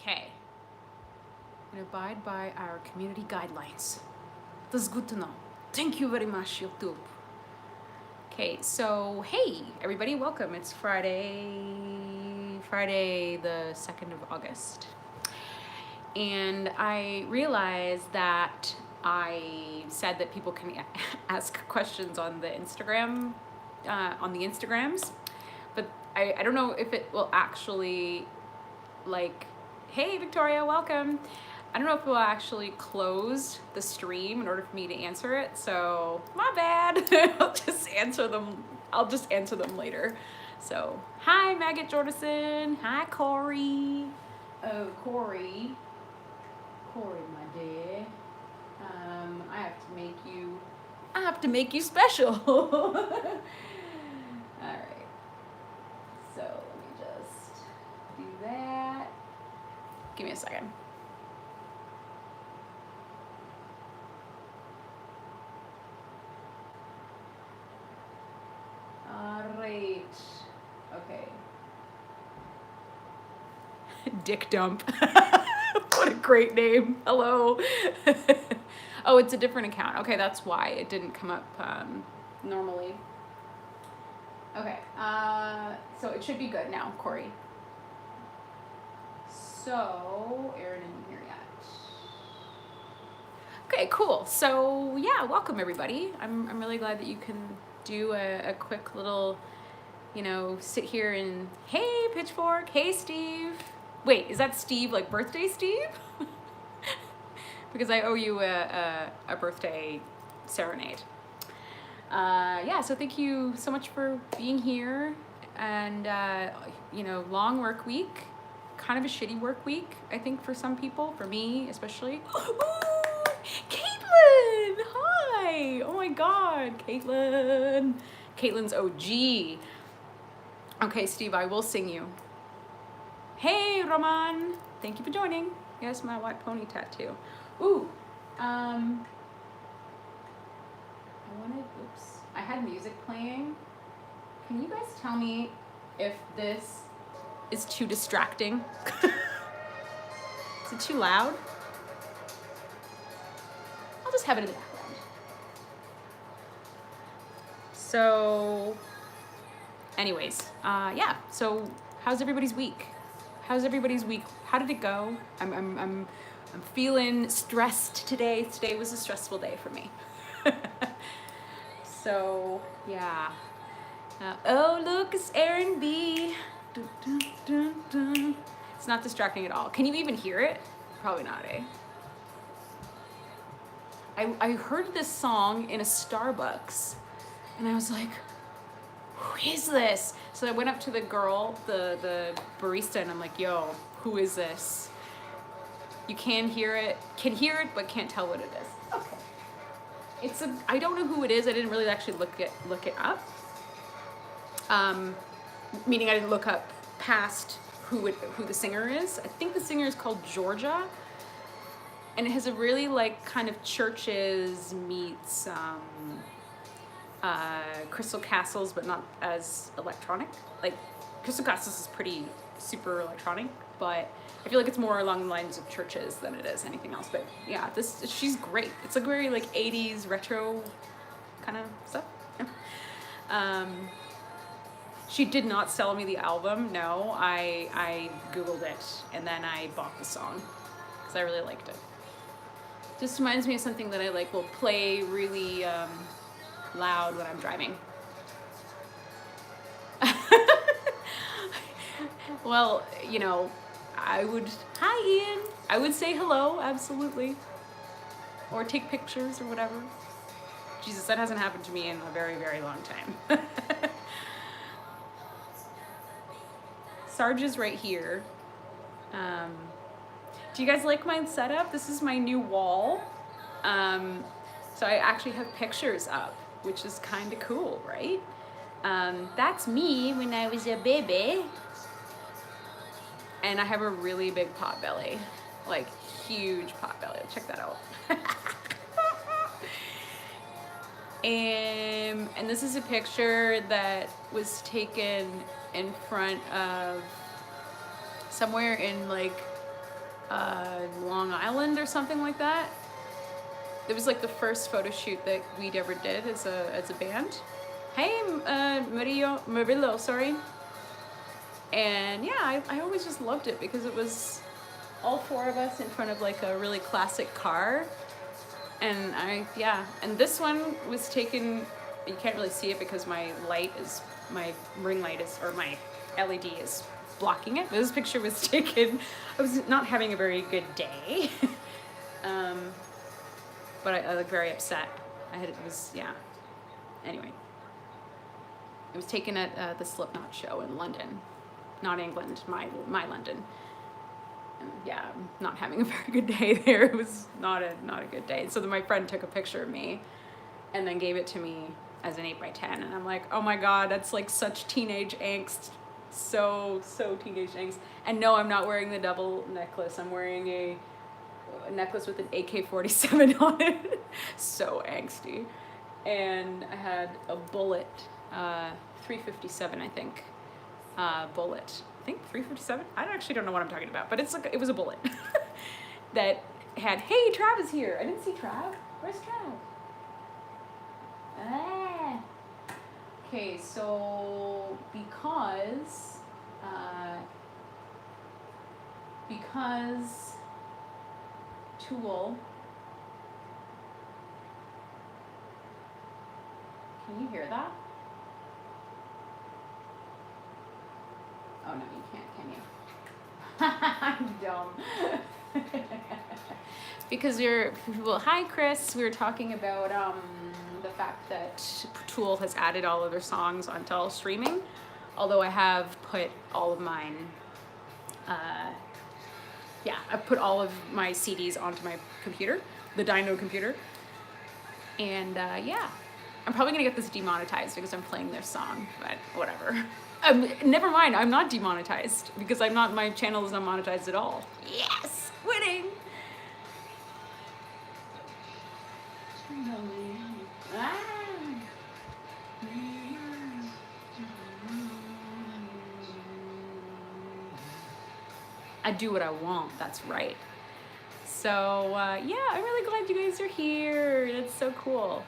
Okay. And abide by our community guidelines. That's good to know. Thank you very much, YouTube. Okay, so hey, everybody, welcome. It's Friday the 2nd of August. And I realized that I said that people can ask questions on the Instagrams, but I don't know if it will actually, like, hey, Victoria, welcome. I don't know if we'll actually close the stream in order for me to answer it, so my bad. I'll just answer them later. So, hi, Maggot Jordison. Hi, Corey. Oh, Corey, my dear. I have to make you special. All right. So let me just do that. Give me a second. All right. Okay. Dick Dump. What a great name. Hello. Oh, it's a different account. Okay, that's why it didn't come up normally. Okay, so it should be good now, Corey. So, Aaron isn't here yet. Okay, cool. So, yeah, welcome everybody. I'm really glad that you can do a quick little, sit here and, hey, Pitchfork, hey, Steve. Wait, is that Steve, like birthday Steve? Because I owe you a birthday serenade. Yeah, so thank you so much for being here. And, long work week, kind of a shitty work week, I think, for some people, for me especially. Ooh, Caitlin, hi. Oh my God, Caitlin. Caitlin's OG. Okay, Steve, I will sing you. Hey, Roman, thank you for joining. Yes, my white pony tattoo. Ooh, I had music playing. Can you guys tell me if this is too distracting? Is it too loud? I'll just have it in the background. So, anyways, yeah, so how's everybody's week? How did it go? I'm feeling stressed today. Today was a stressful day for me. So, yeah. Oh, look, it's Aaron B. Dun, dun, dun, dun. It's not distracting at all. Can you even hear it? Probably not, eh? I heard this song in a Starbucks, and I was like, who is this? So I went up to the girl, the barista, and I'm like, yo, who is this? You can hear it, but can't tell what it is. Okay. I don't know who it is. I didn't really actually look it up. Meaning I didn't look up past who the singer is. I think the singer is called Georgia. And it has a really, like, kind of churches meets Crystal Castles, but not as electronic. Like, Crystal Castles is pretty super electronic, but I feel like it's more along the lines of churches than it is anything else. But yeah, she's great. It's like very, like, 80s retro kind of stuff. She did not sell me the album. No, I Googled it and then I bought the song because I really liked it. Just reminds me of something that I will play really loud when I'm driving. Well, hi Ian, I would say hello, absolutely. Or take pictures or whatever. Jesus, that hasn't happened to me in a very, very long time. Sarge is right here. Do you guys like my setup? This is my new wall. So I actually have pictures up, which is kind of cool, right? That's me when I was a baby. And I have a really big pot belly, like huge pot belly. Check that out. And this is a picture that was taken in front of somewhere in, like, Long Island or something like that. It was like the first photo shoot that we'd ever did as a band. Hey, Murillo, sorry. And yeah, I always just loved it because it was all four of us in front of like a really classic car. And and this one was taken, you can't really see it because my ring light is, or my LED is blocking it. But this picture was taken, I was not having a very good day. But I was very upset. Anyway. It was taken at the Slipknot show in London, not England, my London. And yeah, I'm not having a very good day there. It was not a good day. So then my friend took a picture of me and then gave it to me as an 8x10. And I'm like, oh my God, that's like such teenage angst. So teenage angst. And no, I'm not wearing the double necklace. I'm wearing a necklace with an AK-47 on it. So angsty. And I had a bullet, 357, I think, bullet. I think 357? I actually don't know what I'm talking about, but it was a bullet that had, hey, Trav is here. I didn't see Trav. Where's Trav? Ah. Okay, so because Tool, can you hear that? Oh no, you can't, can you? I'm dumb. Because hi Chris, we were talking about the fact that Tool has added all of their songs onto streaming, although I have put all of mine, I've put all of my CDs onto my computer, the Dino computer, and I'm probably gonna get this demonetized because I'm playing their song, but whatever. Never mind, I'm not demonetized because my channel is not monetized at all. Yes, winning. I do what I want, that's right. So I'm really glad you guys are here. That's so cool.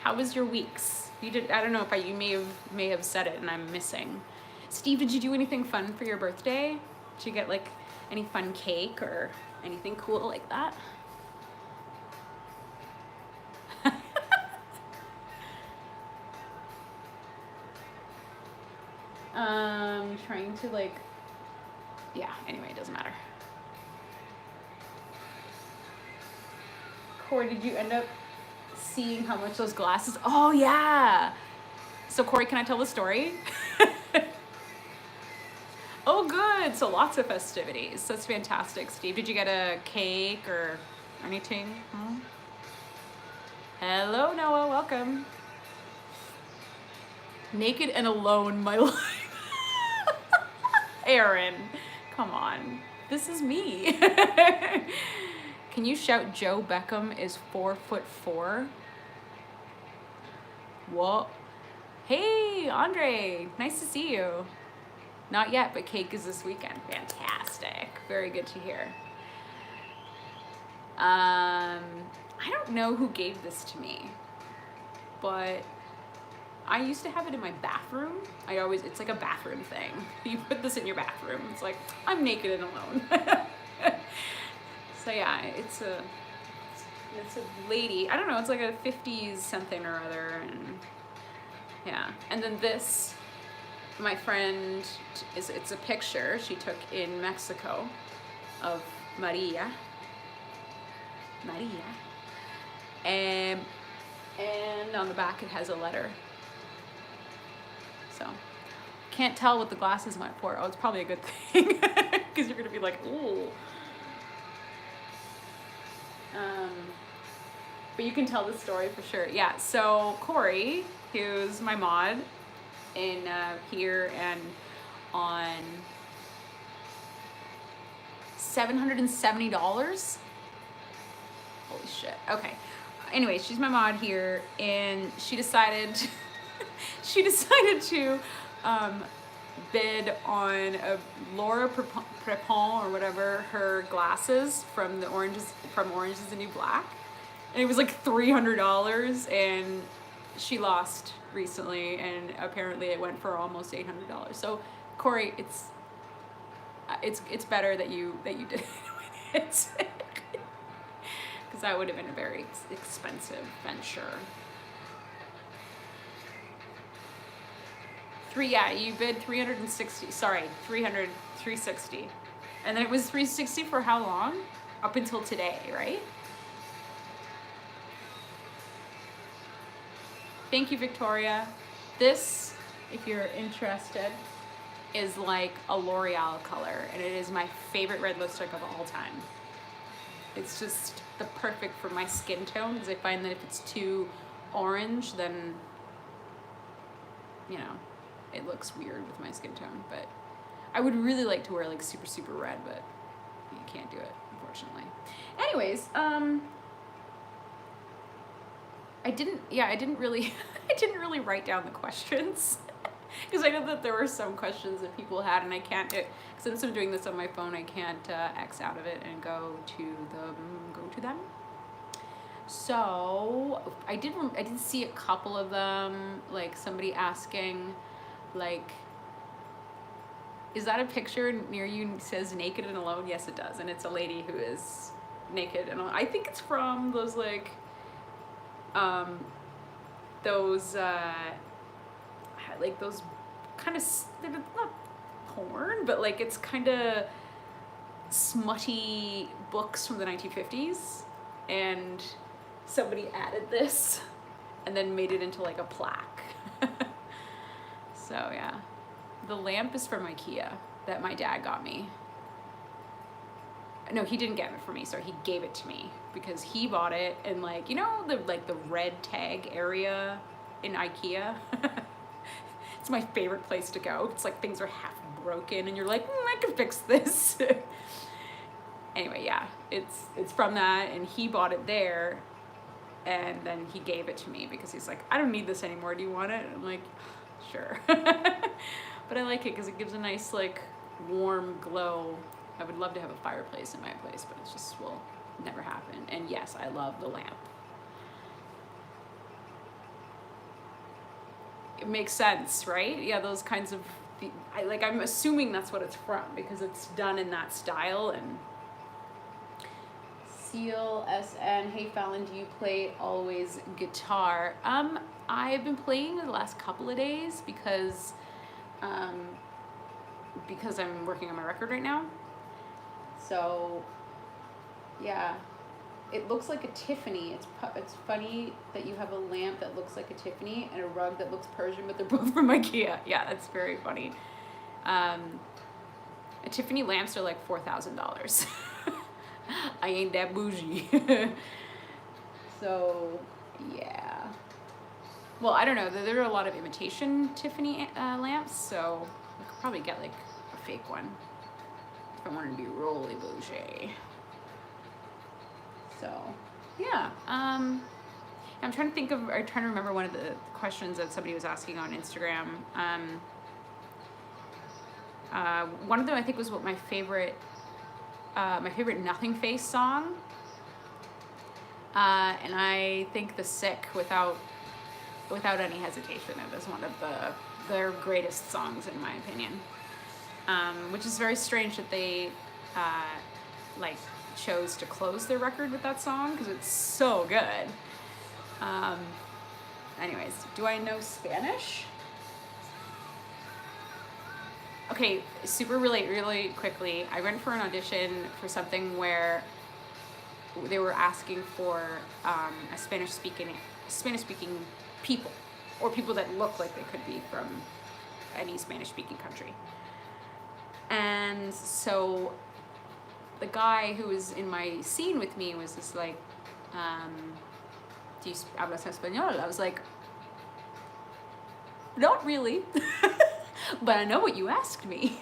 How was your weeks? I don't know if you may have said it and I'm missing. Steve, did you do anything fun for your birthday? Did you get like any fun cake or anything cool like that? Trying to anyway, it doesn't matter. Corey, did you end up seeing how much those glasses? Oh yeah. So Corey, can I tell the story? Oh good, so lots of festivities. That's fantastic. Steve, did you get a cake or anything? Hello Noah, welcome. Naked and alone, my life. Aaron, come on. This is me. Can you shout Joe Beckham is 4'4"? Whoa. Hey, Andre, nice to see you. Not yet, but cake is this weekend. Fantastic. Very good to hear. I don't know who gave this to me, but I used to have it in my bathroom. It's like a bathroom thing. You put this in your bathroom. It's like, I'm naked and alone. So yeah, it's a lady. I don't know, it's like a 50s something or other. And yeah, and then this, my friend, it's a picture she took in Mexico of Maria. And on the back it has a letter. So, can't tell what the glasses went for. Oh, it's probably a good thing because you're gonna be like, ooh. But you can tell the story for sure. Yeah. So Corey, who's my mod in here and on $770. Holy shit. Okay. Anyway, she's my mod here, and she decided to bid on a Laura Prepon or whatever her glasses from Orange is the New Black, and it was like $300, and she lost recently, and apparently it went for almost $800. So Corey, it's better that you did it, because that would have been a very expensive venture. Yeah, you bid 360. Sorry, 360, and then it was 360 for how long? Up until today, right? Thank you, Victoria. This, if you're interested, is like a L'Oreal color, and it is my favorite red lipstick of all time. It's just the perfect for my skin tone, because I find that if it's too orange, then, you know, it looks weird with my skin tone. But I would really like to wear like super, super red, but you can't do it, unfortunately. Anyways, I didn't really write down the questions because I know that there were some questions that people had, and I can't, since I'm doing this on my phone, I can't X out of it and go to them. So I did see a couple of them, like somebody asking, like, is that a picture near you says naked and alone? Yes, it does, and it's a lady who is naked and alone. I think it's from those like those kind of, they're not porn, but like it's kind of smutty books from the 1950s, and somebody added this and then made it into like a plaque. So yeah, the lamp is from IKEA that my dad got me. No, he didn't get it for me, sorry, he gave it to me because he bought it in, like, you know, the red tag area in IKEA. It's my favorite place to go. It's like things are half broken and you're like, I can fix this. Anyway, yeah, it's from that, and he bought it there, and then he gave it to me because he's like, I don't need this anymore, do you want it? And I'm like, sure. But I like it because it gives a nice like warm glow. I would love to have a fireplace in my place, but it just will never happen. And yes, I love the lamp. It makes sense, right? Yeah, those kinds of, I'm assuming that's what it's from because it's done in that style. And Seal SN, hey Fallon, do you play always guitar? I've been playing the last couple of days because I'm working on my record right now. So yeah, it looks like a Tiffany. It's funny that you have a lamp that looks like a Tiffany and a rug that looks Persian, but they're both from IKEA. Yeah, that's very funny. Tiffany lamps are like $4,000. I ain't that bougie. So yeah. Well, I don't know. There are a lot of imitation Tiffany lamps, so I could probably get like a fake one if I wanted to be really bougie. So yeah. I'm trying to remember one of the questions that somebody was asking on Instagram. One of them I think was what my favorite Nothing Face song. And I think The Sick, without any hesitation, it is one of their greatest songs in my opinion. Which is very strange that they chose to close their record with that song because it's so good. Anyways, do I know Spanish? Okay, really quickly, I went for an audition for something where they were asking for a Spanish-speaking people, or people that look like they could be from any Spanish-speaking country. And so the guy who was in my scene with me was just like, do you hablas español? I was like, not really, but I know what you asked me.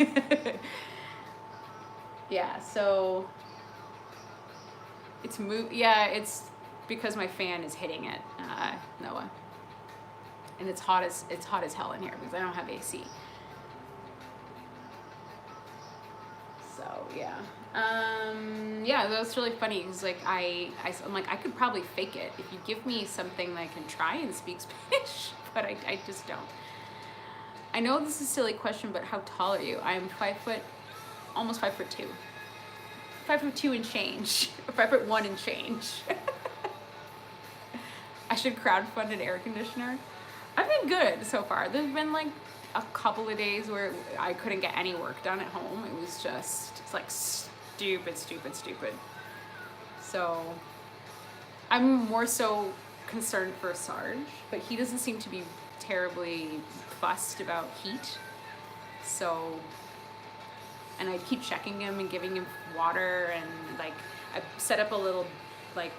Yeah, so it's because my fan is hitting it, Noah. And it's hot as hell in here because I don't have AC. So yeah. Yeah, that was really funny because like I'm like, I could probably fake it if you give me something that I can try and speak Spanish, but I just don't. I know this is a silly question, but how tall are you? I'm 5 foot, almost 5'2". 5'2" and change, or 5'1" and change. I should crowdfund an air conditioner. I've been good so far. There's been like a couple of days where I couldn't get any work done at home. It was just, it's like stupid. So I'm more so concerned for Sarge, but he doesn't seem to be terribly fussed about heat. So, and I keep checking him and giving him water, and like I set up a little like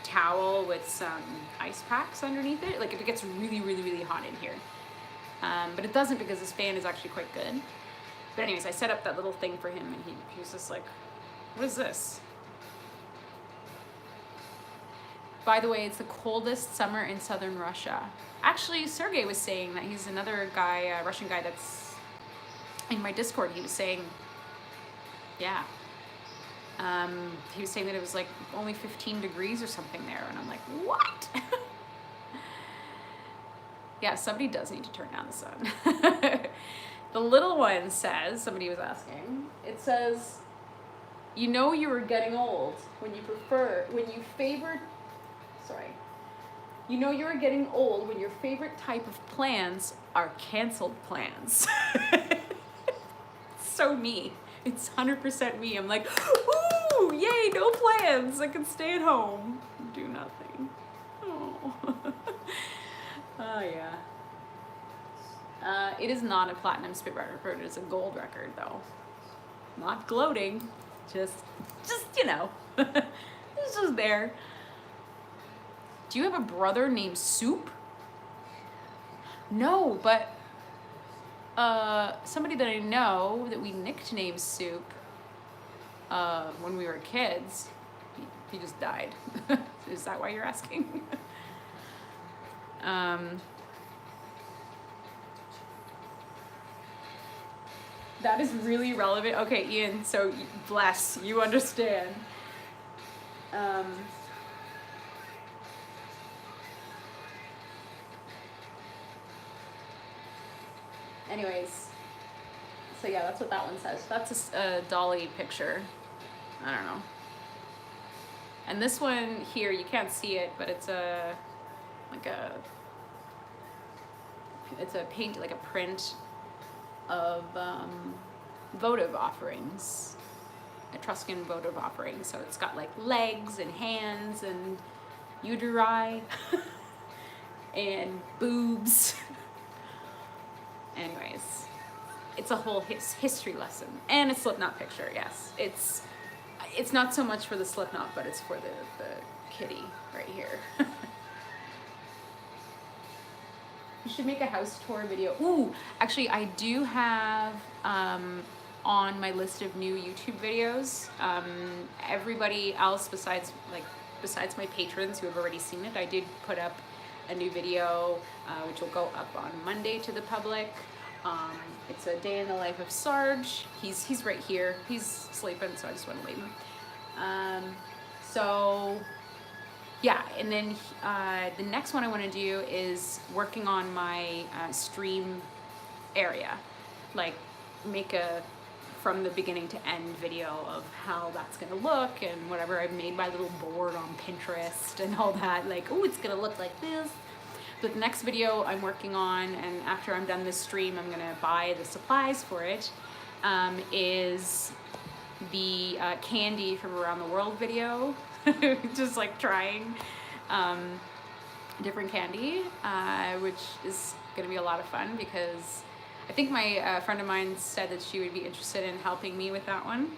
towel with some ice packs underneath it, like if it gets really hot in here. But it doesn't because this fan is actually quite good. But anyways, I set up that little thing for him, and he was just like, what is this? By the way, it's the coldest summer in southern Russia. Actually, Sergey was saying that he's another guy, a Russian guy that's in my Discord. He was saying, yeah. He was saying that it was like only 15 degrees or something there. And I'm like, what? Yeah, somebody does need to turn down the sun. The little one says, somebody was asking, it says, you know you were getting old when you you know you were getting old when your favorite type of plans are canceled plans. So me. It's 100% me. I'm like, ooh, yay, no plans. I can stay at home and do nothing. Oh, oh yeah. It is not a platinum spit record. It's a gold record, though. Not gloating. Just you know. It's just there. Do you have a brother named Soup? No, but somebody that I know that we nicknamed Soup when we were kids, he just died. Is that why you're asking? That is really relevant. Okay, Ian, so bless, you understand. Anyways, so yeah, that's what that one says. That's a Dolly picture. I don't know. And this one here, you can't see it, but it's a paint, like a print of votive offerings, Etruscan votive offerings. So it's got like legs and hands and uteri and boobs. Anyways, it's a whole history lesson and a Slipknot picture. Yes, it's not so much for the Slipknot, but it's for the kitty right here. You should make a house tour video. Ooh, actually, I do have on my list of new YouTube videos. Everybody else besides my patrons who have already seen it, I did put up a new video which will go up on Monday to the public. It's a day in the life of Sarge. He's right here. He's sleeping, so I just want to leave him. So yeah, and then the next one I want to do is working on my stream area, like make a from the beginning to end video of how that's gonna look and whatever. I've made my little board on Pinterest and all that, like, oh, it's gonna look like this. But the next video I'm working on, and after I'm done this stream, I'm gonna buy the supplies for it, is the candy from Around the World video. Just like trying different candy, which is gonna be a lot of fun because I think my friend of mine said that she would be interested in helping me with that one,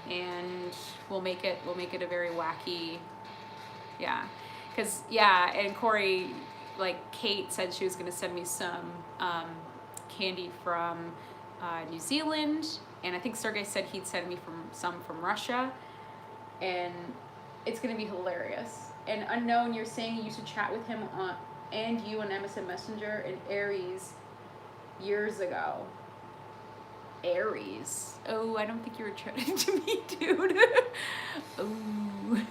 and we'll make it a very wacky, yeah. Because yeah, and Corey, like Kate said she was gonna send me some candy from New Zealand, and I think Sergey said he'd send me some from Russia, and it's gonna be hilarious. And Unknown, you're saying you used to chat with him and you on MSN Messenger and Aries years ago. Aries. Oh, I don't think you were chatting to me, dude. Oh.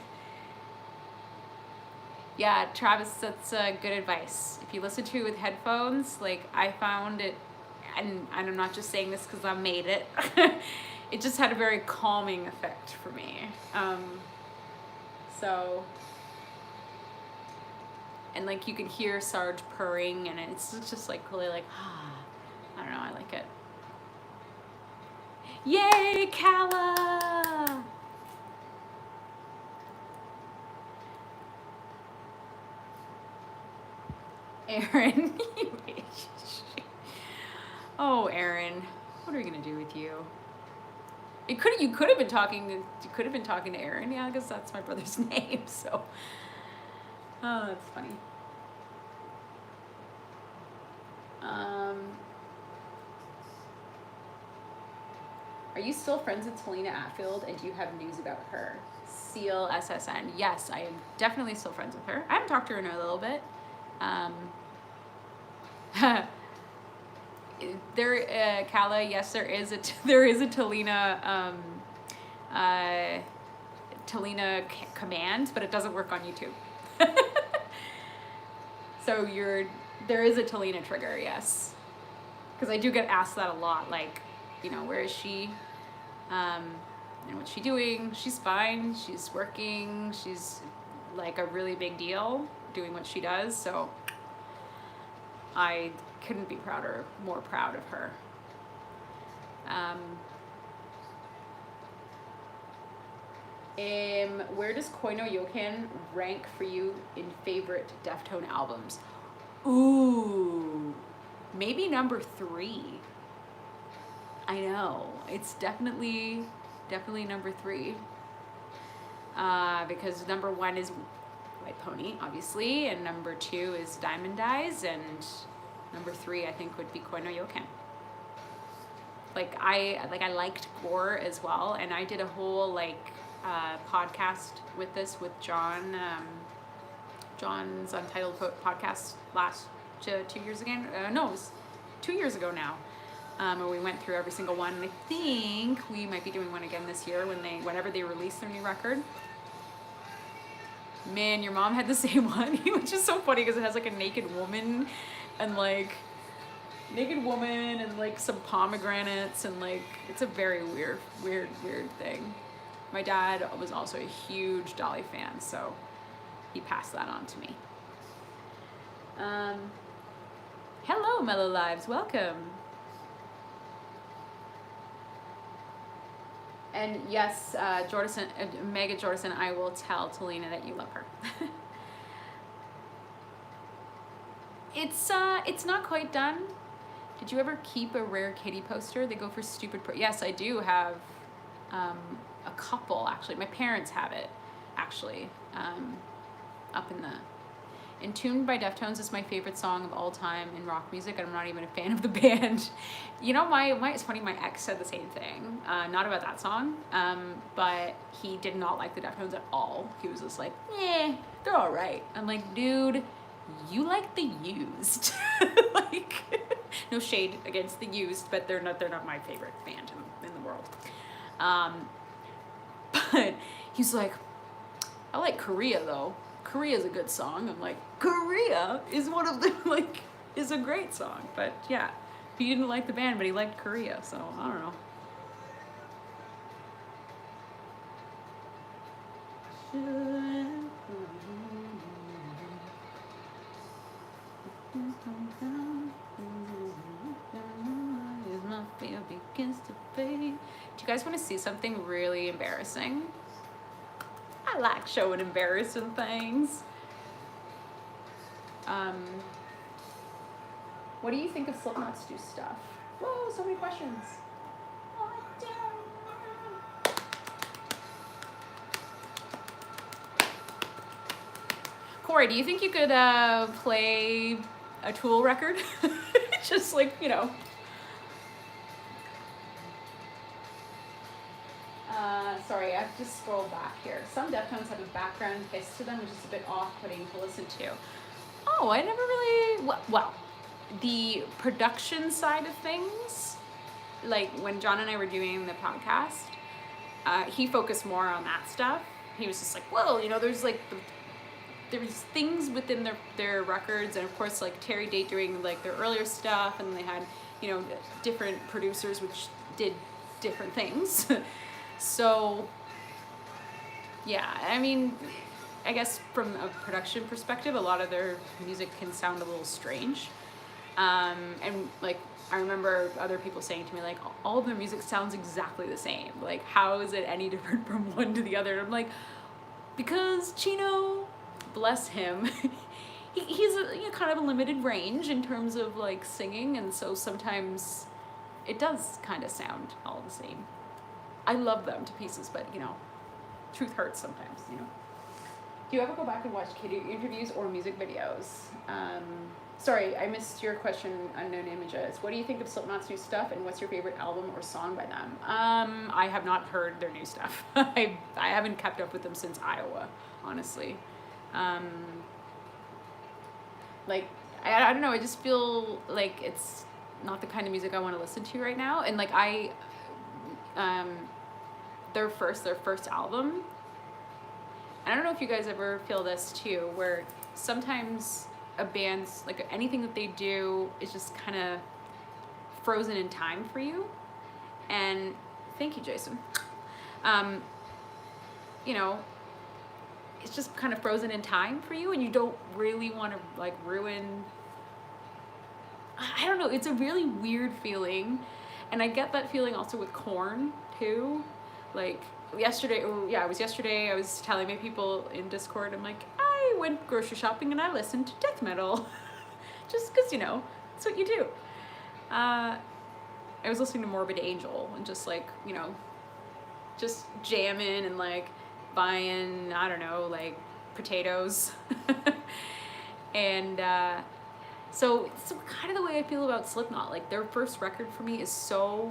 Yeah, Travis, that's good advice. If you listen to it with headphones, like I found it, and I'm not just saying this because I made it, it just had a very calming effect for me. So, and like you could hear Sarge purring, and it's just like really like, I don't know, I like it. Yay, Kala! Aaron, oh, Aaron, what are we gonna do with you? You could have been talking to Aaron, yeah, because that's my brother's name. So, oh, that's funny. Are you still friends with Talina Atfield, and do you have news about her? Seal SSN. Yes, I am definitely still friends with her. I haven't talked to her in a little bit. Kala, yes, there is a Talina command, but it doesn't work on YouTube. So there is a Talina trigger, yes, because I do get asked that a lot, like, you know, where is she, and what's she doing? She's fine, she's working, she's like a really big deal doing what she does, so I couldn't be more proud of her. Where does Koi no Yokan rank for you in favorite Deftone albums? Ooh, maybe number 3. I know, it's definitely number 3. Because number 1 is White Pony, obviously, and number 2 is Diamond Eyes, and number 3 I think would be Koi no Yokan. Like I liked Gore as well, and I did a whole podcast with John, John's Untitled podcast last 2 years ago. No, it was 2 years ago now. Where we went through every single one, and I think we might be doing one again this year whenever they release their new record. Man, your mom had the same one, which is so funny because it has like a naked woman and some pomegranates, and like it's a very weird thing. My dad was also a huge Dolly fan, so he passed that on to me. Hello, Mellow Lives, welcome. And yes, Megan Jordison, I will tell Talina that you love her. It's not quite done. Did you ever keep a Rare Kitty poster? They go for stupid. Yes, I do have a couple, actually. My parents have it, actually, up in the... Entombed by Deftones is my favorite song of all time in rock music, and I'm not even a fan of the band. You know, it's funny, my ex said the same thing. Not about that song, but he did not like the Deftones at all. He was just like, they're all right. I'm like, dude, you like the Used. Like, no shade against the Used, but they're not my favorite band in the world. But he's like, I like Korea though. Korea's a good song. I'm like, Korea is one of the, is a great song. But yeah, he didn't like the band, but he liked Korea, so I don't know. Do you guys want to see something really embarrassing? I like showing embarrassing things. What do you think of Slipknot's new stuff? Whoa, so many questions. Corey, do you think you could play a Tool record? Just like, you know. Sorry, I have to scroll back here. Some Deftones have a background hiss to them, which is a bit off-putting to listen to. Oh, I never really... Well, the production side of things, like when John and I were doing the podcast, he focused more on that stuff. He was just like, well, you know, there's like there's things within their records, and of course like Terry Date doing like their earlier stuff, and they had, you know, different producers which did different things. So yeah, I mean, I guess from a production perspective, a lot of their music can sound a little strange. And like, I remember other people saying to me, like, all of their music sounds exactly the same. Like, how is it any different from one to the other? And I'm like, because Chino, bless him, he's a, you know, kind of a limited range in terms of like singing, and so sometimes it does kind of sound all the same. I love them to pieces, but you know, truth hurts sometimes, you know. Do you ever go back and watch Kitty interviews or music videos? Sorry, I missed your question, Unknown Images. What do you think of Slipknot's new stuff, and what's your favorite album or song by them? I have not heard their new stuff. I haven't kept up with them since Iowa, honestly. Like, I don't know, I just feel like it's not the kind of music I want to listen to right now. And like their first album, I don't know if you guys ever feel this too, where sometimes a band's, like anything that they do is just kind of frozen in time for you. And thank you, Jason. You know, it's just kind of frozen in time for you, and you don't really want to like ruin, I don't know, it's a really weird feeling. And I get that feeling also with Korn too. Like yesterday, it was yesterday, I was telling my people in Discord, I'm like, I went grocery shopping and I listened to death metal. Just because, you know, that's what you do. I was listening to Morbid Angel and just like, you know, just jamming and like buying, I don't know, like potatoes. And so kind of the way I feel about Slipknot. Like their first record for me was so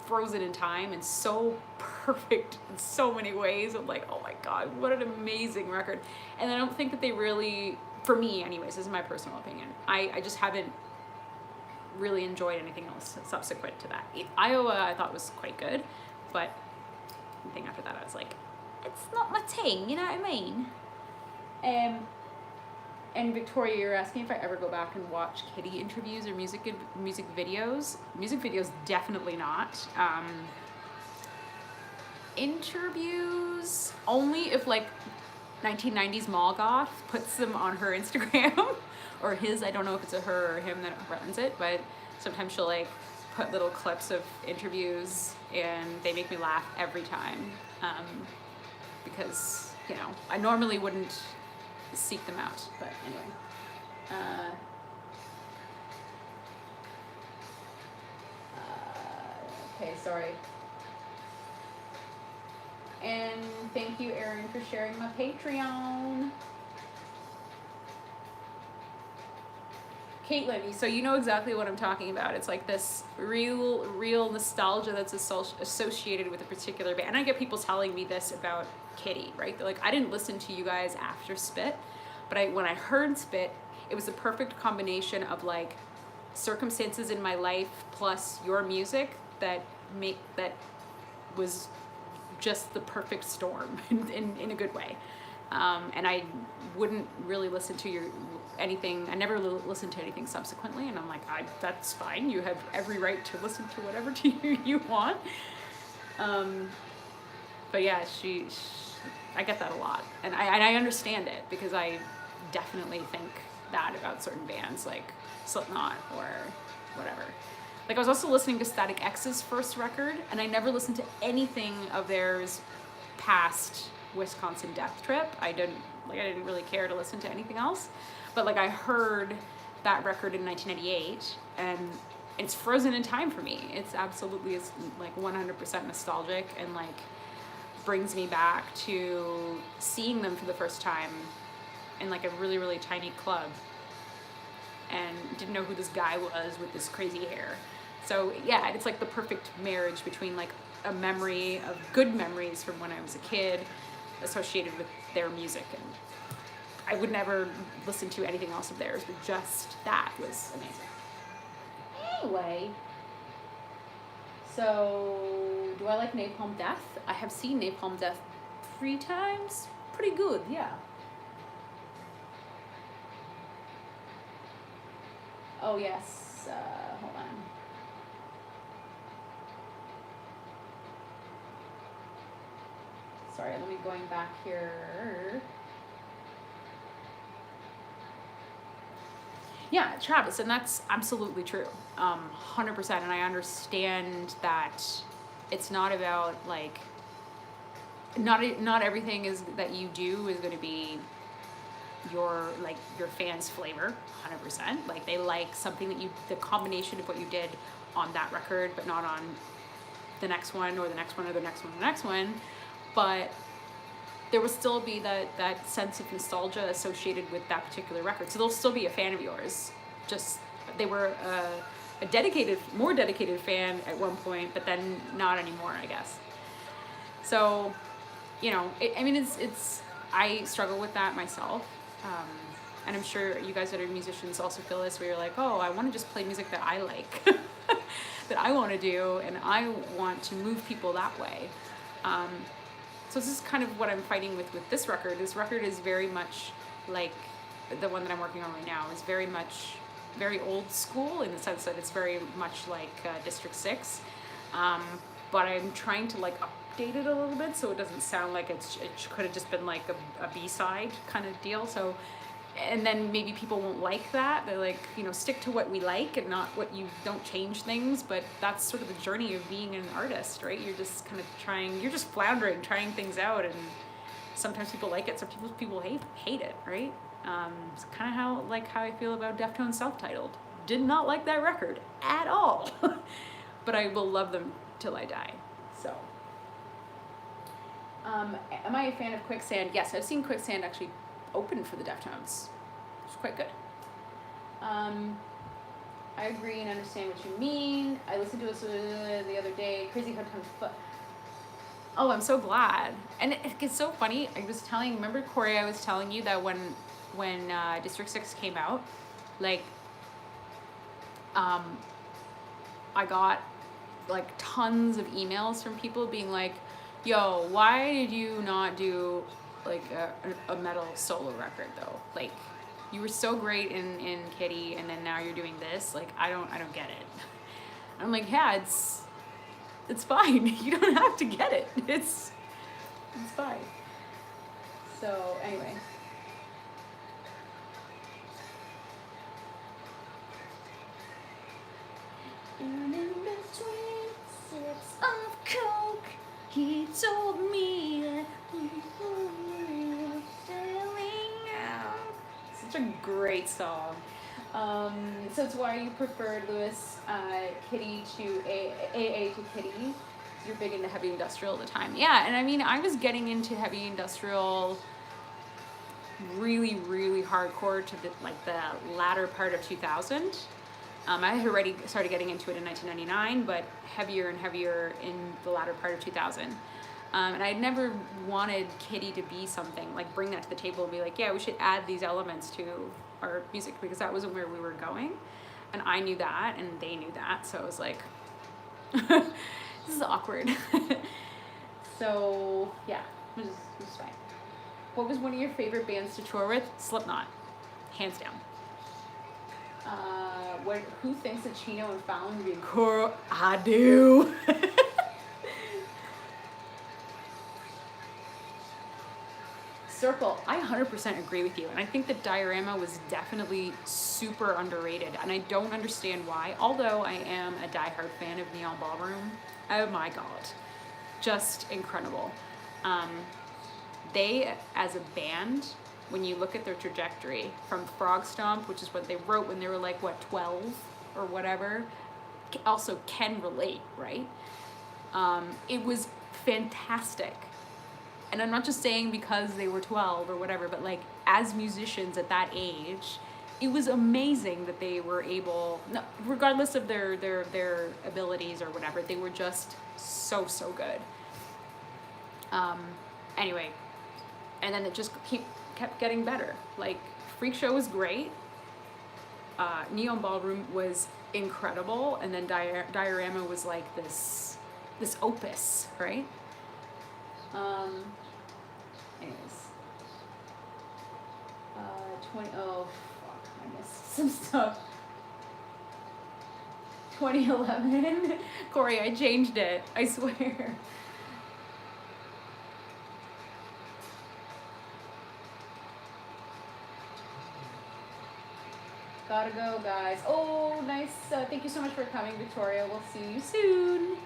frozen in time and so perfect in so many ways. I'm like, oh my god, what an amazing record. And I don't think that they really, for me anyways, this is my personal opinion, I just haven't really enjoyed anything else subsequent to that. Iowa I thought was quite good, but anything after that I was like, it's not my thing, you know what I mean? And Victoria, you're asking if I ever go back and watch Kitty interviews or music videos. Music videos, definitely not. Interviews, only if like 1990s Molgoth puts them on her Instagram or his, I don't know if it's a her or him that runs it, but sometimes she'll like put little clips of interviews and they make me laugh every time. Because, you know, I normally wouldn't seek them out, but anyway. Okay, sorry. And thank you, Erin, for sharing my Patreon. Caitlin, so you know exactly what I'm talking about. It's like this real nostalgia that's associated with a particular band. And I get people telling me this about Kitty, right? They're like, I didn't listen to you guys after Spit, but when I heard Spit, it was the perfect combination of like circumstances in my life plus your music that was just the perfect storm in a good way. And I wouldn't really listen to anything. I never listened to anything subsequently, and I'm like, that's fine. You have every right to listen to whatever you want. But yeah, I get that a lot, and I understand it because I definitely think that about certain bands like Slipknot or whatever. Like I was also listening to Static X's first record, and I never listened to anything of theirs past Wisconsin Death Trip. I didn't really care to listen to anything else. But like I heard that record in 1998, and it's frozen in time for me. It's absolutely like 100% nostalgic, and like brings me back to seeing them for the first time in like a really tiny club, and didn't know who this guy was with this crazy hair. So yeah, it's like the perfect marriage between like a memory of good memories from when I was a kid associated with their music. And I would never listen to anything else of theirs, but just that was amazing. Anyway, So, do I like Napalm Death? I have seen Napalm Death 3 times. Pretty good, yeah. Oh, yes. Hold on. Sorry, let me going back here. Yeah, Travis, and that's absolutely true. 100%. And I understand that it's not about like, not everything is that you do is going to be your fans' flavor. 100%. Like they like something that the combination of what you did on that record, but not on the next one or the next one or the next one or the next one. But there will still be that sense of nostalgia associated with that particular record. So they'll still be a fan of yours. Just they were a more dedicated fan at one point, but then not anymore, I guess. So, you know, it's I struggle with that myself. And I'm sure you guys that are musicians also feel this, where you're like, oh, I want to just play music that I like, that I want to do, and I want to move people that way. So this is kind of what I'm fighting with this record. This record is very much like the one that I'm working on right now. Is very old school in the sense that it's very much like District 6. But I'm trying to like update it a little bit so it doesn't sound like it could have just been like a B-side kind of deal. So, and then maybe people won't like that. They're like, you know, stick to what we like and not what you don't change things. But that's sort of the journey of being an artist, right? You're just kind of you're just floundering, trying things out, and sometimes people like it, some people hate it, right? It's kind of how I feel about Deftones self-titled. Did not like that record at all, but I will love them till I die. So, am I a fan of Quicksand? Yes, I've seen Quicksand actually open for the Deftones. It's quite good. I agree and understand what you mean. I listened to it the other day. Crazy How Times. Oh, I'm so glad. And it's so funny. Remember Corey, I was telling you that when District 6 came out, like, I got like tons of emails from people being like, yo, why did you not do like a metal solo record though? Like, you were so great in Kitty, and then now you're doing this. Like, I don't get it. I'm like, yeah, it's fine. You don't have to get it. It's fine. So anyway. And in between sips of coke, he told me that we were sailing out. Such a great song. So it's why you preferred Lewis Kitty to AA to Kitty. You're big into heavy industrial at the time. Yeah, and I mean, I was getting into heavy industrial really, really hardcore to the latter part of 2000. I had already started getting into it in 1999, but heavier and heavier in the latter part of 2000. And I had never wanted Kitty to be something, like bring that to the table and be like, yeah, we should add these elements to our music, because that wasn't where we were going. And I knew that, and they knew that, so I was like, this is awkward. So, yeah, it was fine. What was one of your favorite bands to tour with? Slipknot, hands down. Who thinks that Chino and Fallon would be cool? I do. Circle, I 100% agree with you, and I think that Diorama was definitely super underrated, and I don't understand why, although I am a diehard fan of Neon Ballroom. Oh my god, just incredible. They, as a band, when you look at their trajectory from Frog Stomp, which is what they wrote when they were like, what, 12 or whatever, also can relate, right? It was fantastic. And I'm not just saying because they were 12 or whatever, but like as musicians at that age, it was amazing that they were able, regardless of their abilities or whatever, they were just so good. Anyway, and then it just kept getting better. Like, Freak Show was great. Neon Ballroom was incredible, and then Diorama was like this this opus, right? Anyways, 20. Oh fuck, I missed some stuff. 2011. Corey, I changed it. I swear. Gotta go, guys. Oh, nice. Thank you so much for coming, Victoria. We'll see you soon.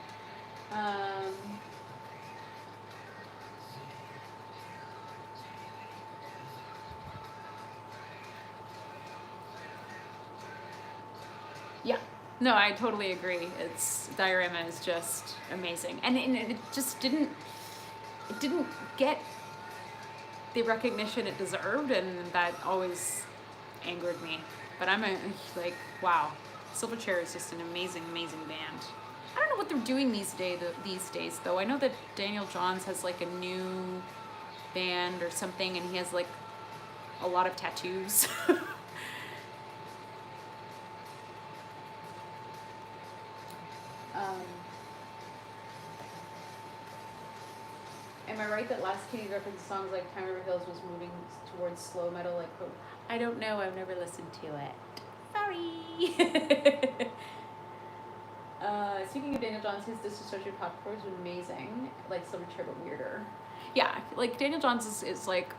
Yeah. No, I totally agree. It's Diorama is just amazing, and it just didn't get the recognition it deserved, and that always angered me. But I'm like, wow, Silverchair is just an amazing, amazing band. I don't know what they're doing these days though. I know that Daniel Johns has like a new band or something, and he has like a lot of tattoos. Am I right that last Kitty referenced songs like Time River Hills was moving towards slow metal? Like, I don't know. I've never listened to it. Sorry. Speaking of Daniel Johns, his Disassociated Popcorn was amazing. Like Silverchair, but weirder. Yeah, like Daniel Johns is like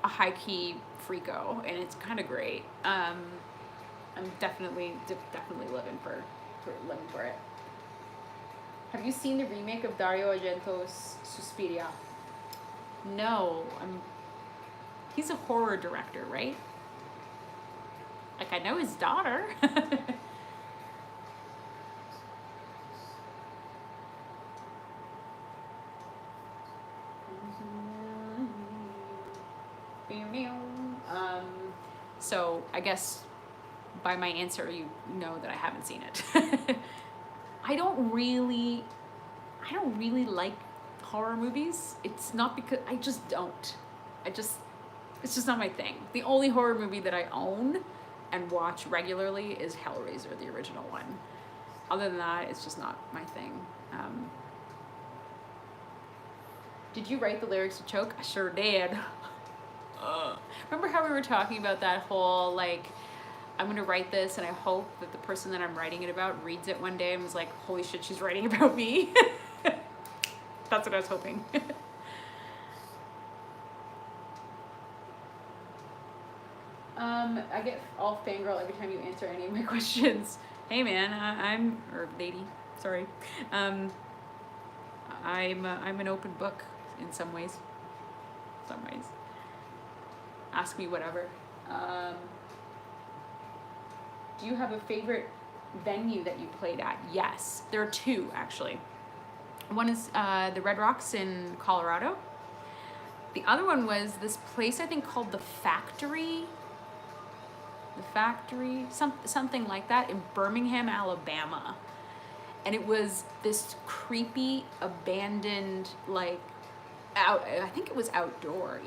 a high key freako, and it's kind of great. I'm definitely living for it. Have you seen the remake of Dario Argento's Suspiria? No, he's a horror director, right? Like, I know his daughter. So I guess by my answer, you know that I haven't seen it. I don't really like horror movies. It's not because I just don't. It's just not my thing. The only horror movie that I own and watch regularly is Hellraiser, the original one. Other than that, it's just not my thing. Did you write the lyrics to Choke? I sure did. Remember how we were talking about that whole, like, I'm gonna write this and I hope that the person that I'm writing it about reads it one day and was like, holy shit, she's writing about me. That's what I was hoping. I get all fangirl every time you answer any of my questions. Hey man, or lady, sorry. I'm an open book in some ways. Ask me whatever. Do you have a favorite venue that you played at? Yes, there are two actually. One is the Red Rocks in Colorado. The other one was this place I think called the Factory. Something like that, in Birmingham, Alabama. And it was this creepy, abandoned, like, I think it was outdoor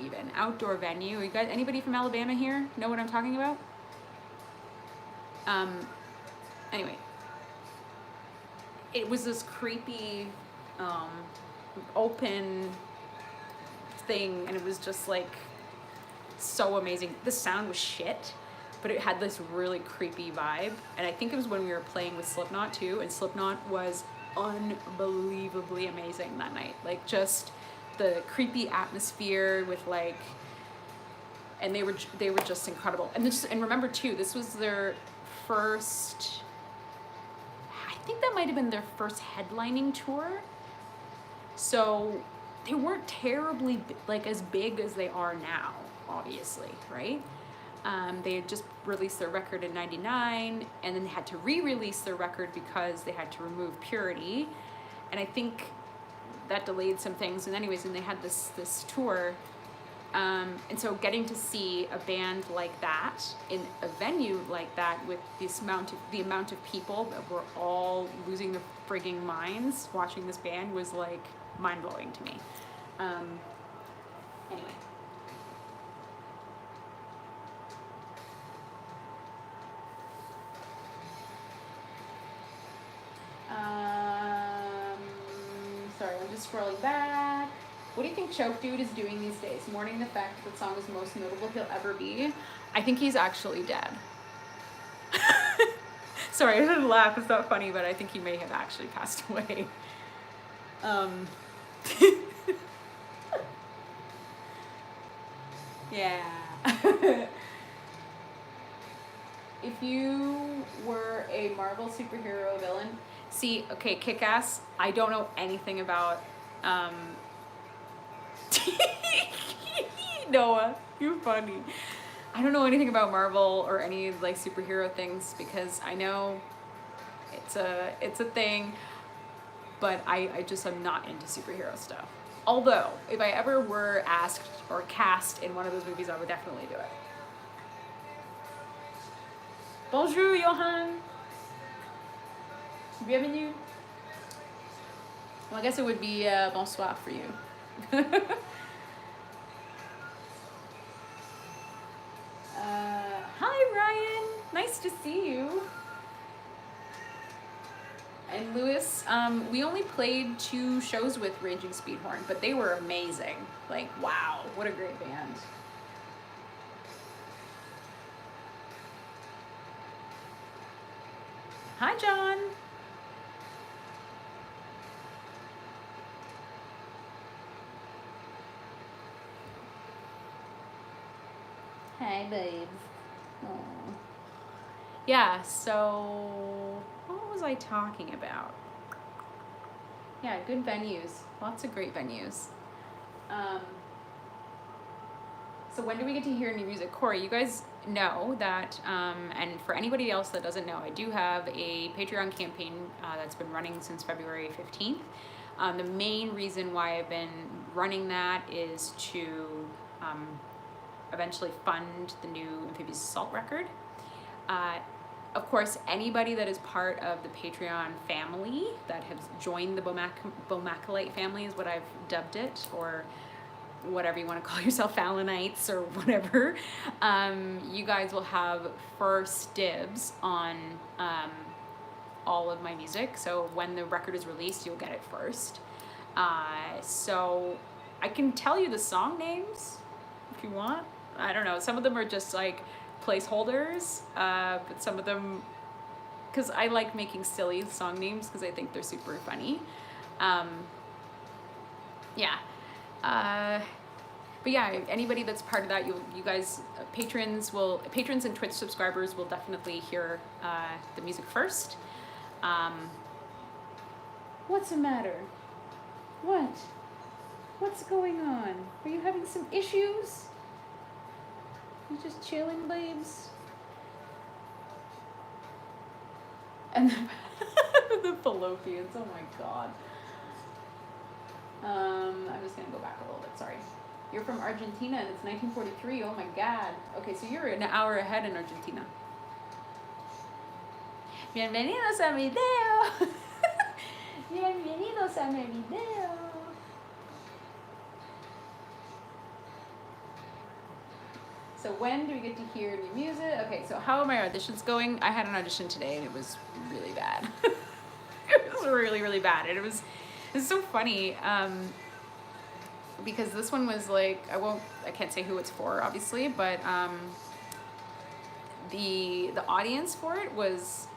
venue. You guys, anybody from Alabama here know what I'm talking about? Anyway, it was this creepy, open thing, and it was just like so amazing. The sound was shit, but it had this really creepy vibe. And I think it was when we were playing with Slipknot too, and Slipknot was unbelievably amazing that night. Like, just the creepy atmosphere with like, and they were just incredible. And remember too, this was their first, I think that might have been their first headlining tour. So they weren't terribly like as big as they are now, obviously, right? They had just released their record in '99, and then they had to re-release their record because they had to remove Purity, and I think that delayed some things. And anyways, and they had this tour, and so getting to see a band like that in a venue like that with the amount of people that were all losing their frigging minds watching this band was like mind-blowing to me. Anyway. scrolling back. What do you think Choke Dude is doing these days? Mourning the fact that song is the most notable he'll ever be. I think he's actually dead. Sorry, I didn't laugh. It's not funny, but I think he may have actually passed away. Yeah. If you were a Marvel superhero villain, see, okay, Kick-Ass, I don't know anything about, Noah, you're funny. I don't know anything about Marvel or any like superhero things because I know it's a thing, but I just am not into superhero stuff. Although, if I ever were asked or cast in one of those movies, I would definitely do it. Bonjour, Johan. Bienvenue. Well, I guess it would be bonsoir for you. Hi, Ryan. Nice to see you. And Lewis, we only played 2 shows with Raging Speedhorn, but they were amazing. Like, wow, what a great band. Hi, John. Hi, babes. Aww. Yeah, so what was I talking about? Yeah, good venues. Lots of great venues. So when do we get to hear new music? Corey, you guys know that, and for anybody else that doesn't know, I do have a Patreon campaign that's been running since February 15th. The main reason why I've been running that is to eventually fund the new Amphibious Assault record. Of course, anybody that is part of the Patreon family that has joined the Bowmacolite family is what I've dubbed it, or whatever you want to call yourself, Fallonites or whatever, you guys will have first dibs on all of my music. So when the record is released, you'll get it first. So I can tell you the song names if you want. I don't know, some of them are just like placeholders, but some of them, because I like making silly song names because I think they're super funny. Yeah. But yeah, anybody that's part of that, you guys, patrons and Twitch subscribers will definitely hear the music first. What's the matter? What? What's going on? Are you having some issues? You just chilling, babes? And the fallopians, oh my god. I'm just gonna go back a little bit, sorry. You're from Argentina and it's 1943, oh my god. Okay, so you're an hour ahead in Argentina. Bienvenidos a mi video. Bienvenidos a mi video. So when do we get to hear new music? Okay, so how are my auditions going? I had an audition today and it was really bad. It was really, really bad. And it's so funny, because this one was like, I can't say who it's for, obviously, but the audience for it was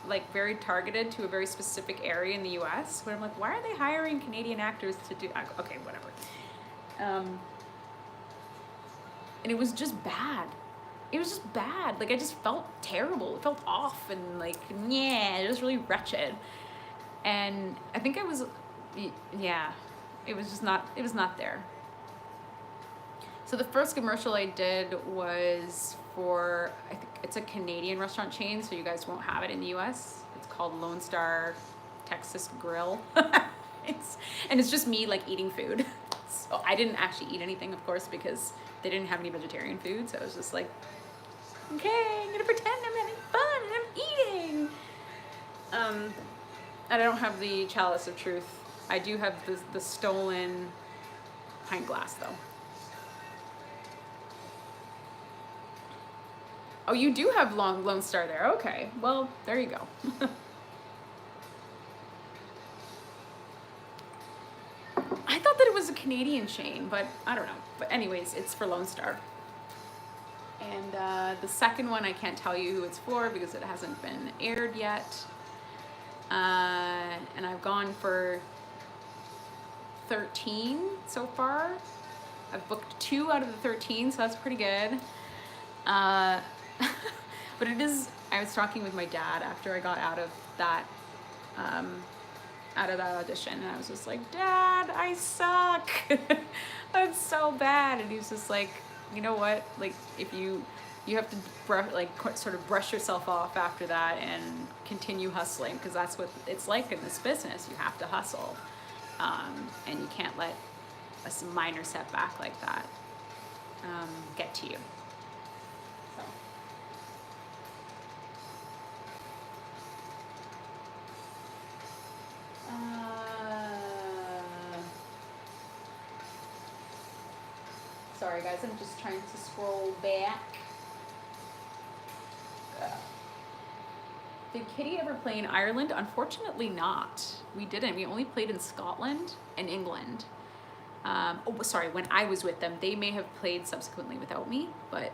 like very targeted to a very specific area in the US, where I'm like, why are they hiring Canadian actors to do, okay, whatever. And it was just bad. It was just bad. Like, I just felt terrible. It felt off and like, yeah, it was really wretched. And I think yeah, it was not there. So the first commercial I did was for, I think it's a Canadian restaurant chain, so you guys won't have it in the US. It's called Lone Star Texas Grill. It's just me like eating food. So I didn't actually eat anything, of course, because they didn't have any vegetarian food. So I was just like, okay, I'm gonna pretend I'm having fun and I'm eating. And I don't have the chalice of truth. I do have the stolen pint glass though. Oh, you do have Lone Star there. Okay, well, there you go. I thought that it was a Canadian chain, but I don't know. But anyways, it's for Lone Star. And the second one, I can't tell you who it's for because it hasn't been aired yet. And I've gone for 13 so far. I've booked 2 out of the 13, so that's pretty good. But it is, I was talking with my dad after I got out of that audition, and I was just like, Dad, I suck. That's so bad. And he was just like, you know what, like, if you have to sort of brush yourself off after that and continue hustling, because that's what it's like in this business. You have to hustle, and you can't let a minor setback like that get to you. So. Sorry guys, I'm just trying to scroll back. Did Kitty ever play in Ireland? Unfortunately not. We didn't. We only played in Scotland and England. Sorry, when I was with them. They may have played subsequently without me, but...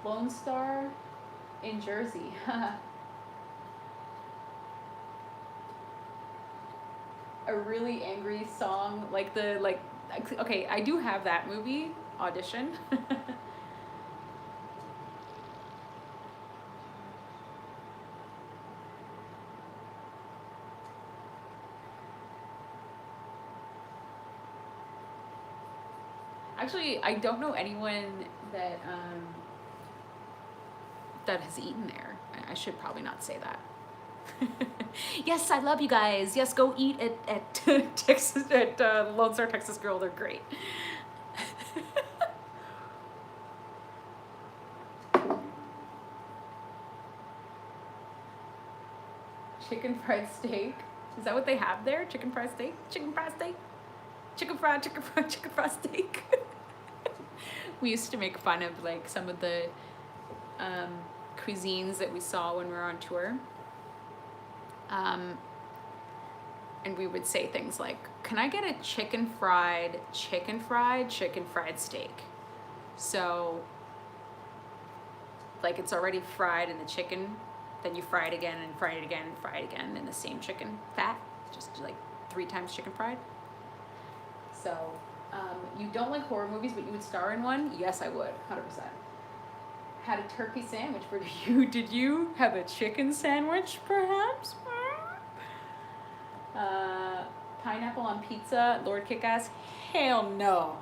Lone Star in Jersey. A really angry song, okay, I do have that movie, Audition. Actually, I don't know anyone that that has eaten there. I should probably not say that. Yes, I love you guys. Yes, go eat at Texas at Lone Star Texas Grill. They're great. Chicken fried steak. Is that what they have there? Chicken fried steak? Chicken fried steak? Chicken fried steak. We used to make fun of like some of the cuisines that we saw when we were on tour. And we would say things like, can I get a chicken fried steak? So like it's already fried in the chicken, then you fry it again and fry it again and fry it again in the same chicken fat, just like 3 times chicken fried. So you don't like horror movies, but you would star in one? Yes, I would, 100%. Had a turkey sandwich for you. Did you have a chicken sandwich, perhaps? Pineapple on pizza, Lord Kickass? Hell no.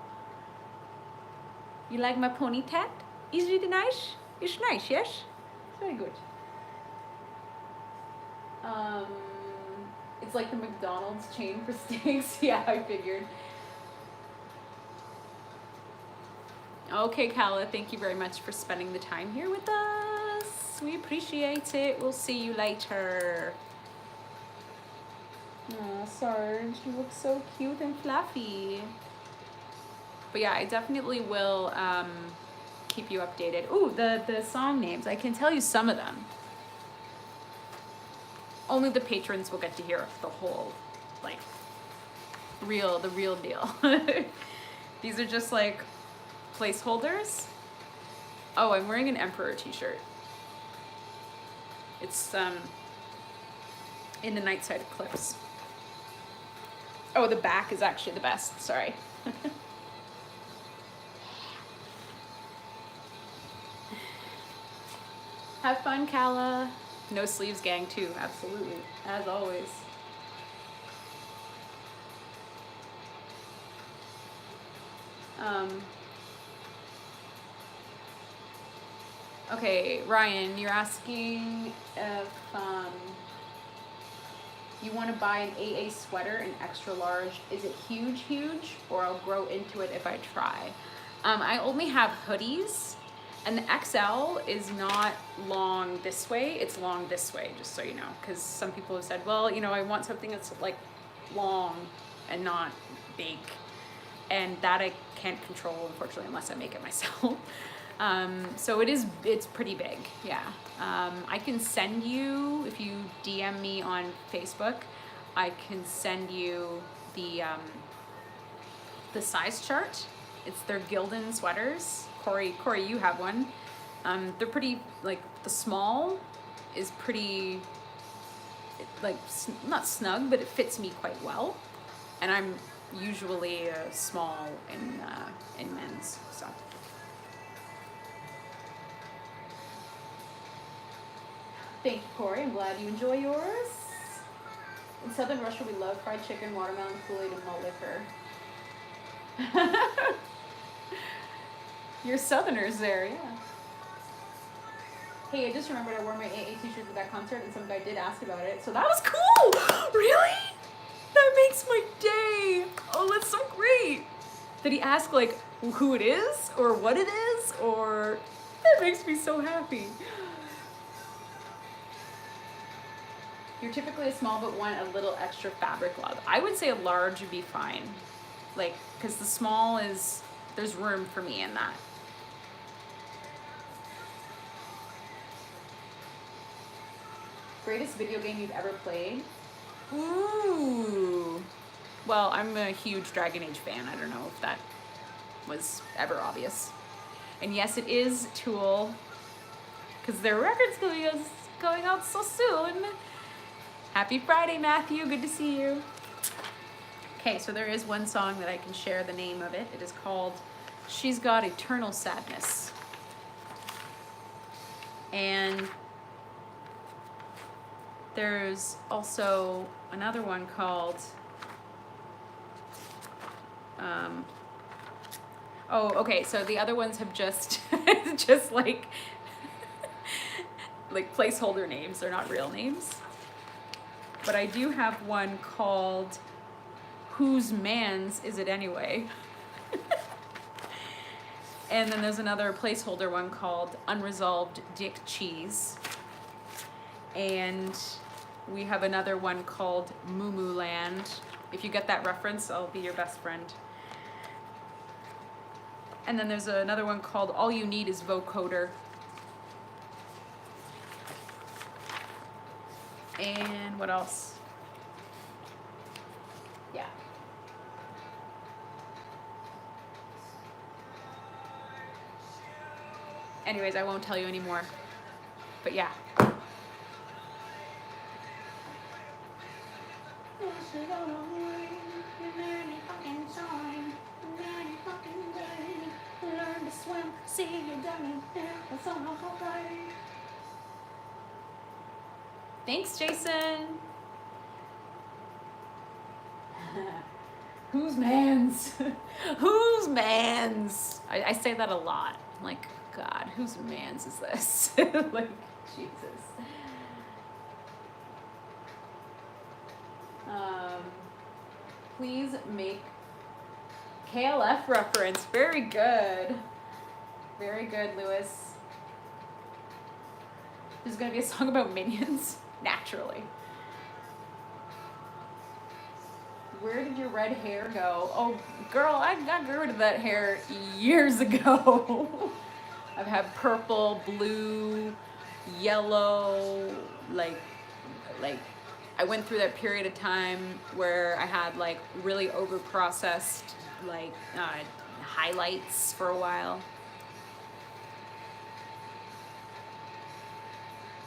You like my ponytail? Is it nice? It's nice, yes? It's very good. It's like the McDonald's chain for steaks. Yeah, I figured. Okay, Kala, thank you very much for spending the time here with us. We appreciate it. We'll see you later. Aw, Sarge, you look so cute and fluffy. But yeah, I definitely will keep you updated. Ooh, the song names. I can tell you some of them. Only the patrons will get to hear the whole, like, the real deal. These are just like placeholders. Oh, I'm wearing an Emperor t-shirt. It's in the Night Side Eclipse. Oh, the back is actually the best, sorry. Have fun, Kala. No sleeves gang too, absolutely, as always. Okay, Ryan, you're asking if you want to buy an AA sweater, an extra large. Is it huge, or I'll grow into it if I try? I only have hoodies, and the XL is not long this way, it's long this way, just so you know, because some people have said, well, you know, I want something that's like long and not big, and that I can't control, unfortunately, unless I make it myself. So it's pretty big, yeah. I can send you, if you DM me on Facebook, I can send you the size chart. It's their Gildan sweaters. Corey, you have one. They're pretty, like, the small is pretty, like, not snug, but it fits me quite well. And I'm usually small in men's, so. Thank you, Corey. I'm glad you enjoy yours. In Southern Russia, we love fried chicken, watermelon, Kool-Aid, and malt liquor. You're Southerners there, yeah. Hey, I just remembered I wore my AA t-shirt to that concert, and some guy did ask about it, so that was cool! Really? That makes my day! Oh, that's so great! Did he ask, like, who it is, or what it is, or... That makes me so happy. You're typically a small but want a little extra fabric love. I would say a large would be fine. Like, because the small is, there's room for me in that. Greatest video game you've ever played? Ooh. Well, I'm a huge Dragon Age fan. I don't know if that was ever obvious. And yes, it is Tool, because their record's going out so soon. Happy Friday, Matthew. Good to see you. Okay, so there is one song that I can share the name of it. It is called She's Got Eternal Sadness. And there's also another one called, oh, okay, so the other ones have just, just like placeholder names. They're not real names. But I do have one called Whose Man's Is It Anyway? And then there's another placeholder one called Unresolved Dick Cheese. And we have another one called Moo Moo Land. If you get that reference, I'll be your best friend. And then there's another one called All You Need Is Vocoder. And what else? Yeah. Anyways, I won't tell you anymore. But yeah. Thanks, Jason. Whose man's? Whose man's? I say that a lot. I'm like, God, whose man's is this? Like, Jesus. Please make KLF reference. Very good. Very good, Lewis. There's gonna be a song about Minions. Naturally. Where did your red hair go? Oh, girl, I got rid of that hair years ago. I've had purple, blue, yellow, like I went through that period of time where I had like really over-processed like highlights for a while.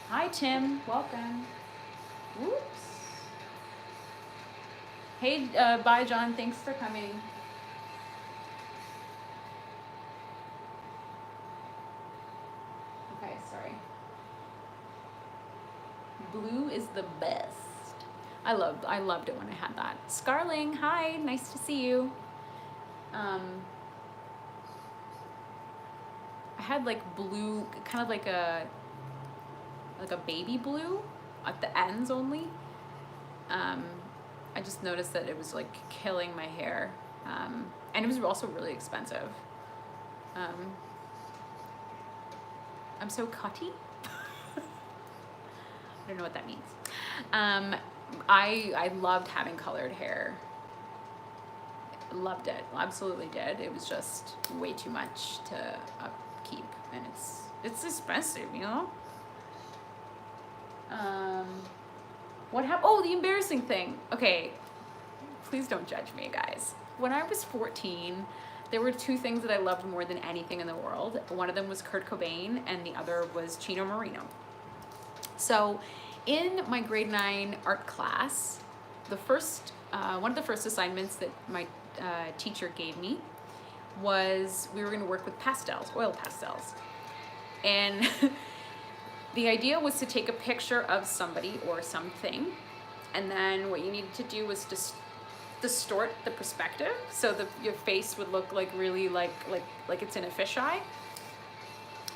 Hi, Tim. Welcome. Whoops. Hey, bye, John. Thanks for coming. Okay, sorry. Blue is the best. I loved it when I had that. Scarling, hi. Nice to see you. I had like blue, kind of like a baby blue at the ends only. I just noticed that it was like killing my hair. And it was also really expensive. I'm so cutty. I don't know what that means. I loved having colored hair. Loved it, absolutely did. It was just way too much to upkeep and it's expensive, you know. What happened? Oh, the embarrassing thing. Okay, please don't judge me, guys. When I was 14, there were two things that I loved more than anything in the world. One of them was Kurt Cobain, and the other was Chino Moreno. So, in my grade 9 art class, the first one of the first assignments that my teacher gave me was we were going to work with pastels, oil pastels, and the idea was to take a picture of somebody or something, and then what you needed to do was to distort the perspective so that your face would look like really like it's in a fisheye.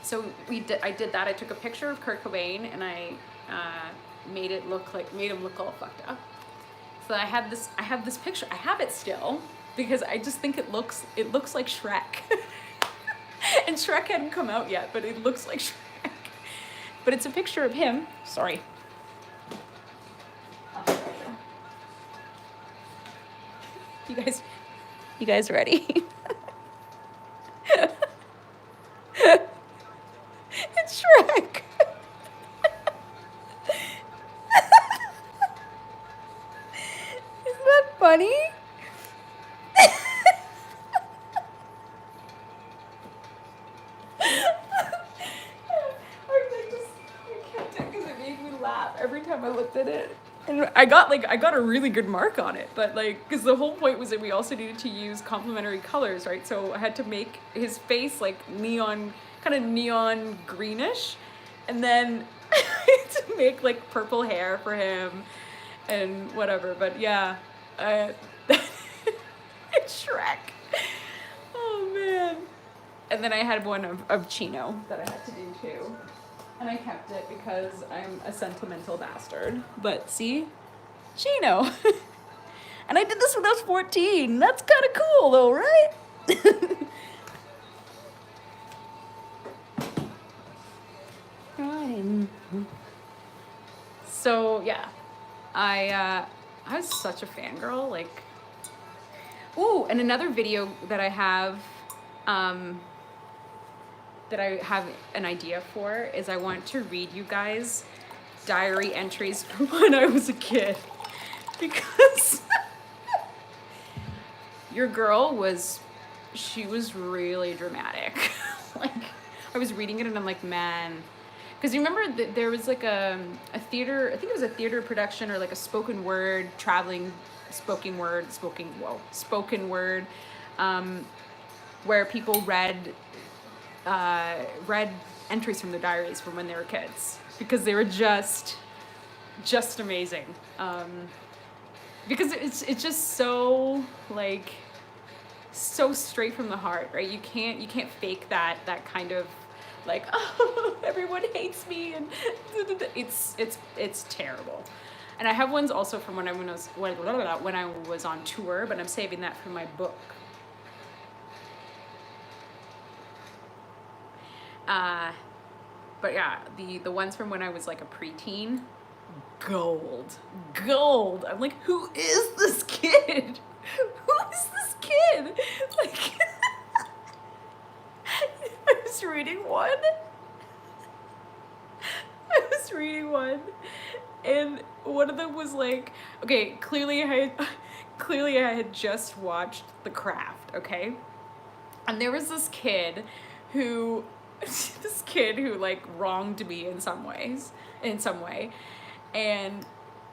So I did that. I took a picture of Kurt Cobain and I made him look all fucked up. So I have this picture. I have it still because I just think it looks like Shrek. And Shrek hadn't come out yet, but it looks like Shrek. But it's a picture of him. Sorry. You guys ready? It's Shrek. Isn't that funny? Every time I looked at it, and I got a really good mark on it, but like, because the whole point was that we also needed to use complementary colors, right? So I had to make his face like neon greenish, and then to make like purple hair for him and whatever. But yeah, it's Shrek. Oh man. And then I had one of Chino that I had to do too. And I kept it because I'm a sentimental bastard. But see? Chino. And I did this when I was 14. That's kind of cool though, right? So yeah, I was such a fangirl. Like, ooh, and another video that I have, an idea for is I want to read you guys diary entries from when I was a kid, because your girl was really dramatic. Like, I was reading it and I'm like, man, because you remember that there was like a theater, I think it was a theater production or like a spoken word where people read entries from their diaries from when they were kids, because they were just amazing. Because it's just so like so straight from the heart, right? You can't fake that kind of like, oh, everyone hates me, and it's terrible. And I have ones also from when I was on tour, but I'm saving that for my book. But yeah, the ones from when I was like a preteen, gold. I'm like, who is this kid? Who is this kid? Like, I was reading one, and one of them was like, okay, clearly I had just watched The Craft, okay? And there was this kid who like wronged me in some way, and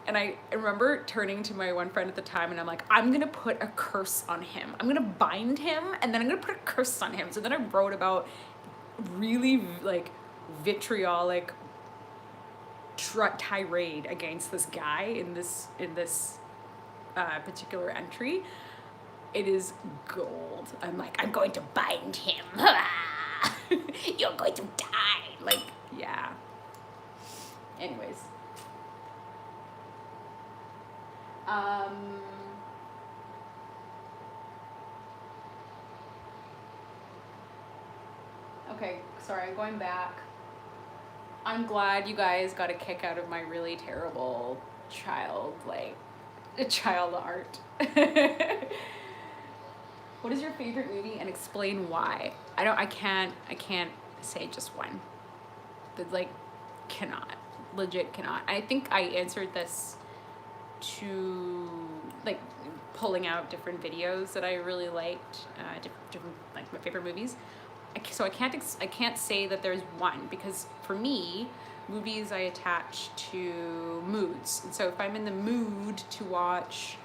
I remember turning to my one friend at the time and I'm like, I'm gonna put a curse on him. I'm gonna bind him and then I'm gonna put a curse on him. So then I wrote about really like vitriolic tirade against this guy in this particular entry. It is gold. I'm like, I'm going to bind him. You're going to die. Like, yeah. Anyways. Okay, sorry, I'm going back. I'm glad you guys got a kick out of my really terrible child art. What is your favorite movie and explain why? I can't say just one. But like, cannot. Legit cannot. I think I answered this to like pulling out different videos that I really liked, different like my favorite movies. So I can't say that there's one, because for me, movies I attach to moods. And so if I'm in the mood to watch,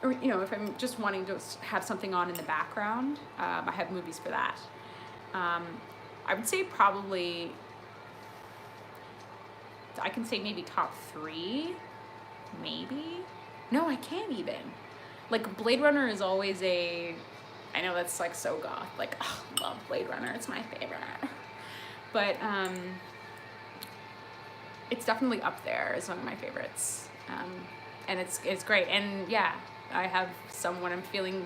or you know, if I'm just wanting to have something on in the background, I have movies for that. I would say probably, I can say maybe top 3, maybe. No, I can't even. Like Blade Runner is always a, I know that's like so goth, like, oh, love Blade Runner, it's my favorite. But it's definitely up there as one of my favorites. And it's great. And yeah, I have some, when I'm feeling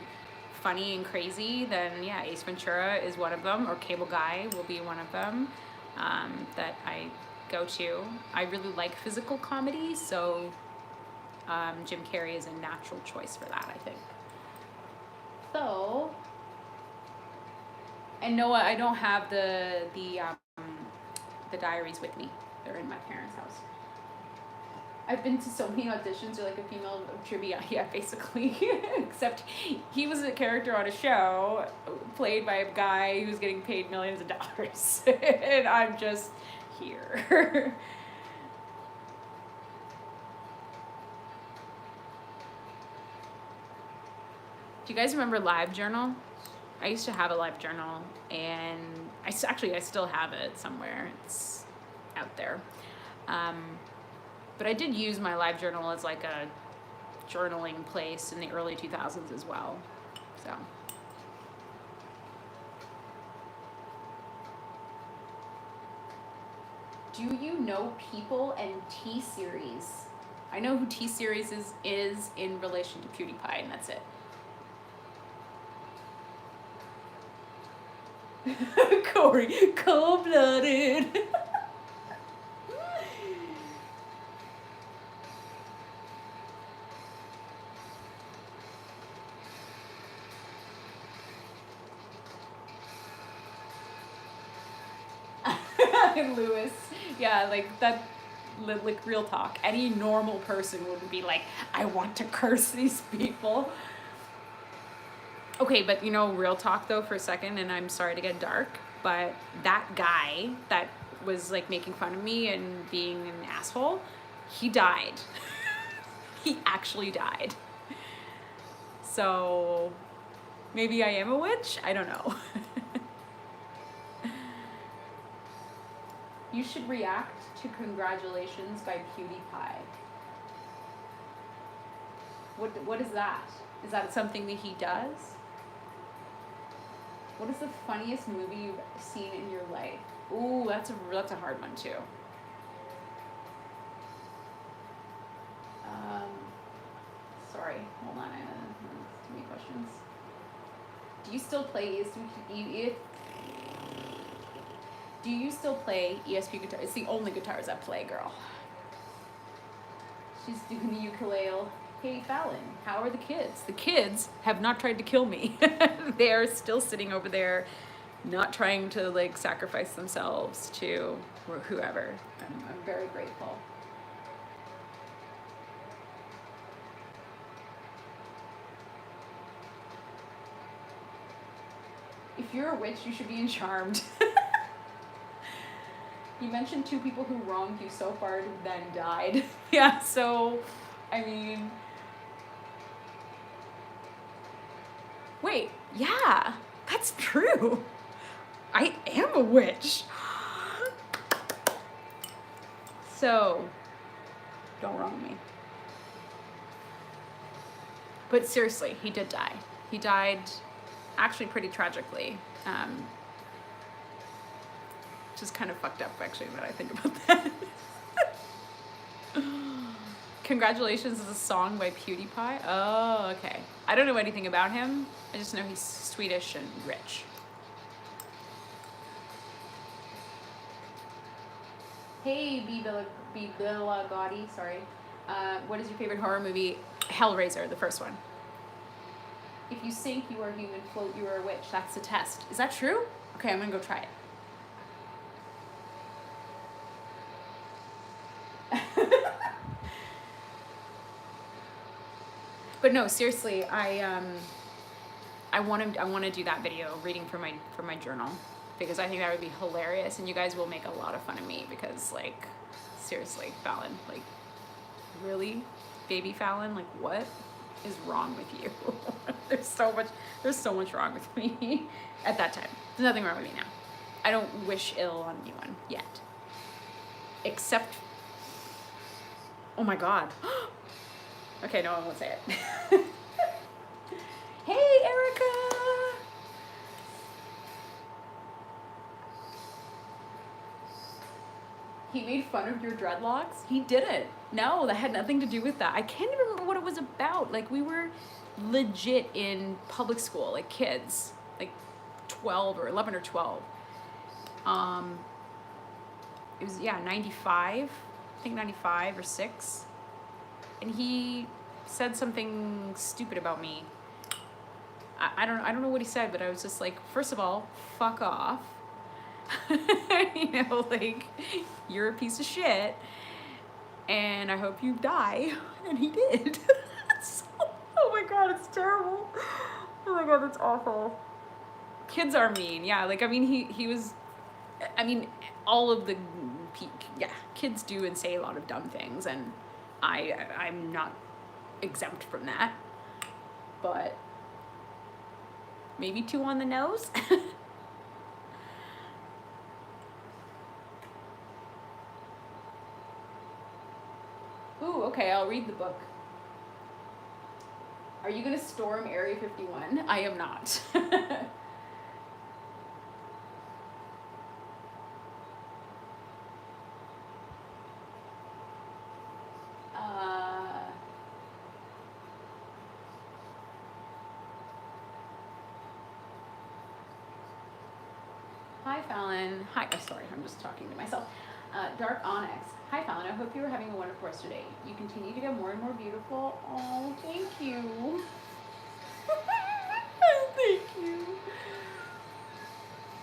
funny and crazy, then yeah, Ace Ventura is one of them, or Cable Guy will be one of them, that I go to. I really like physical comedy, so Jim Carrey is a natural choice for that, I think. So, and no, I don't have the diaries with me. They're in my parents' house. I've been to so many auditions or like a female trivia, yeah, basically. Except he was a character on a show played by a guy who's getting paid millions of dollars. And I'm just here. Do you guys remember LiveJournal? I used to have a LiveJournal, and I still have it somewhere. It's out there. But I did use my LiveJournal as like a journaling place in the early 2000s as well. So. Do you know people and T-Series? I know who T-Series is in relation to PewDiePie, and that's it. Corey, cold-blooded. Lewis, yeah, like that, like real talk. Any normal person wouldn't be like, I want to curse these people. Okay, but you know, real talk though for a second, and I'm sorry to get dark, but that guy that was like making fun of me and being an asshole, he died. He actually died. So maybe I am a witch? I don't know. You should react to Congratulations by PewDiePie. What is that? Is that something that he does? What is the funniest movie you've seen in your life? Ooh, that's a hard one too. Sorry, hold on, I have too many questions. Do you still play Do you still play ESP guitar? It's the only guitars I play, girl. She's doing the ukulele. Hey, Fallon, how are the kids? The kids have not tried to kill me. They are still sitting over there, not trying to like sacrifice themselves to whoever. I'm very grateful. If you're a witch, you should be in Charmed. You mentioned 2 people who wronged you so far then died. Yeah, so, I mean... Wait, yeah, that's true. I am a witch. So, don't wrong me. But seriously, he did die. He died actually pretty tragically. Which is kind of fucked up, actually, when I think about that. Congratulations is a song by PewDiePie. Oh, okay. I don't know anything about him. I just know he's Swedish and rich. Hey, Billa Gotti, sorry. What is your favorite horror movie? Hellraiser, the first one. If you sink, you are human. Float, you are a witch. That's the test. Is that true? Okay, I'm gonna go try it. But no, seriously, I want to do that video reading from my journal, because I think that would be hilarious, and you guys will make a lot of fun of me because, like, seriously, Fallon, like, really, baby Fallon, like, what is wrong with you? there's so much wrong with me at that time. There's nothing wrong with me now. I don't wish ill on anyone yet, except, oh my God. Okay, no, I won't say it. Hey, Erica. He made fun of your dreadlocks? He didn't. No, that had nothing to do with that. I can't even remember what it was about. Like, we were legit in public school, like kids, like 12 or 11 or 12. It was, yeah, 95, I think 95 or 6. And he said something stupid about me. I don't know what he said, but I was just like, first of all, fuck off. You know, like, you're a piece of shit, and I hope you die. And he did. So, oh my God, it's terrible. Oh my God, that's awful. Kids are mean, yeah. Like, I mean, he was, I mean, all of the, yeah, kids do and say a lot of dumb things, and I'm not exempt from that. But maybe too on the nose. Ooh, okay, I'll read the book. Are you gonna storm Area 51? I am not. Hi, Fallon. Hi, oh, sorry, I'm just talking to myself. Dark Onyx. Hi, Fallon. I hope you are having a wonderful rest today. You continue to get more and more beautiful. Oh, thank you. Thank you.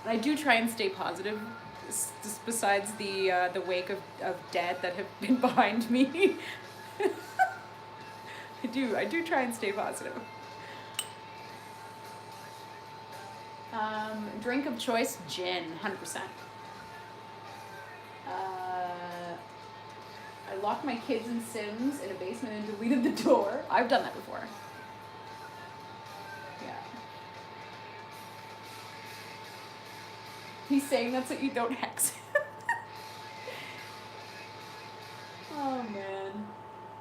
I do try and stay positive, just besides the wake of dead that have been behind me. I do try and stay positive. Drink of choice, gin, 100%. I locked my kids in Sims in a basement and deleted the door. I've done that before. Yeah. He's saying that's what you don't hex. Oh man.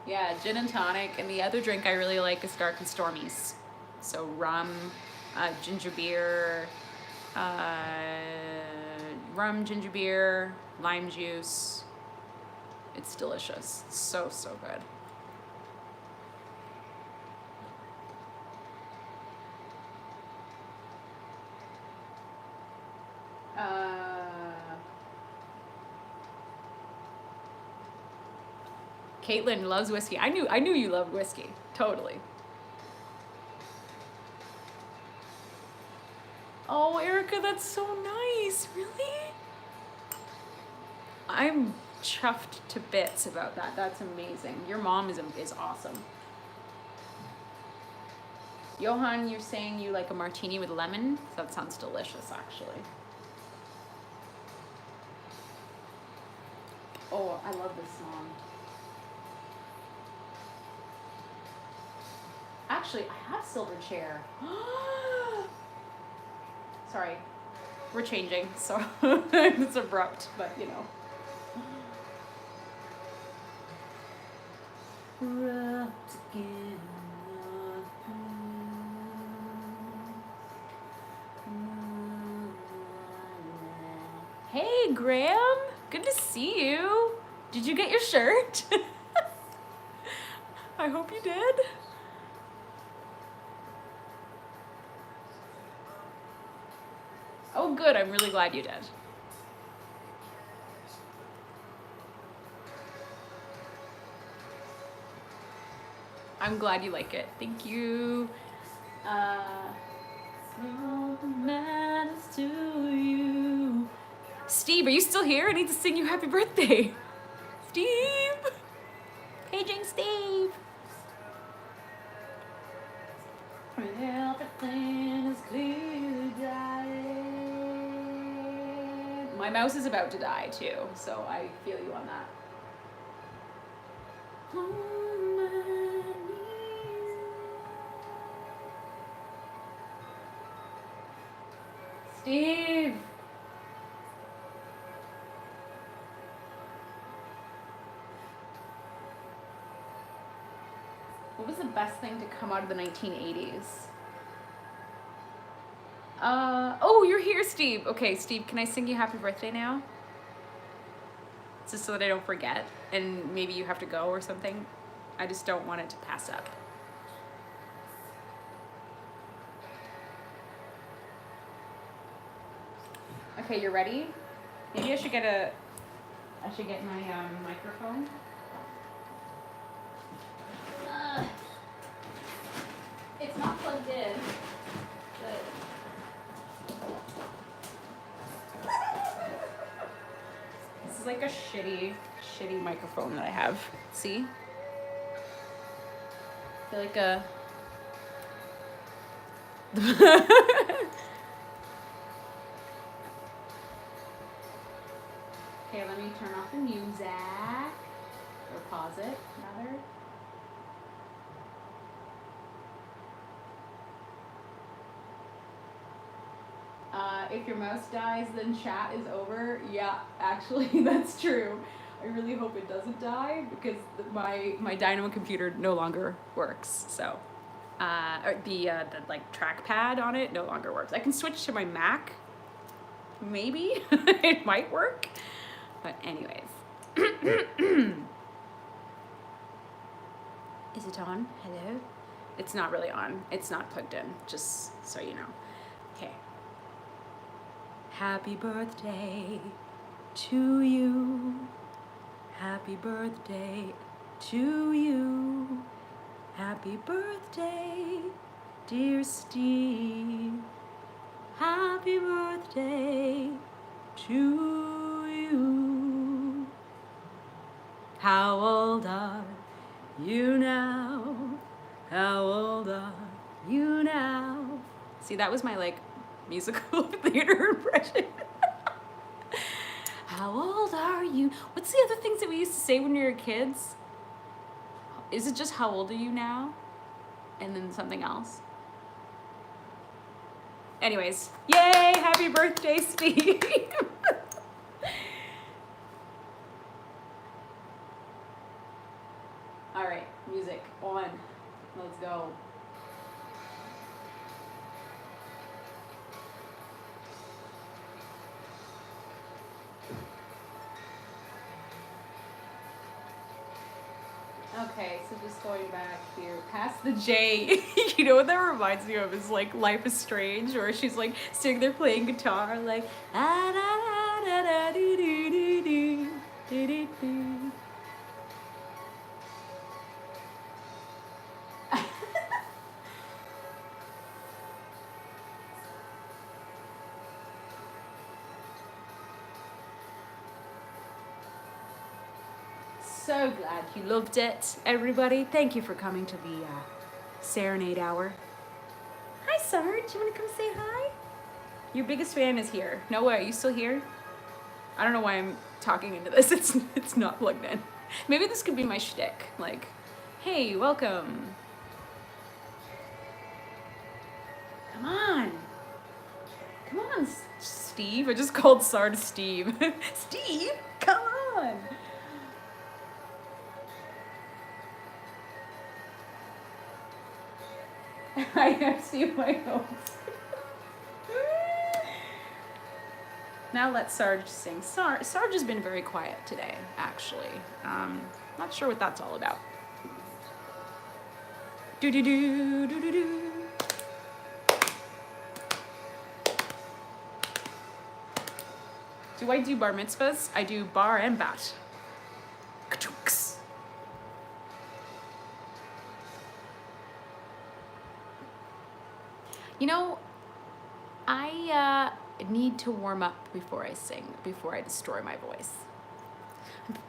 Yeah, gin and tonic, and the other drink I really like is Dark and Stormies. So rum, ginger beer, rum, ginger beer, lime juice. It's delicious. It's so, so good. Caitlin loves whiskey. I knew you loved whiskey. Totally. Oh, Erica, that's so nice. Really? I'm chuffed to bits about that. That's amazing. Your mom is awesome. Johan, you're saying you like a martini with lemon? That sounds delicious, actually. Oh, I love this song. Actually, I have silver chair. Sorry, we're changing, so it's abrupt, but you know. Hey, Graham, good to see you. Did you get your shirt? I hope you did. Oh, good, I'm really glad you did. I'm glad you like it. Thank you. To you. Steve, are you still here? I need to sing you happy birthday. Steve. Paging Steve. When everything is clearly dying. My mouse is about to die too, so I feel you on that. On my knees. Steve! What was the best thing to come out of the 1980s? Oh, you're here, Steve. Okay, Steve, can I sing you happy birthday now? Just so that I don't forget, and maybe you have to go or something. I just don't want it to pass up. Okay, you're ready? Maybe I should get my microphone. It's not plugged in. This is like a shitty microphone that I have. See? I feel like a... Okay, let me turn off the music. Or pause it, rather. If your mouse dies, then chat is over. Yeah, actually, that's true. I really hope it doesn't die because my Dynamo computer no longer works. So, or the like trackpad on it no longer works. I can switch to my Mac. Maybe it might work. But anyways, is it on? Hello? It's not really on. It's not plugged in. Just so you know. Okay. Happy birthday to you. Happy birthday to you. Happy birthday, dear Steve. Happy birthday to you. How old are you now? How old are you now? See, that was my like musical theater impression. How old are you? What's the other things that we used to say when we were kids? Is it just how old are you now? And then something else? Anyways, yay! Happy birthday, Steve! All right, music on. Let's go. Okay, so just going back here, past the J. You know what that reminds me of is like Life is Strange, where she's like sitting there playing guitar, like ah, da, da, da, da, doo, doo, doo, doo, doo, doo, doo. So glad you loved it, everybody. Thank you for coming to the Serenade Hour. Hi, Sarge. You want to come say hi? Your biggest fan is here. No way. Are you still here? I don't know why I'm talking into this. It's not plugged in. Maybe this could be my shtick. Like, hey, welcome. Come on. Come on, Steve. I just called Sarge Steve. Steve, come on. I have seen my notes. Now let Sarge sing. Sarge has been very quiet today, actually. Not sure what that's all about. Do do do do do do. Do I do bar mitzvahs? I do bar and bat. Ka-chunks. You know, I need to warm up before I sing, before I destroy my voice.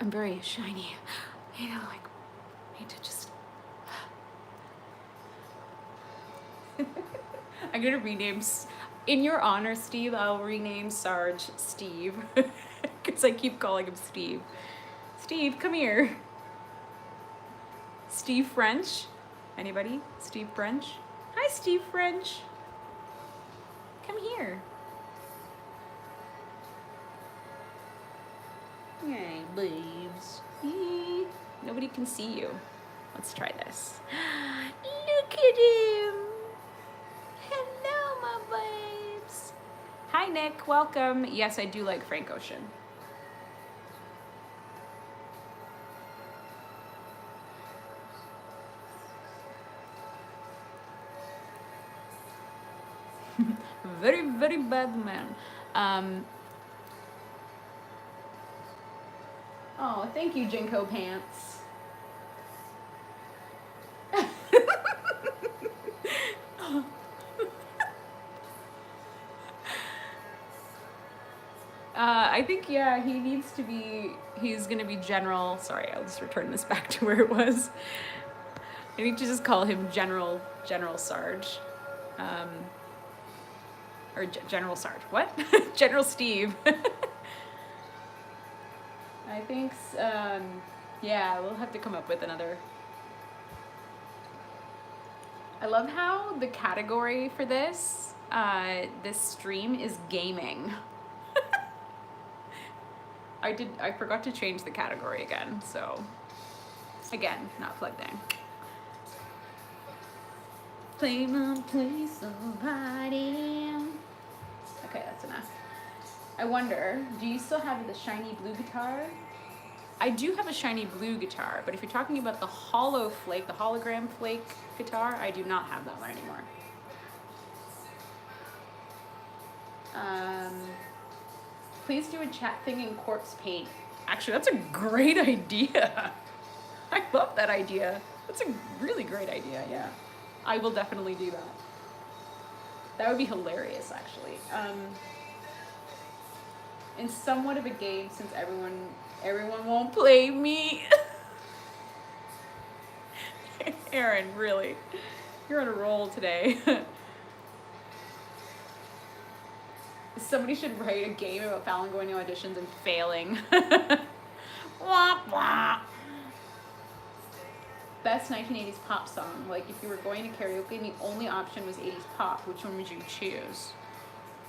I'm very shiny. You know, like, I need to just... I'm gonna rename, in your honor, Steve, I'll rename Sarge Steve. Because I keep calling him Steve. Steve, come here. Steve French. Anybody? Steve French? Hi, Steve French. Come here. Hey, babes. Nobody can see you. Let's try this. Look at him. Hello, my babes. Hi, Nick. Welcome. Yes, I do like Frank Ocean. Very, very bad man. Oh, thank you, Jinko Pants. I think, yeah, he needs to be, he's gonna be General, sorry, I'll just return this back to where it was. I need to just call him General Sarge. Or General Sarge, what? General Steve. I think, yeah, we'll have to come up with another. I love how the category for this stream is gaming. I forgot to change the category again, so again, not plugged in. Play somebody. Okay, that's enough. I wonder, do you still have the shiny blue guitar? I do have a shiny blue guitar, but if you're talking about the hollow flake, the hologram flake guitar, I do not have that one anymore. Please do a chat thing in corpse paint. Actually, that's a great idea. I love that idea. That's a really great idea, yeah. I will definitely do that. That would be hilarious, actually. And somewhat of a game since everyone won't play me. Aaron, really, you're on a roll today. Somebody should write a game about Fallon going to auditions and failing. Wah, wah. Best 1980s pop song. Like, if you were going to karaoke and the only option was 80s pop, which one would you choose?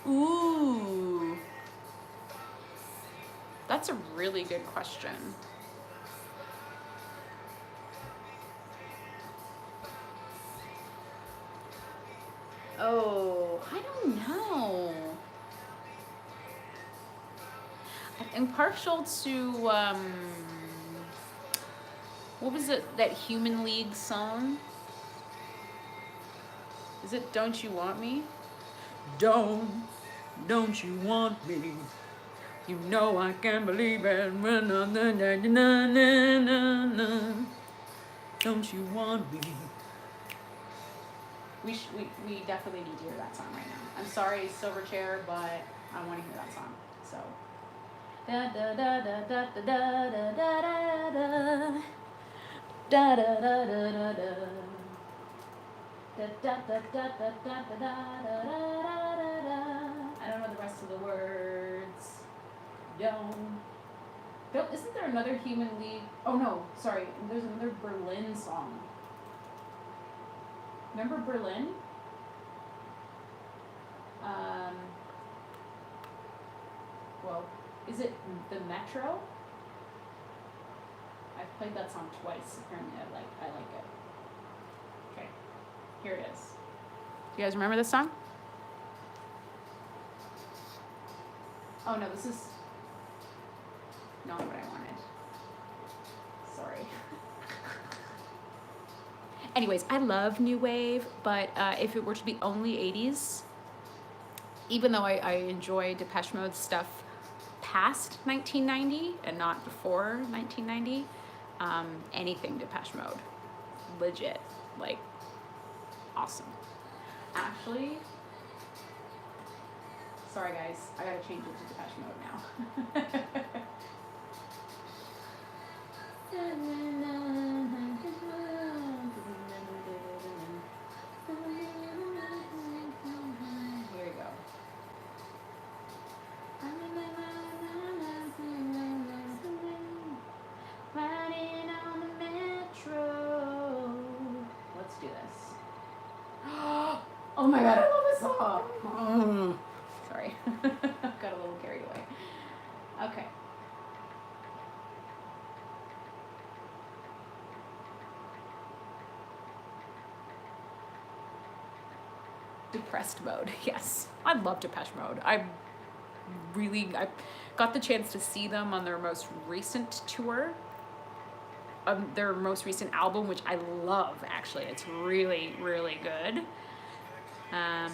Ooh. That's a really good question. Oh, I don't know. I'm partial to, what was it, that Human League song? Is it Don't You Want Me? Don't you want me? You know I can't believe it. Don't you want me? We definitely need to hear that song right now. I'm sorry, Silverchair, but I want to hear that song. So. Da da da da da da da da da da da da da da da. Da da da da da da da da da. I don't know the rest of the words. Isn't there another Human League? Oh no, sorry. There's another Berlin song. Remember Berlin? Well, is it the Metro? I've played that song twice. Apparently, I like it. Okay, here it is. Do you guys remember this song? Oh no, this is not what I wanted. Sorry. Anyways, I love New Wave, but if it were to be only 80s, even though I enjoy Depeche Mode stuff past 1990 and not before 1990, anything Depeche Mode, legit, like, awesome. Actually, sorry guys, I gotta change it to Depeche Mode now. Oh my god, I love this song. Sorry. Got a little carried away. Okay. Depressed Mode, yes. I love Depeche Mode. I got the chance to see them on their most recent tour. Their most recent album, which I love, actually. It's really, really good. And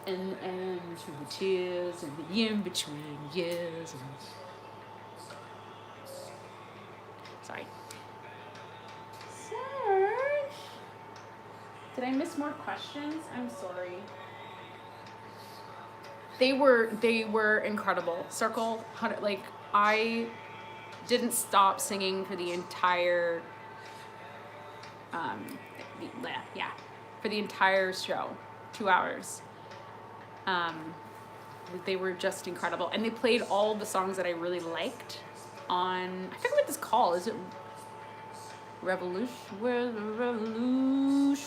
through the tears and the in-between years. Sorry. Serge? Did I miss more questions? I'm sorry. They were incredible. Circle, like, I didn't stop singing for the entire, for the entire show, 2 hours. They were just incredible. And they played all the songs that I really liked on, I forget what this called. Is it Revolution? Where's the revolution?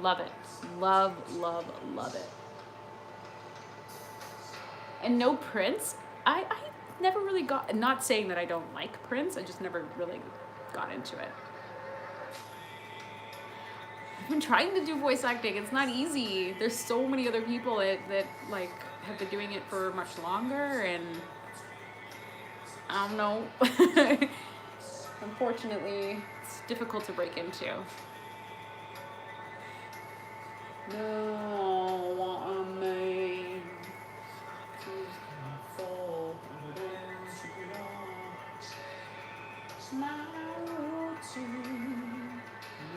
Love it. Love, love, love it. And no Prince. I never really got, not saying that I don't like Prince, I just never really got into it. I've been trying to do voice acting. It's not easy. There's so many other people that like have been doing it for much longer, and I don't know. Unfortunately, it's difficult to break into. No, I'm made to fall my routine,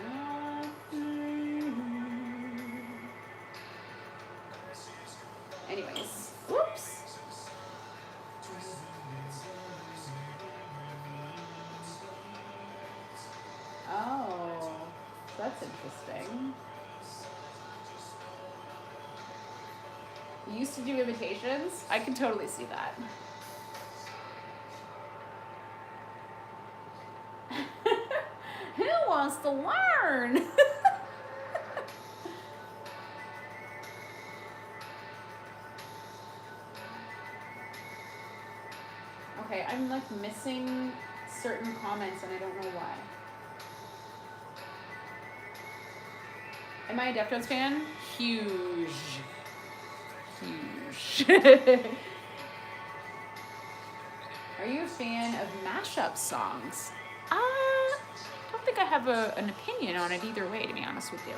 nothing. Anyways, whoops. Oh, that's interesting. You used to do imitations? I can totally see that. Who wants to learn? Okay, I'm like missing certain comments and I don't know why. Am I a Deftones fan? Huge. Are you a fan of mashup songs? I don't think I have an opinion on it either way, to be honest with you.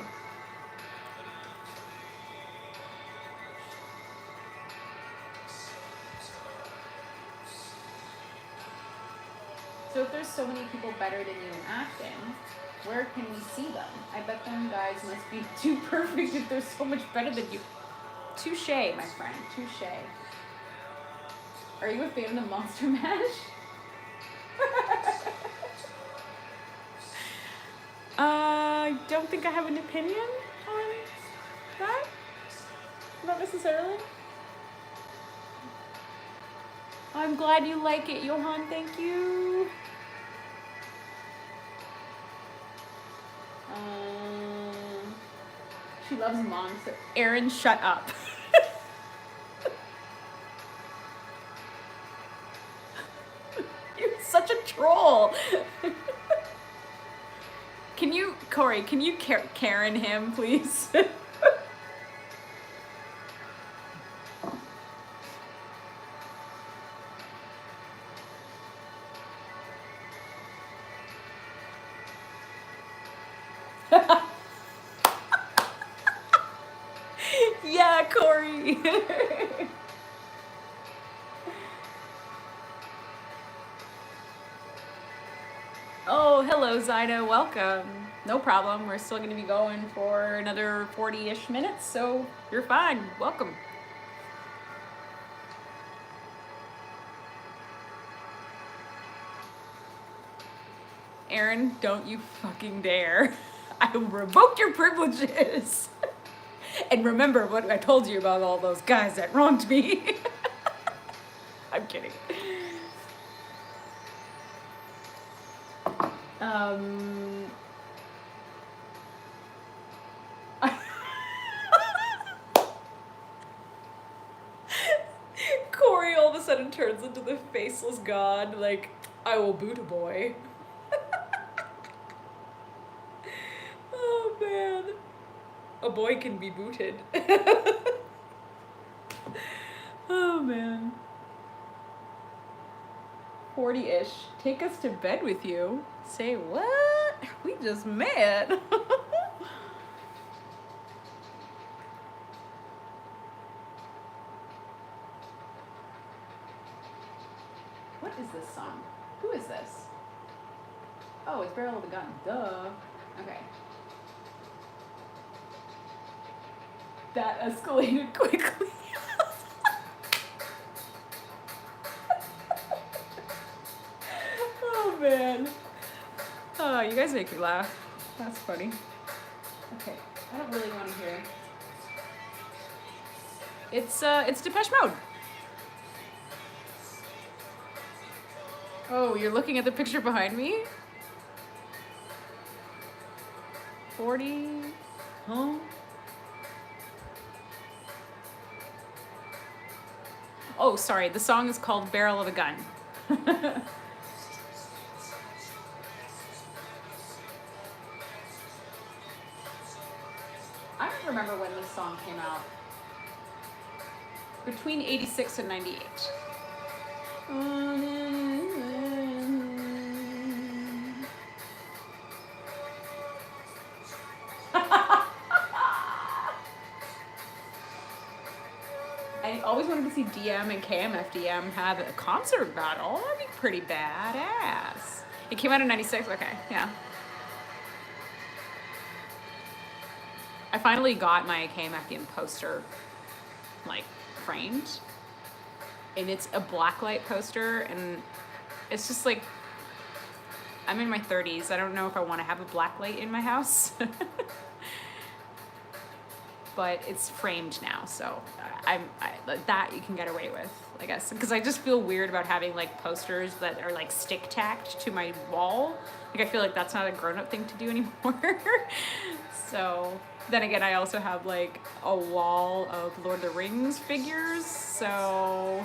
So if there's so many people better than you in acting, where can we see them? I bet them guys must be too perfect if they're so much better than you. Touche, my friend, touche. Are you a fan of the Monster Mash? I don't think I have an opinion on that. Not necessarily. I'm glad you like it, Johan, thank you. She loves Monster. Aaron, shut up. You're such a troll. Can you, Corey, can you Karen him, please? Yeah, Corey. Oh, hello, Zyda. Welcome. No problem. We're still going to be going for another 40-ish minutes, so you're fine. Welcome. Aaron, don't you fucking dare. I revoke your privileges. And remember what I told you about all those guys that wronged me. I'm kidding. Um, Corey all of a sudden turns into the faceless god, like, I will boot a boy. Oh man. A boy can be booted. Oh man. 40-ish. Take us to bed with you. Say what? We just met. What is this song? Who is this? Oh, it's Barrel of the Gun. Duh. Okay. That escalated quickly. Oh man. Oh, you guys make me laugh. That's funny. Okay, I don't really want to hear. It's Depeche Mode. Oh, you're looking at the picture behind me? 40? Huh? Oh, sorry, the song is called Barrel of a Gun. I don't remember when this song came out. Between 86 and 98. I always wanted to see DM and KMFDM have a concert battle. That'd be pretty badass. It came out in 96? Okay, yeah. I finally got my KMFDM poster, like, framed. And it's a blacklight poster, and it's just like, I'm in my 30s. I don't know if I want to have a blacklight in my house. But it's framed now, so that you can get away with, I guess. Because I just feel weird about having like posters that are like stick tacked to my wall. Like I feel like that's not a grown-up thing to do anymore. So then again, I also have like a wall of Lord of the Rings figures, so.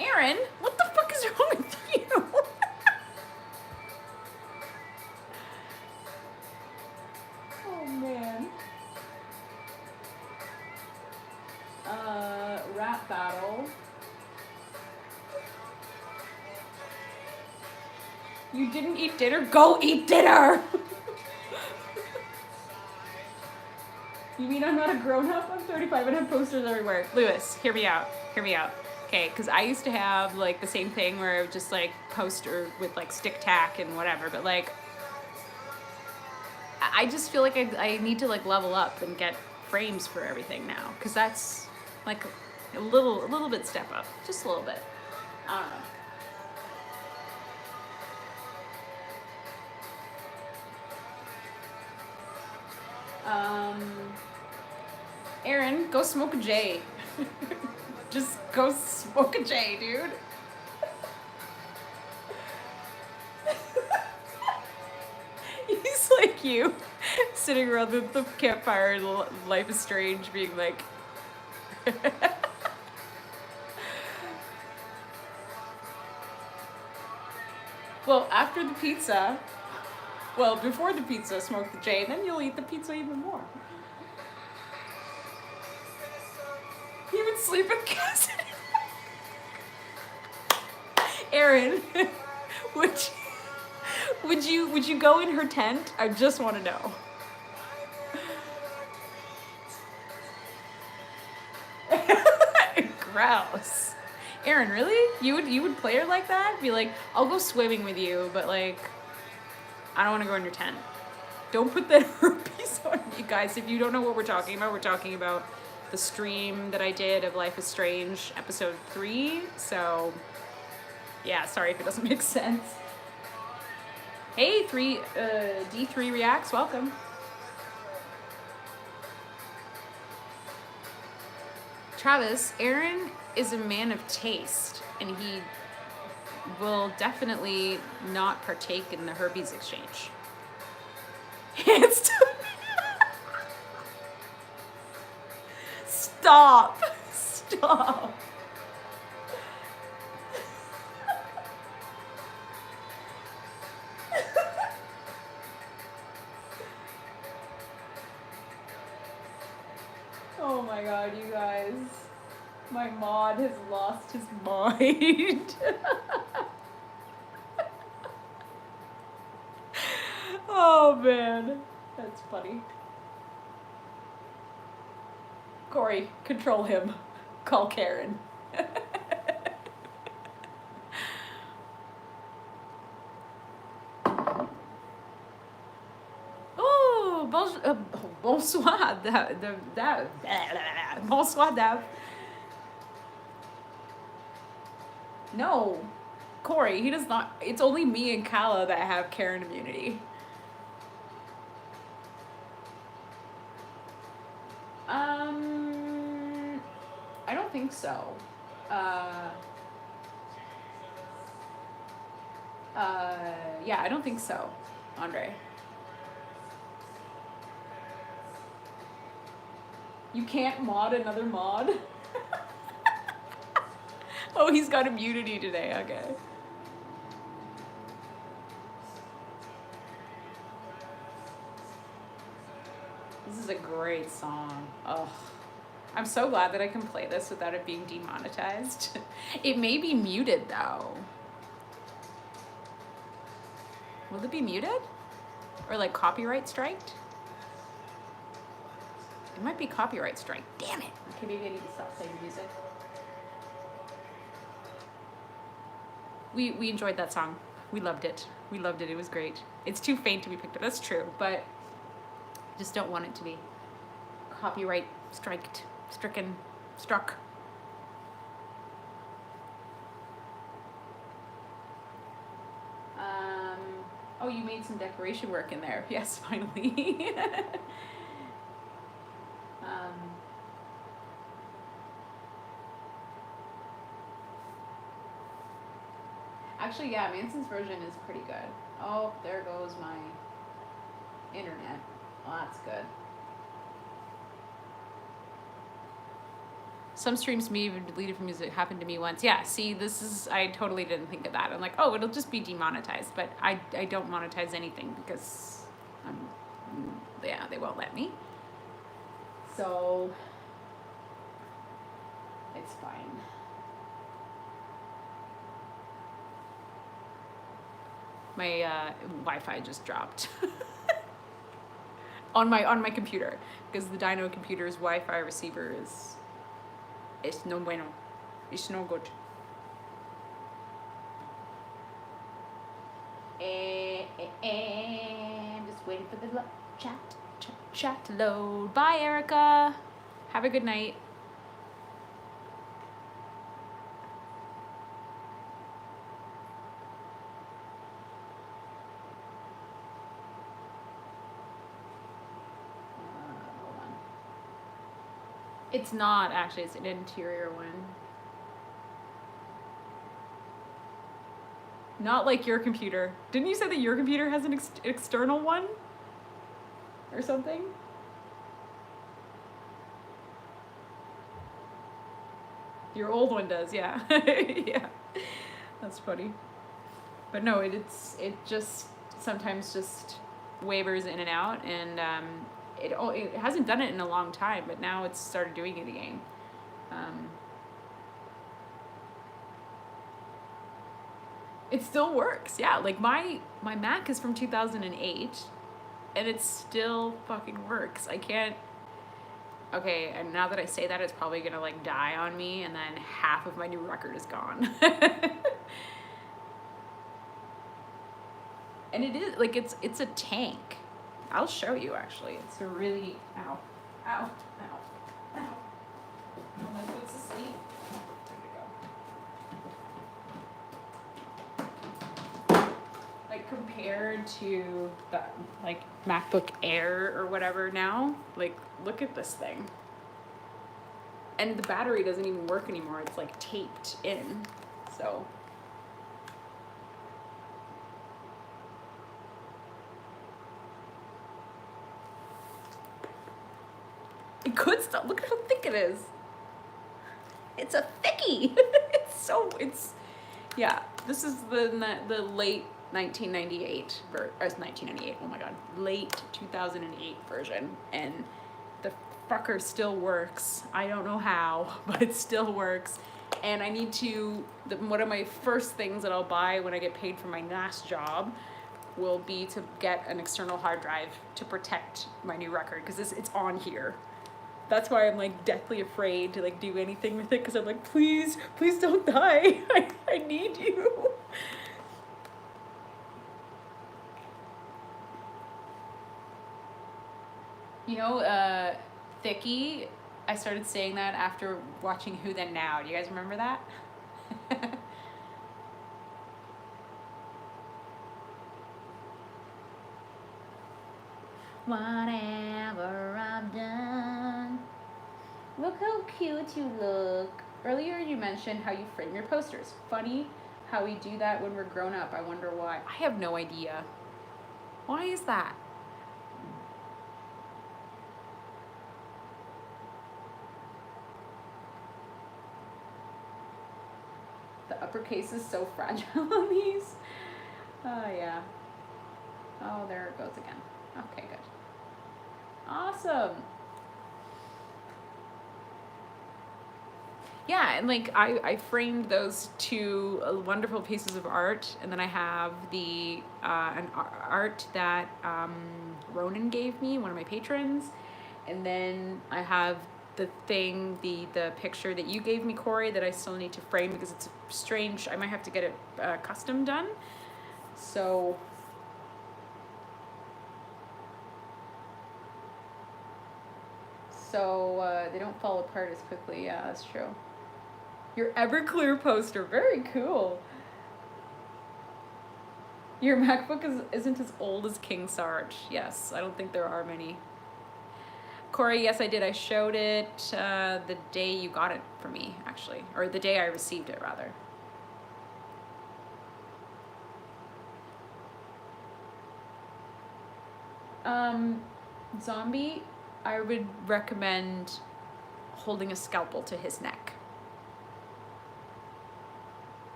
Aaron, what the fuck is wrong with you? Oh man. Rap battle. You didn't eat dinner? Go eat dinner! You mean I'm not a grown-up? I'm 35 and have posters everywhere. Lewis, hear me out. Hear me out. Okay, because I used to have like the same thing where it was just like poster with like stick tack and whatever, but like I just feel like I need to like level up and get frames for everything now, because that's like a little bit step up, just a little bit. I don't know. Aaron, go smoke a J. Just go smoke a J, dude. He's like you, sitting around the campfire in Life is Strange, being like, well, after the pizza, well, before the pizza, smoke the J, and then you'll eat the pizza even more. You would sleep with Cassidy. Aaron, would you go in her tent? I just want to know. Gross. Aaron, really? You would play her like that? Be like, I'll go swimming with you, but like, I don't want to go in your tent. Don't put that herpes on you guys. If you don't know what we're talking about the stream that I did of Life is Strange, episode 3. So, yeah, sorry if it doesn't make sense. Hey, D3 Reacts, welcome. Travis, Aaron is a man of taste, and he will definitely not partake in the herpes exchange. Stop. Stop. Oh my god, you guys. My mod has lost his mind. Oh man, that's funny. Corey, control him. Call Karen. Oh, bonsoir. Bonsoir, Dav. No, Corey, he does not. It's only me and Kala that have Karen immunity. I don't think so. Yeah, I don't think so, Andre. You can't mod another mod? Oh, he's got immunity today, okay. This is a great song. Oh, I'm so glad that I can play this without it being demonetized. It may be muted though. Will it be muted? Or like copyright striked? It might be copyright strike. Damn it. Okay, maybe I need to stop playing music. We enjoyed that song. We loved it. We loved it. It was great. It's too faint to be picked up. That's true, but I just don't want it to be copyright struck. Oh, you made some decoration work in there. Yes, finally. Actually, yeah, Manson's version is pretty good. Oh, there goes my internet. Well, that's good. Some streams me even deleted from music happened to me once. Yeah, see, this is, I totally didn't think of that. I'm like, oh, it'll just be demonetized, but I don't monetize anything because, yeah, they won't let me. So, it's fine. My Wi-Fi just dropped on my computer because the Dino computer's Wi-Fi receiver is it's no bueno. It's no good. I'm just waiting for the chat to load. Bye, Erica. Have a good night. It's not actually, it's an interior one. Not like your computer. Didn't you say that your computer has an external one? Or something? Your old one does, yeah. Yeah. That's funny. But no, it just sometimes just wavers in and out, and it hasn't done it in a long time, but now it's started doing it again. It still works, yeah. Like my Mac is from 2008, and it still fucking works. I can't. Okay, and now that I say that, it's probably gonna like die on me, and then half of my new record is gone. And it is like it's a tank. I'll show you actually. It's a really ow. Am I supposed to sleep? There we go. Like compared to the like MacBook Air or whatever now, like look at this thing. And the battery doesn't even work anymore. It's like taped in. So. It could stop. Look at how thick it is. It's a thickie. Yeah, this is the late 1998, 1998, oh my god, late 2008 version, and the fucker still works. I don't know how, but it still works. And I need to, one of my first things that I'll buy when I get paid for my last job will be to get an external hard drive to protect my new record, because it's on here. That's why I'm like deathly afraid to like do anything with it, because I'm like, please don't die. I need you. You know, Thicky, I started saying that after watching Who Then Now. Do you guys remember that? Whatever I've done. Look how cute you look. Earlier you mentioned how you frame your posters. Funny how we do that when we're grown up. I wonder why. I have no idea. Why is that? The uppercase is so fragile on these. Oh, yeah. Oh, there it goes again. Okay, good. Awesome. Yeah, and like I framed those two wonderful pieces of art, and then I have the an art that Ronan gave me, one of my patrons, and then I have the picture that you gave me, Corey, that I still need to frame because it's strange. I might have to get it custom done. So. So they don't fall apart as quickly. Yeah, that's true. Your Everclear poster, very cool. Your MacBook isn't as old as King Sarge. Yes, I don't think there are many. Corey, yes, I did. I showed it the day you got it for me, actually, or the day I received it, rather. Zombie, I would recommend holding a scalpel to his neck.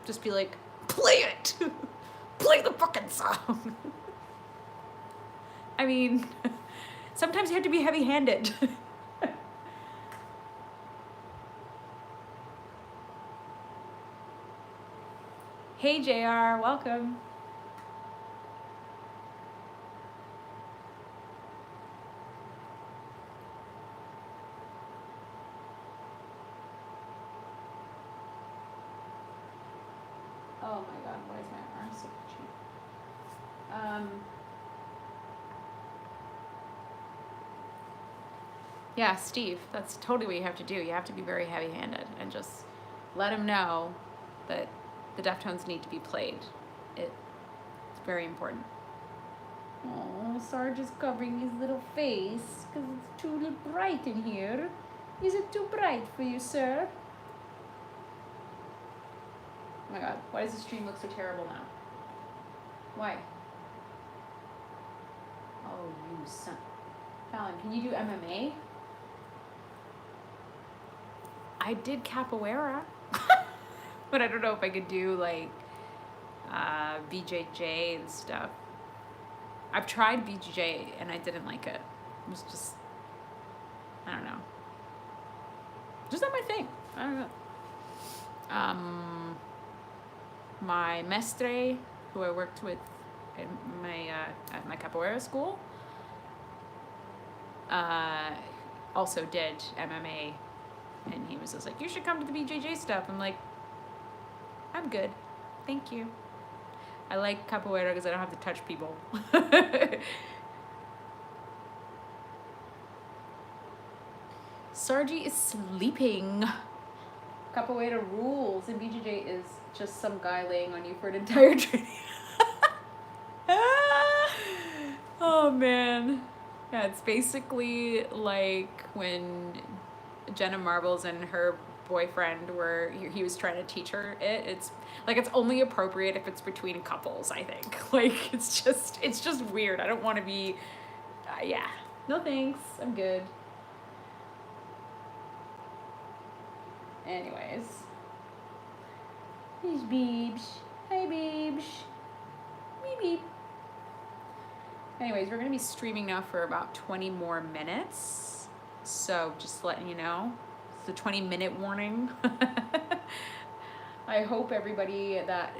Just be like, play it! Play the fucking song! I mean, sometimes you have to be heavy-handed. Hey, JR, welcome. Oh my god, why is my arm so itchy? Yeah, Steve, that's totally what you have to do. You have to be very heavy-handed and just let him know that the Deftones need to be played. It's very important. Oh, Sarge is covering his little face because it's too bright in here. Is it too bright for you, sir? Oh my god, why does the stream look so terrible now? Why? Oh, you son. Fallon, can you do MMA? I did capoeira. But I don't know if I could do like BJJ and stuff. I've tried BJJ and I didn't like it. It was just, I don't know. Just not my thing. I don't know. My mestre, who I worked with in my at my capoeira school, also did MMA, and he was just like, "You should come to the BJJ stuff." I'm like, "I'm good, thank you." I like capoeira because I don't have to touch people. Sargi is sleeping. Capoeira rules, and BJJ is just some guy laying on you for an entire training. Oh man. Yeah, it's basically like when Jenna Marbles and her boyfriend were he was trying to teach her it. It's like it's only appropriate if it's between couples, I think. Like it's just weird. I don't want to be yeah. No thanks. I'm good. Anyways. These beebs. Hey beebs. Beep beep. Anyways, we're gonna be streaming now for about 20 more minutes. So just letting you know. It's a 20-minute warning. I hope everybody that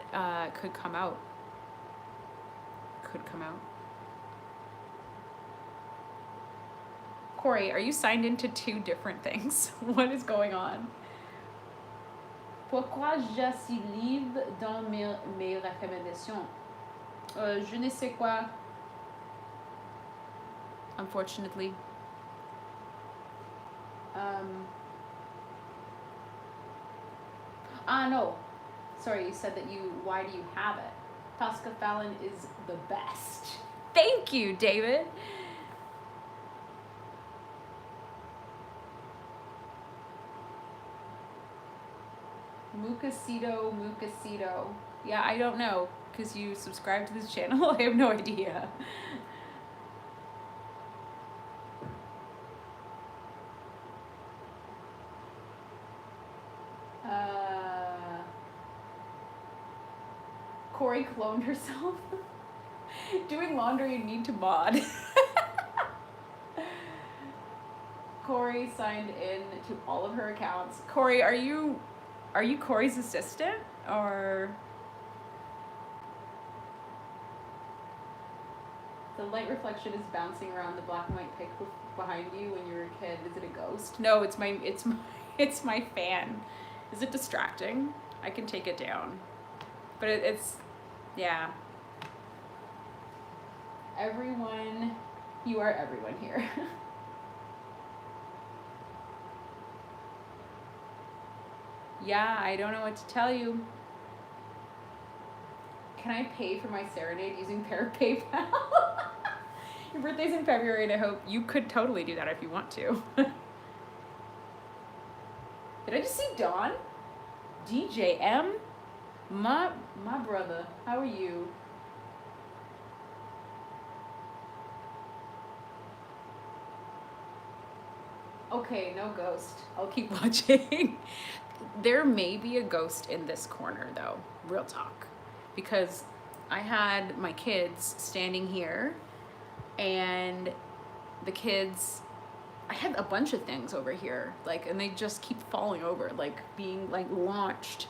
could come out. Corey, are you signed into 2 different things? What is going on? Pourquoi je suis libre dans mes recommandations? Je ne sais quoi. Unfortunately. No. Sorry, you said that why do you have it? Tosca Fallon is the best. Thank you, David. Mukasito. Yeah, I don't know, because you subscribe to this channel. I have no idea. Corey cloned herself. Doing laundry, you need to mod. Corey signed in to all of her accounts. Corey, are you Corey's assistant or? The light reflection is bouncing around the black and white pic behind you when you were a kid. Is it a ghost? No, it's my fan. Is it distracting? I can take it down. But it's yeah. Everyone, you are everyone here. Yeah, I don't know what to tell you. Can I pay for my serenade using PayPal? Your birthday's in February, and I hope you could totally do that if you want to. Did I just see Dawn? DJ M? My brother, how are you? Okay, no ghost. I'll keep watching. There may be a ghost in this corner though, real talk. Because I had my kids standing here and the kids, I had a bunch of things over here, like, and they just keep falling over, like being like launched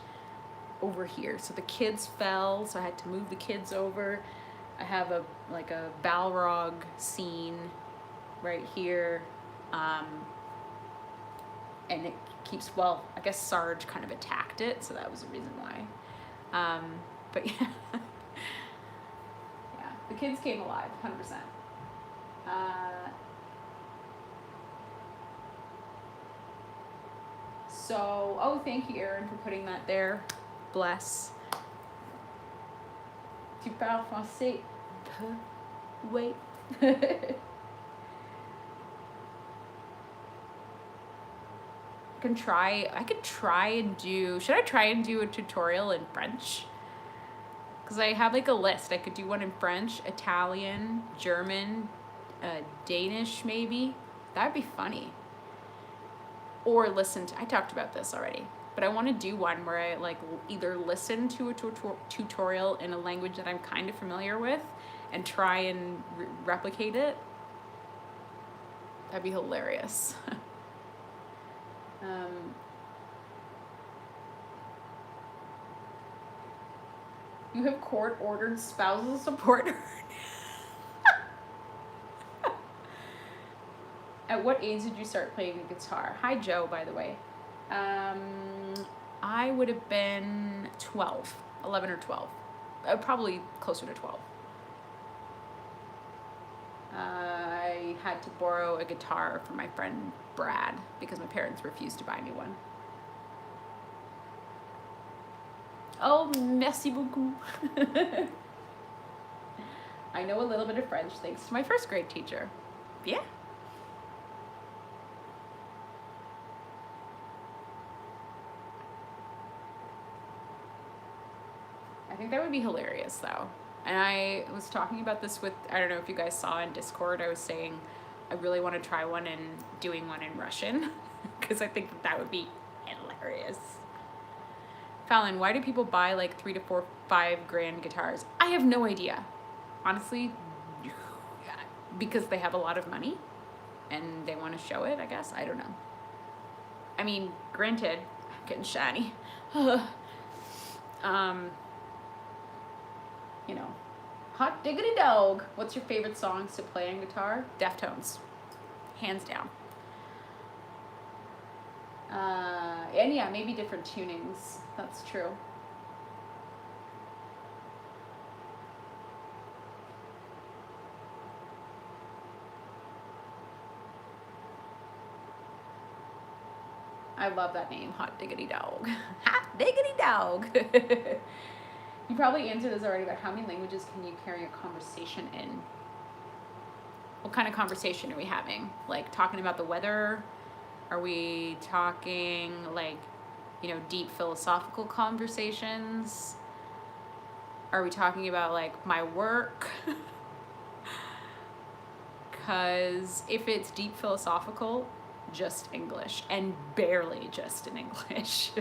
over here. So the kids fell, so I had to move the kids over. I have a Balrog scene right here. And it keeps, well, I guess Sarge kind of attacked it, so that was the reason why. But yeah. Yeah, the kids came alive, 100%. So, oh, thank you, Erin, for putting that there. Bless. Tu parles français? Wait. I could try and do, should I try and do a tutorial in French? Because I have like a list. I could do one in French, Italian, German, Danish maybe. That'd be funny. Or listen to, I talked about this already, but I want to do one where I like either listen to a tutorial in a language that I'm kind of familiar with and try and replicate it. That'd be hilarious. You have court-ordered spousal support. At what age did you start playing the guitar? Hi, Joe, by the way. I would have been 12, 11 or 12. Probably closer to 12. I had to borrow a guitar from my friend Brad because my parents refused to buy me one. Oh, merci beaucoup. I know a little bit of French thanks to my first grade teacher. Yeah. I think that would be hilarious though. And I was talking about this with, I don't know if you guys saw in Discord, I was saying I really want to try one and doing one in Russian because I think that would be hilarious. Fallon, why do people buy like 3 to 4, 5 grand guitars? I have no idea. Honestly, because they have a lot of money and they want to show it, I guess. I don't know. I mean, granted, I'm getting shiny. You know, hot diggity dog. What's your favorite songs to play on guitar? Deftones, hands down. And yeah, maybe different tunings. That's true. I love that name, Hot Diggity Dog. Hot Diggity Dog. You probably answered this already, but how many languages can you carry a conversation in? What kind of conversation are we having? Like talking about the weather? Are we talking like, you know, deep philosophical conversations? Are we talking about like my work? Because if it's deep philosophical, just English, and barely just in English.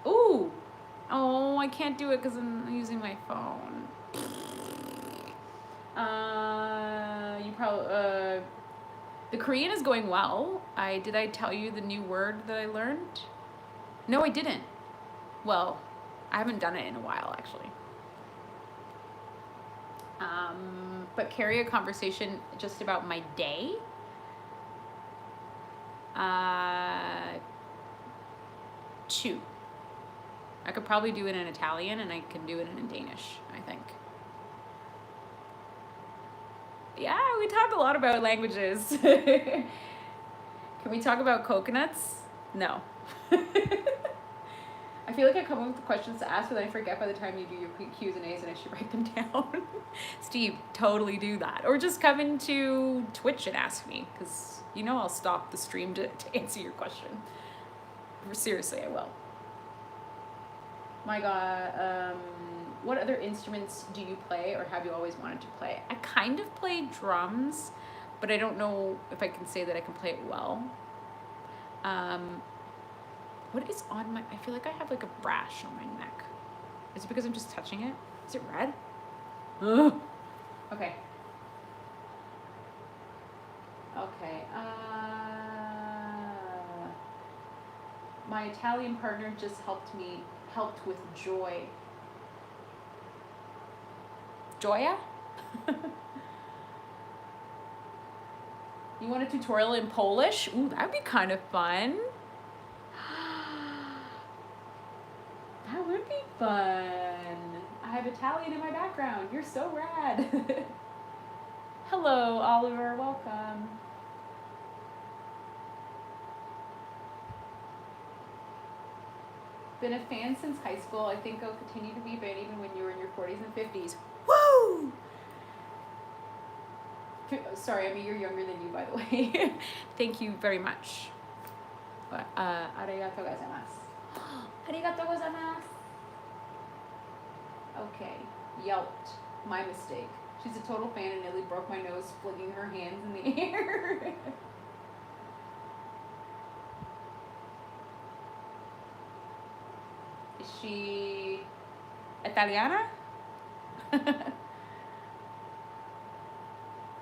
Ooh! Oh, I can't do it because I'm using my phone. You probably, the Korean is going well. Did I tell you the new word that I learned? No, I didn't. Well, I haven't done it in a while, actually. But carry a conversation just about my day. 2. I could probably do it in Italian, and I can do it in Danish, I think. Yeah, we talk a lot about languages. Can we talk about coconuts? No. I feel like I come up with questions to ask, but then I forget by the time you do your Q's and A's, and I should write them down. Steve, totally do that. Or just come into Twitch and ask me, because you know I'll stop the stream to answer your question. Seriously, I will. My God, what other instruments do you play or have you always wanted to play? I kind of play drums, but I don't know if I can say that I can play it well. What is on my, I feel like I have like a rash on my neck. Is it because I'm just touching it? Is it red? Ugh. Okay. Okay. My Italian partner just helped with joy. Joya? You want a tutorial in Polish? Ooh, that'd be kind of fun. That would be fun. I have Italian in my background. You're so rad. Hello, Oliver. Welcome. Been a fan since high school. I think I'll continue to be a fan even when you were in your 40s and 50s. Woo! Sorry, I mean, you're younger than you, by the way. Thank you very much. But, arigatou gozaimasu. Arigatou gozaimasu. Okay, yelped. My mistake. She's a total fan and nearly broke my nose flinging her hands in the air. Is she Italiana?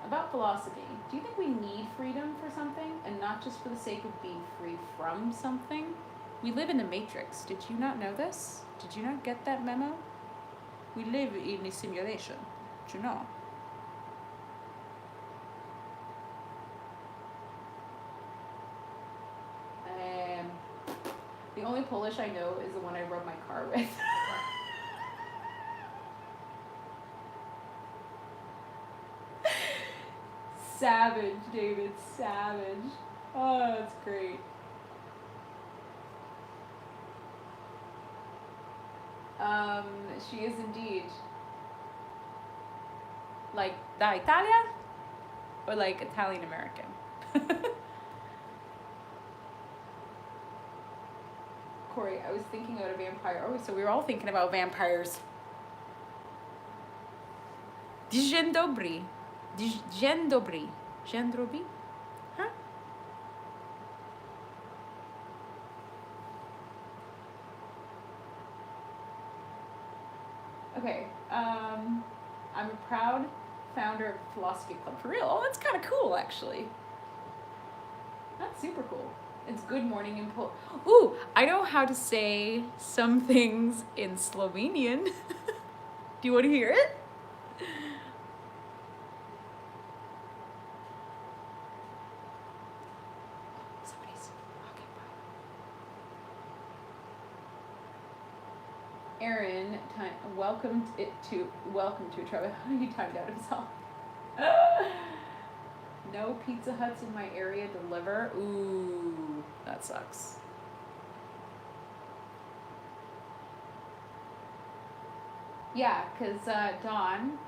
About philosophy, do you think we need freedom for something and not just for the sake of being free from something? We live in the Matrix. Did you not know this? Did you not get that memo? We live in a simulation. Did you know? The only Polish I know is the one I rub my car with. Savage, David, savage. Oh, that's great. She is indeed. like da Italia or like Italian American? Corey, I was thinking about a vampire. Oh, so we were all thinking about vampires. Dzień dobry. Dzień dobry. Dzień dobry? Huh? Okay, I'm a proud founder of Philosophy Club. For real? Oh, that's kind of cool, actually. That's super cool. It's good morning in Ooh, I know how to say some things in Slovenian. Do you want to hear it? Somebody's walking by. Aaron, welcome to Trevor. He timed out himself. No Pizza Huts in my area deliver. Ooh, that sucks. Yeah, because Don,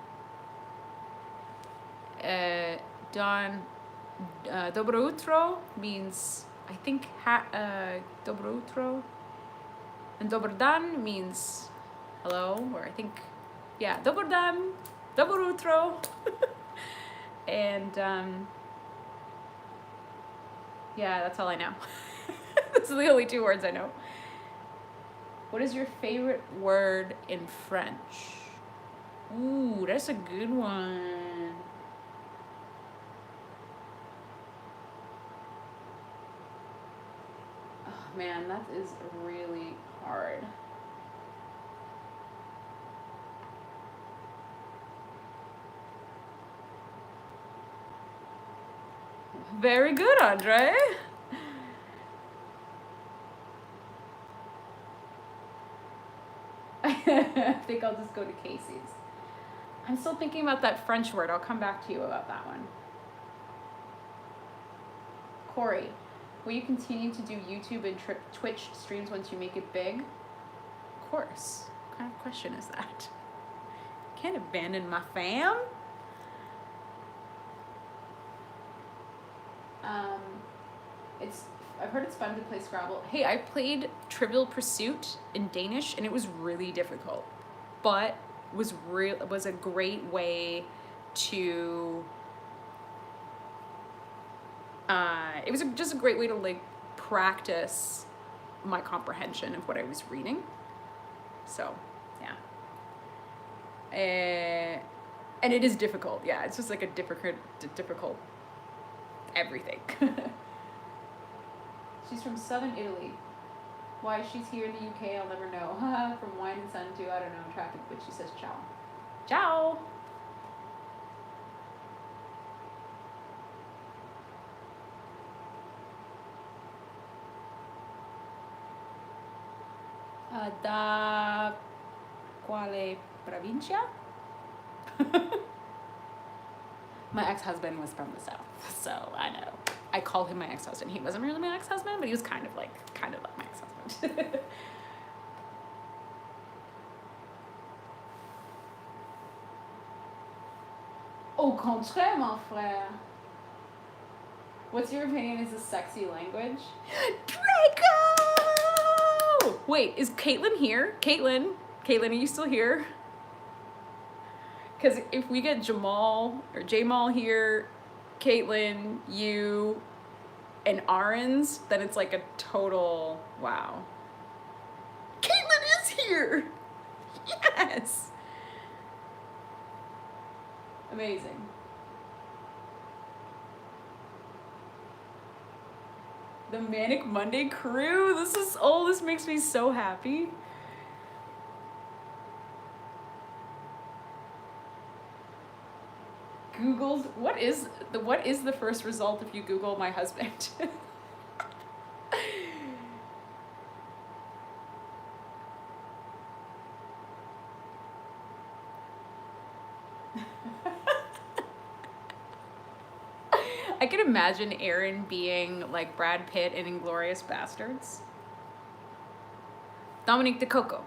dobro jutro means, I think, dobro jutro. And dobar dan means hello, or I think, yeah, dobar dan, dobro jutro. And yeah, that's all I know. Those are the only 2 words I know. What is your favorite word in French? Ooh, that's a good one. Oh man, that is really hard. Very good, Andre. I think I'll just go to Casey's. I'm still thinking about that French word. I'll come back to you about that one. Corey, will you continue to do YouTube and Twitch streams once you make it big? Of course. What kind of question is that? Can't abandon my fam. I've heard it's fun to play Scrabble. Hey, I played Trivial Pursuit in Danish and it was really difficult, but was a great way to it was just a great way to like practice my comprehension of what I was reading. So yeah, and it is difficult. Yeah, it's just like a difficult everything. She's from southern Italy. Why she's here in the UK, I'll never know. From Wine and Sun to, I don't know, traffic, but she says ciao. Ciao! Da quale provincia? My ex-husband was from the south, so I know. I call him my ex-husband. He wasn't really my ex-husband, but he was kind of like my ex-husband. Au contraire, mon frère. What's your opinion is a sexy language? Draco! Wait, is Caitlin here? Caitlin, are you still here? Because if we get Jamal or Jamal here, Caitlin, you, and Arens, then it's like a total wow. Caitlin is here! Yes! Amazing. The Manic Monday crew. This makes me so happy. Googled what is the first result if you Google my husband? I can imagine Aaron being like Brad Pitt in Inglourious Bastards. Dominic DeCoco.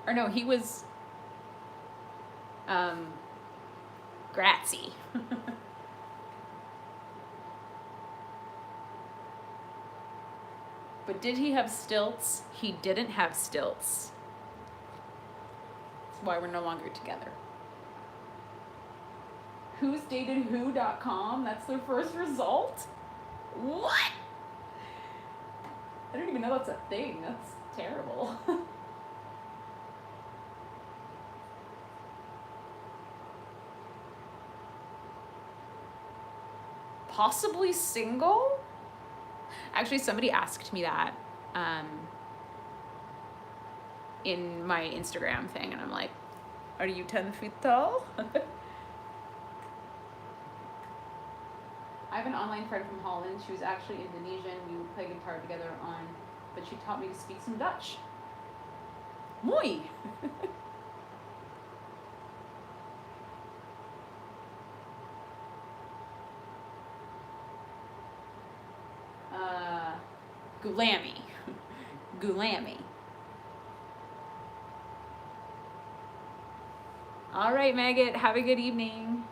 Or no, he was Grazie. But did he have stilts? He didn't have stilts. That's why we're no longer together. Who'sdatedwho.com? That's their first result? What? I don't even know that's a thing. That's terrible. Possibly single? Actually, somebody asked me that in my Instagram thing, and I'm like, are you 10 feet tall? I have an online friend from Holland. She was actually Indonesian. We would play guitar together but she taught me to speak some Dutch. Mooi! Gulami. Gulami. All right, Maggot, have a good evening.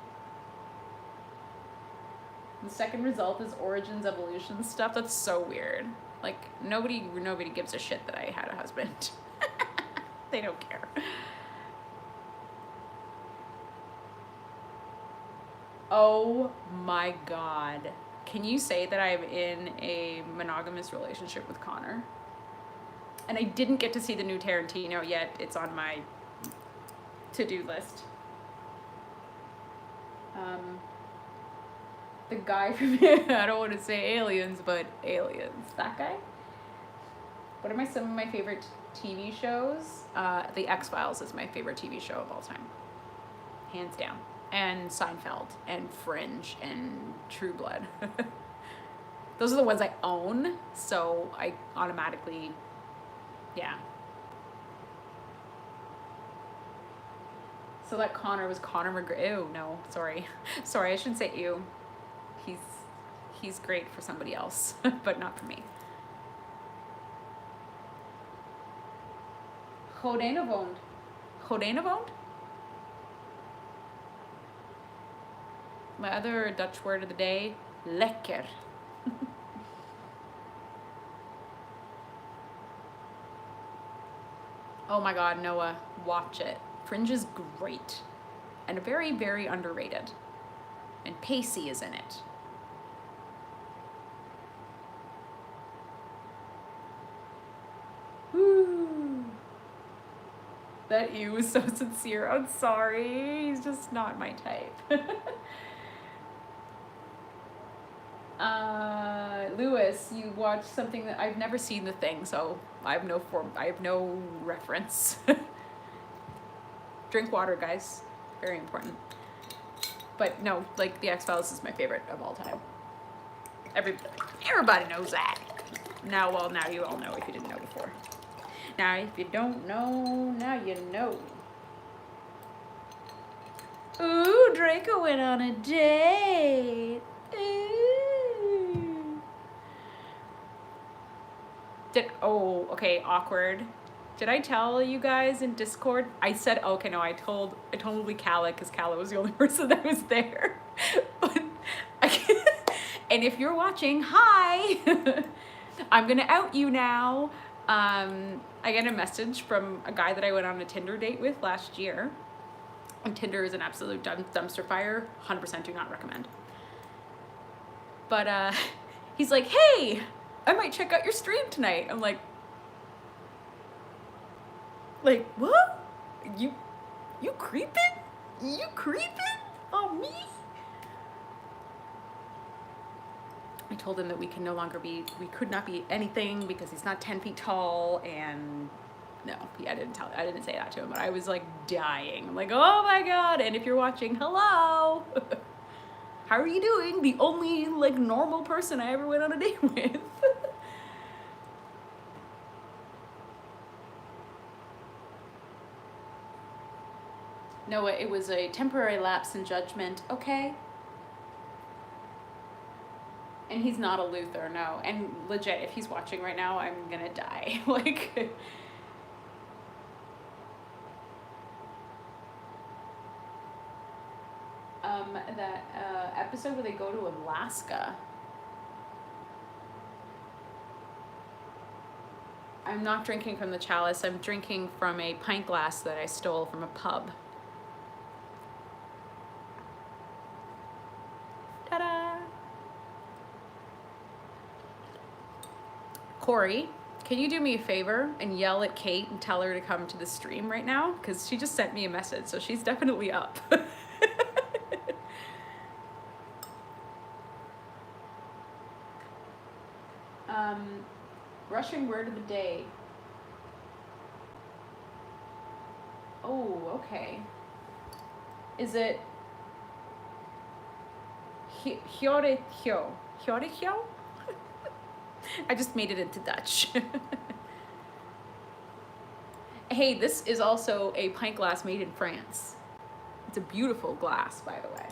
The second result is origins, evolution stuff. That's so weird. Like, nobody gives a shit that I had a husband. They don't care. Oh my God. Can you say that I'm in a monogamous relationship with Connor? And I didn't get to see the new Tarantino yet. It's on my to-do list. The guy from, I don't want to say Aliens, but Aliens. That guy? What are some of my favorite TV shows? The X-Files is my favorite TV show of all time. Hands down. And Seinfeld, and Fringe, and True Blood. Those are the ones I own, so I automatically, yeah. So that Connor was Connor McGregor. Ew, no, sorry. Sorry, I shouldn't say ew. He's great for somebody else, but not for me. Goedenavond. Goedenavond? My other Dutch word of the day, lekker. Oh my God, Noah, watch it. Fringe is great and very, very underrated. And Pacey is in it. Woo. That ew was so sincere. I'm sorry. He's just not my type. Lewis, you watched something that I've never seen the thing, so I have no reference. Drink water, guys. Very important. But no, like, the X-Files is my favorite of all time. Everybody knows that. Now you all know if you didn't know before. Now, if you don't know, now you know. Ooh, Draco went on a date. Ooh. Okay, awkward. Did I tell you guys in Discord? I said, okay, no, I totally Calla, because Calla was the only person that was there. But and if you're watching, hi! I'm gonna out you now. I get a message from a guy that I went on a Tinder date with last year. And Tinder is an absolute dumpster fire. 100% do not recommend. But he's like, hey, I might check out your stream tonight. I'm like, what? You creeping? You creeping on me? I told him that we could not be anything because he's not 10 feet tall, and no, I didn't say that to him, but I was like dying. I'm like, oh my God. And if you're watching, hello. How are you doing? The only like normal person I ever went on a date with. Noah, it was a temporary lapse in judgment, okay? And he's not a Luther, no. And legit, if he's watching right now, I'm gonna die. Like, that episode where they go to Alaska. I'm not drinking from the chalice. I'm drinking from a pint glass that I stole from a pub. Ta-da! Corey, can you do me a favor and yell at Kate and tell her to come to the stream right now? Because she just sent me a message, so she's definitely up. Rushing word of the day. Oh, okay. Is it Hyorehyo? Hyorehyo? I just made it into Dutch. Hey, this is also a pint glass made in France. It's a beautiful glass, by the way.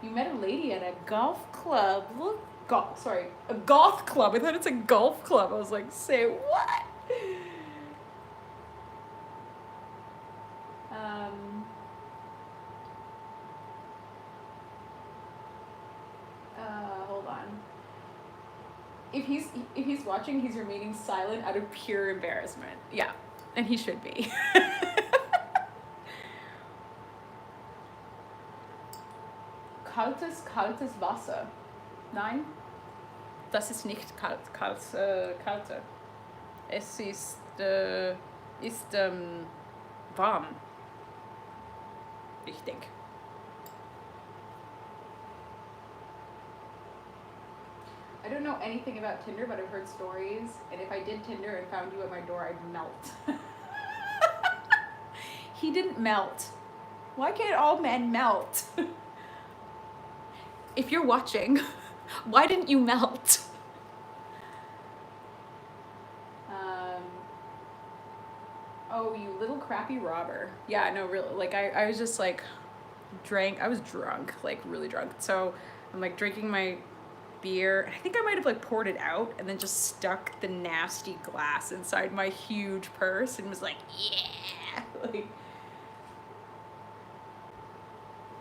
You met a lady at a golf club. Look, a golf club. I thought it's a golf club. I was like, say what? Hold on. If he's watching, he's remaining silent out of pure embarrassment. Yeah, and he should be. Kaltes Wasser. Nein, das ist nicht kalte. Es ist warm. Ich denke. I don't know anything about Tinder, but I've heard stories, and if I did Tinder and found you at my door, I'd melt. He didn't melt. Why can't all men melt? If you're watching, why didn't you melt? Oh, you little crappy robber. Yeah, no, really, like, I was just, like, I was drunk, like, really drunk. So, I'm, like, drinking my beer. I think I might have, like, poured it out and then just stuck the nasty glass inside my huge purse and was like, yeah! Like,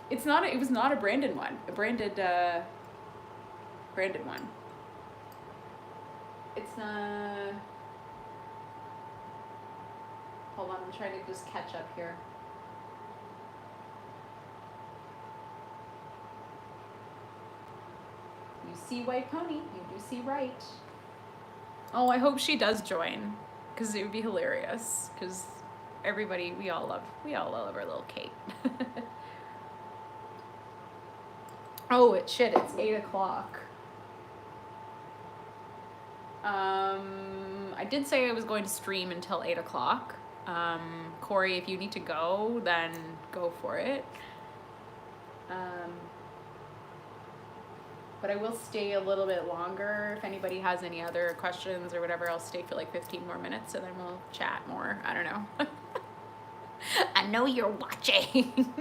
it was not a branded one. A branded one. It's not... Hold on, I'm trying to just catch up here. You see White Pony, you do see right. Oh, I hope she does join, because it would be hilarious. Because everybody, we all love our little Kate. Oh, it's 8 o'clock. I did say I was going to stream until 8 o'clock. Corey, if you need to go, then go for it. But I will stay a little bit longer. If anybody has any other questions or whatever, I'll stay for like 15 more minutes and then we'll chat more. I don't know. I know you're watching.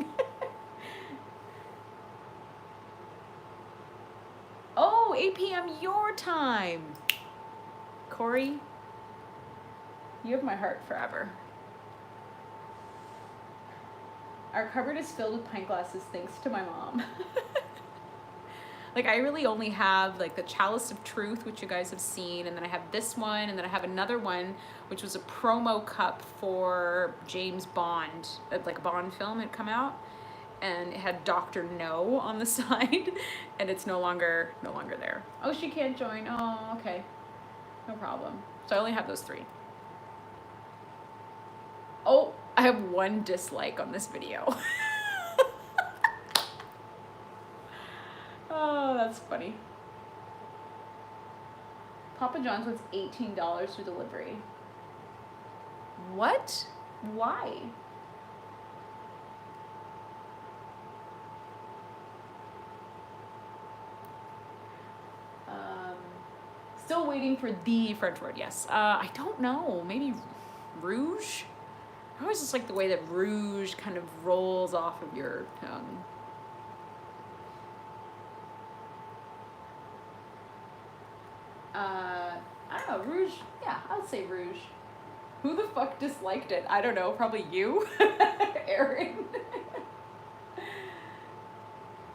Oh, 8 p.m. your time. Corey, you have my heart forever. Our cupboard is filled with pint glasses thanks to my mom. Like, I really only have like the Chalice of Truth, which you guys have seen, and then I have this one, and then I have another one, which was a promo cup for James Bond, like a Bond film had come out, and it had Dr. No on the side, and it's no longer there. Oh, she can't join. Oh, okay. No problem. So I only have those 3. Oh, I have 1 dislike on this video. Oh, that's funny. Papa John's wants $18 for delivery. What? Why? Still waiting for the French word, yes. I don't know, maybe rouge? I always just like the way that rouge kind of rolls off of your tongue. I don't know, rouge, yeah, I would say rouge. Who the fuck disliked it? I don't know, probably you, Aaron.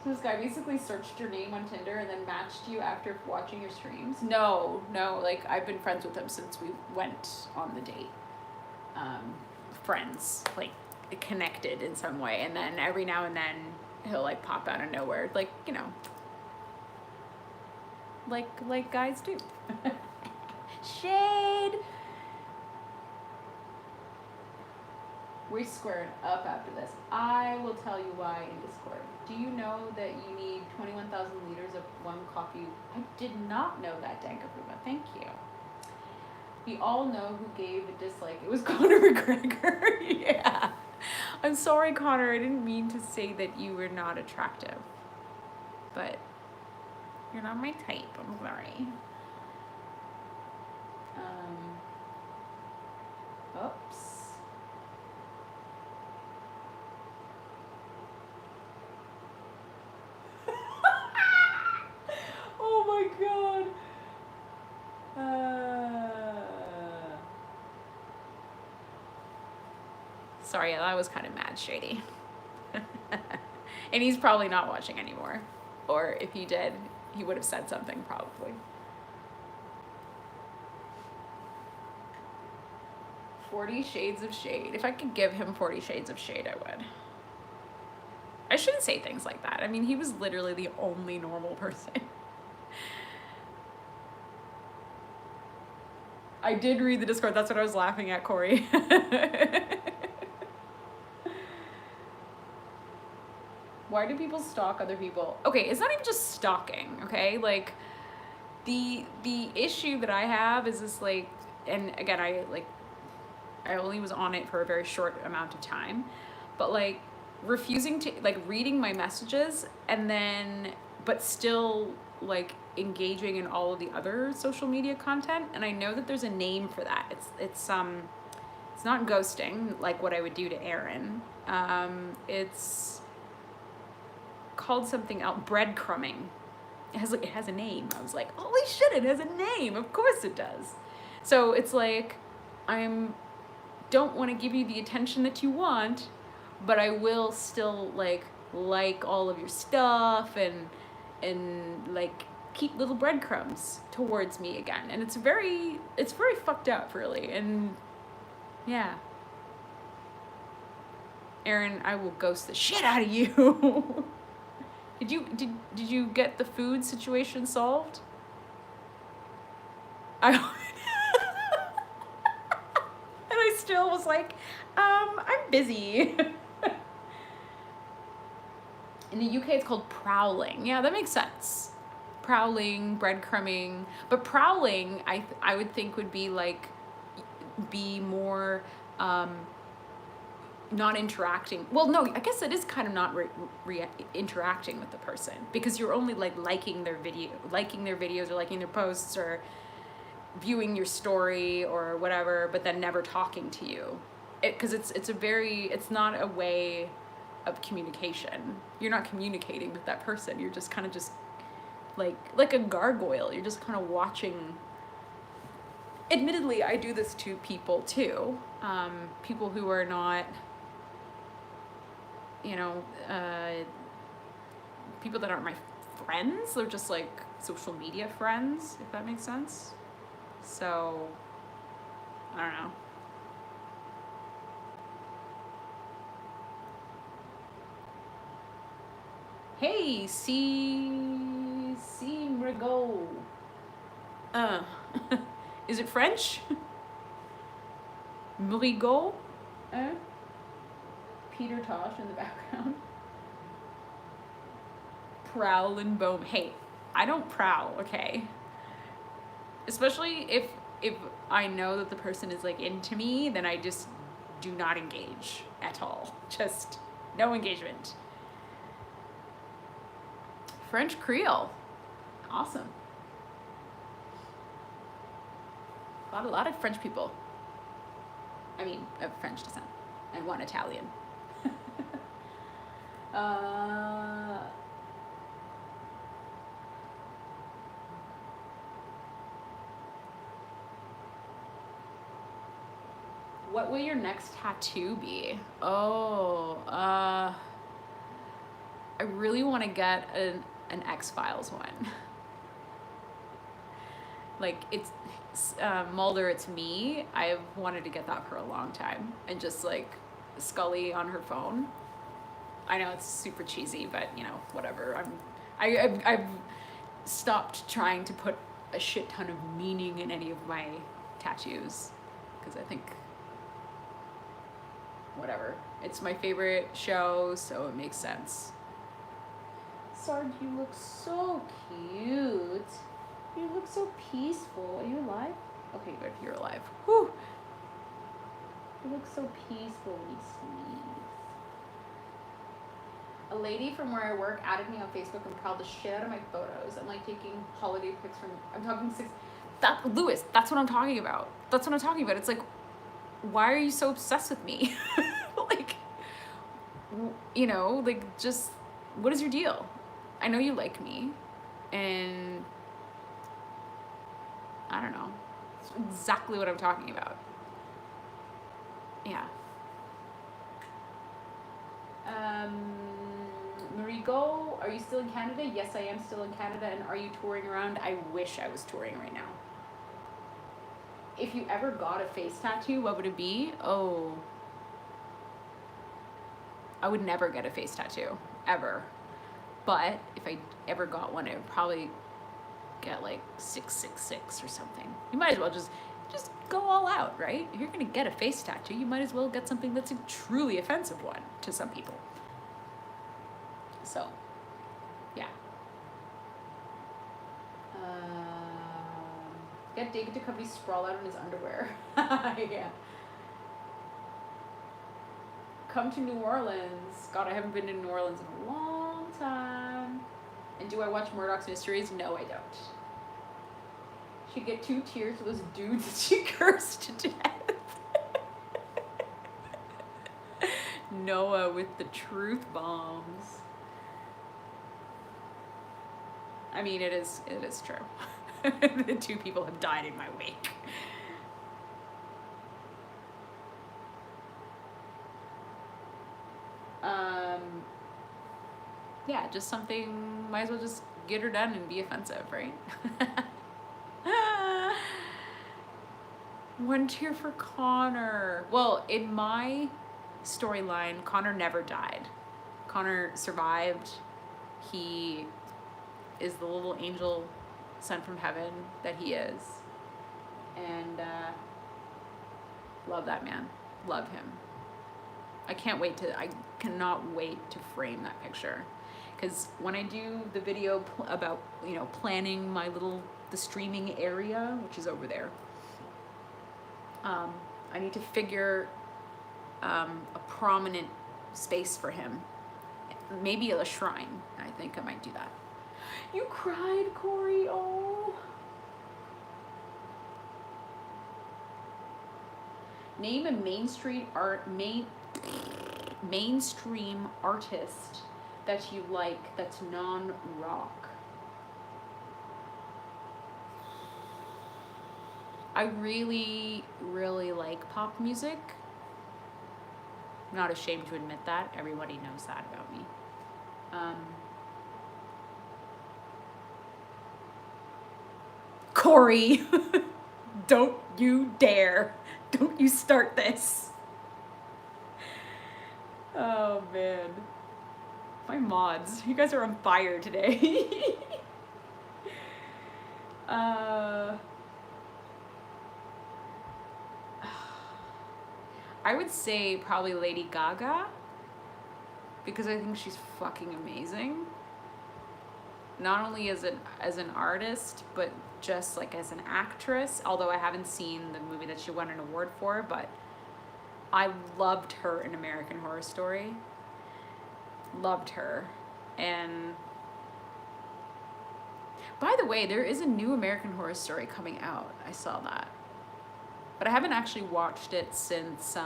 So this guy basically searched your name on Tinder and then matched you after watching your streams? No, like I've been friends with him since we went on the date. Friends, like connected in some way, and then every now and then he'll like pop out of nowhere, like, you know, like guys do. Shade. We're squaring up after this. I will tell you why in Discord. Do you know that you need 21,000 liters of one coffee? I did not know that, Dankafuma. Thank you. We all know who gave a dislike. It was Conor McGregor. Yeah. I'm sorry, Connor. I didn't mean to say that you were not attractive. But you're not my type. I'm sorry. Oops. Oh my god. Sorry, that was kind of mad shady. And he's probably not watching anymore. Or if he did, he would have said something probably. 40 Shades of Shade. If I could give him 40 Shades of Shade, I would. I shouldn't say things like that. I mean, he was literally the only normal person. I did read the Discord. That's what I was laughing at, Corey. Why do people stalk other people? Okay, it's not even just stalking, okay? Like, the issue that I have is this, like, and again, I only was on it for a very short amount of time, but, like, refusing to, like, reading my messages and then, but still, like, engaging in all of the other social media content. And I know that there's a name for that. It's not ghosting, like what I would do to Aaron. It's called something else, breadcrumbing. It has a name. I was like, holy shit, it has a name. Of course it does. So it's like, don't want to give you the attention that you want, but I will still like all of your stuff and like keep little breadcrumbs towards me again. And it's very fucked up, really. And yeah. Aaron, I will ghost the shit out of you. Did you get the food situation solved? And I still was like, I'm busy. In the UK, it's called prowling. Yeah, that makes sense. Prowling, breadcrumbing. But prowling, I would think would be like, be more, not interacting. Well, no, I guess it is kind of not interacting with the person, because you're only like liking their videos or liking their posts or viewing your story or whatever, but then never talking to you. Because it's not a way of communication. You're not communicating with that person. You're just kind of just like a gargoyle. You're just kind of watching. Admittedly, I do this to people too. People who are not, people that aren't my friends. They're just like social media friends, if that makes sense. So, I don't know. Hey, Mrigo. Is it French? Mrigo? Peter Tosh in the background. Prowl and Bowman. Hey, I don't prowl, okay? Especially if I know that the person is like into me, then I just do not engage at all. Just no engagement. French Creole. Awesome. A lot of French people. I mean, of French descent. And one Italian. What will your next tattoo be? Oh, I really want to get an X-Files one. Like, it's Mulder, it's me. I've wanted to get that for a long time. And just like Scully on her phone. I know it's super cheesy, but you know, whatever. I've stopped trying to put a shit ton of meaning in any of my tattoos, because I think, whatever. It's my favorite show, so it makes sense. Sarge, you look so cute. You look so peaceful. Are you alive? Okay, good. You're alive. Whew. You look so peaceful when you sneeze. A lady from where I work added me on Facebook and called the shit out of my photos. I'm like taking holiday pics from, I'm talking Lewis, that's what I'm talking about. That's what I'm talking about. It's like, why are you so obsessed with me? Like, you know, like, just, what is your deal? I know you like me, and I don't know. It's exactly what I'm talking about. Yeah. Marigo, are you still in Canada? Yes, I am still in Canada. And are you touring around? I wish I was touring right now. If you ever got a face tattoo, what would it be? Oh, I would never get a face tattoo, ever. But if I ever got one, I would probably get like 666 or something. You might as well just go all out, right? If you're gonna get a face tattoo, you might as well get something that's a truly offensive one to some people. So, yeah. Get David to Duchovny sprawl out in his underwear. Yeah. Come to New Orleans. God, I haven't been to New Orleans in a long time. And do I watch Murdoch's Mysteries? No, I don't. She'd get 2 tears for those dudes that she cursed to death. Noah with the truth bombs. I mean, it is true. The 2 people have died in my wake. Yeah, just something, might as well just get her done and be offensive, right? 1 tear for Connor. Well, in my storyline, Connor never died. Connor survived. He is the little angel sent from heaven that he is. And love that man. Love him. I cannot wait to frame that picture. Because when I do the video about, you know, planning the streaming area, which is over there, I need to figure a prominent space for him. Maybe a shrine. I think I might do that. You cried, Corey. Oh. Name a mainstream artist that you like that's non-rock. I really, really like pop music. I'm not ashamed to admit that. Everybody knows that about me. Corey, don't you dare. Don't you start this. Oh, man. My mods, you guys are on fire today. I would say probably Lady Gaga, because I think she's fucking amazing. Not only as an artist, but just like as an actress, although I haven't seen the movie that she won an award for, but I loved her in American Horror Story. Loved her. And by the way, there is a new American Horror Story coming out. I saw that. But I haven't actually watched it since,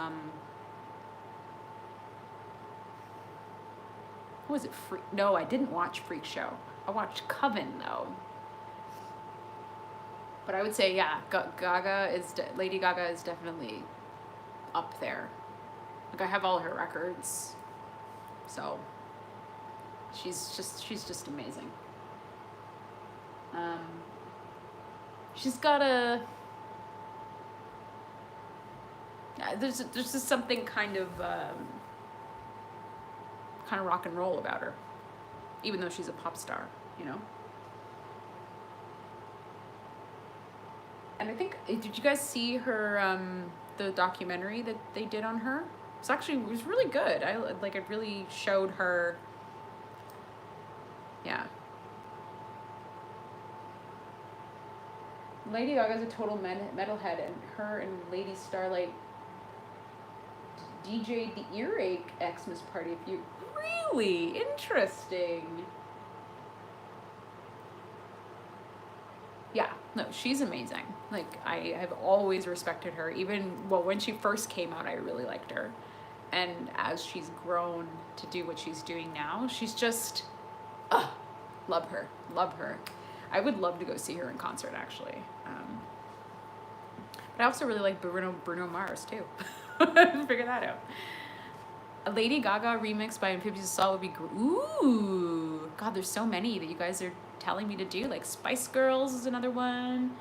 what was it? No, I didn't watch Freak Show. I watched Coven, though. But I would say, yeah, Lady Gaga is definitely up there. Like I have all her records. So she's just amazing. She's got a there's just something kind of rock and roll about her, even though she's a pop star, you know. And I think, did you guys see her the documentary that they did on her? It was really good. It really showed her. Yeah. Lady Gaga's a total metalhead, and her and Lady Starlight DJ'd the Earache Xmas party. If you really interesting. Yeah, no, she's amazing. Like I have always respected her. Even when she first came out, I really liked her, and as she's grown to do what she's doing now, she's just, love her. I would love to go see her in concert, actually. But I also really like Bruno Mars, too. Figure that out. A Lady Gaga remix by Amphibious Assault would be great. Ooh. God, there's so many that you guys are telling me to do. Like Spice Girls is another one.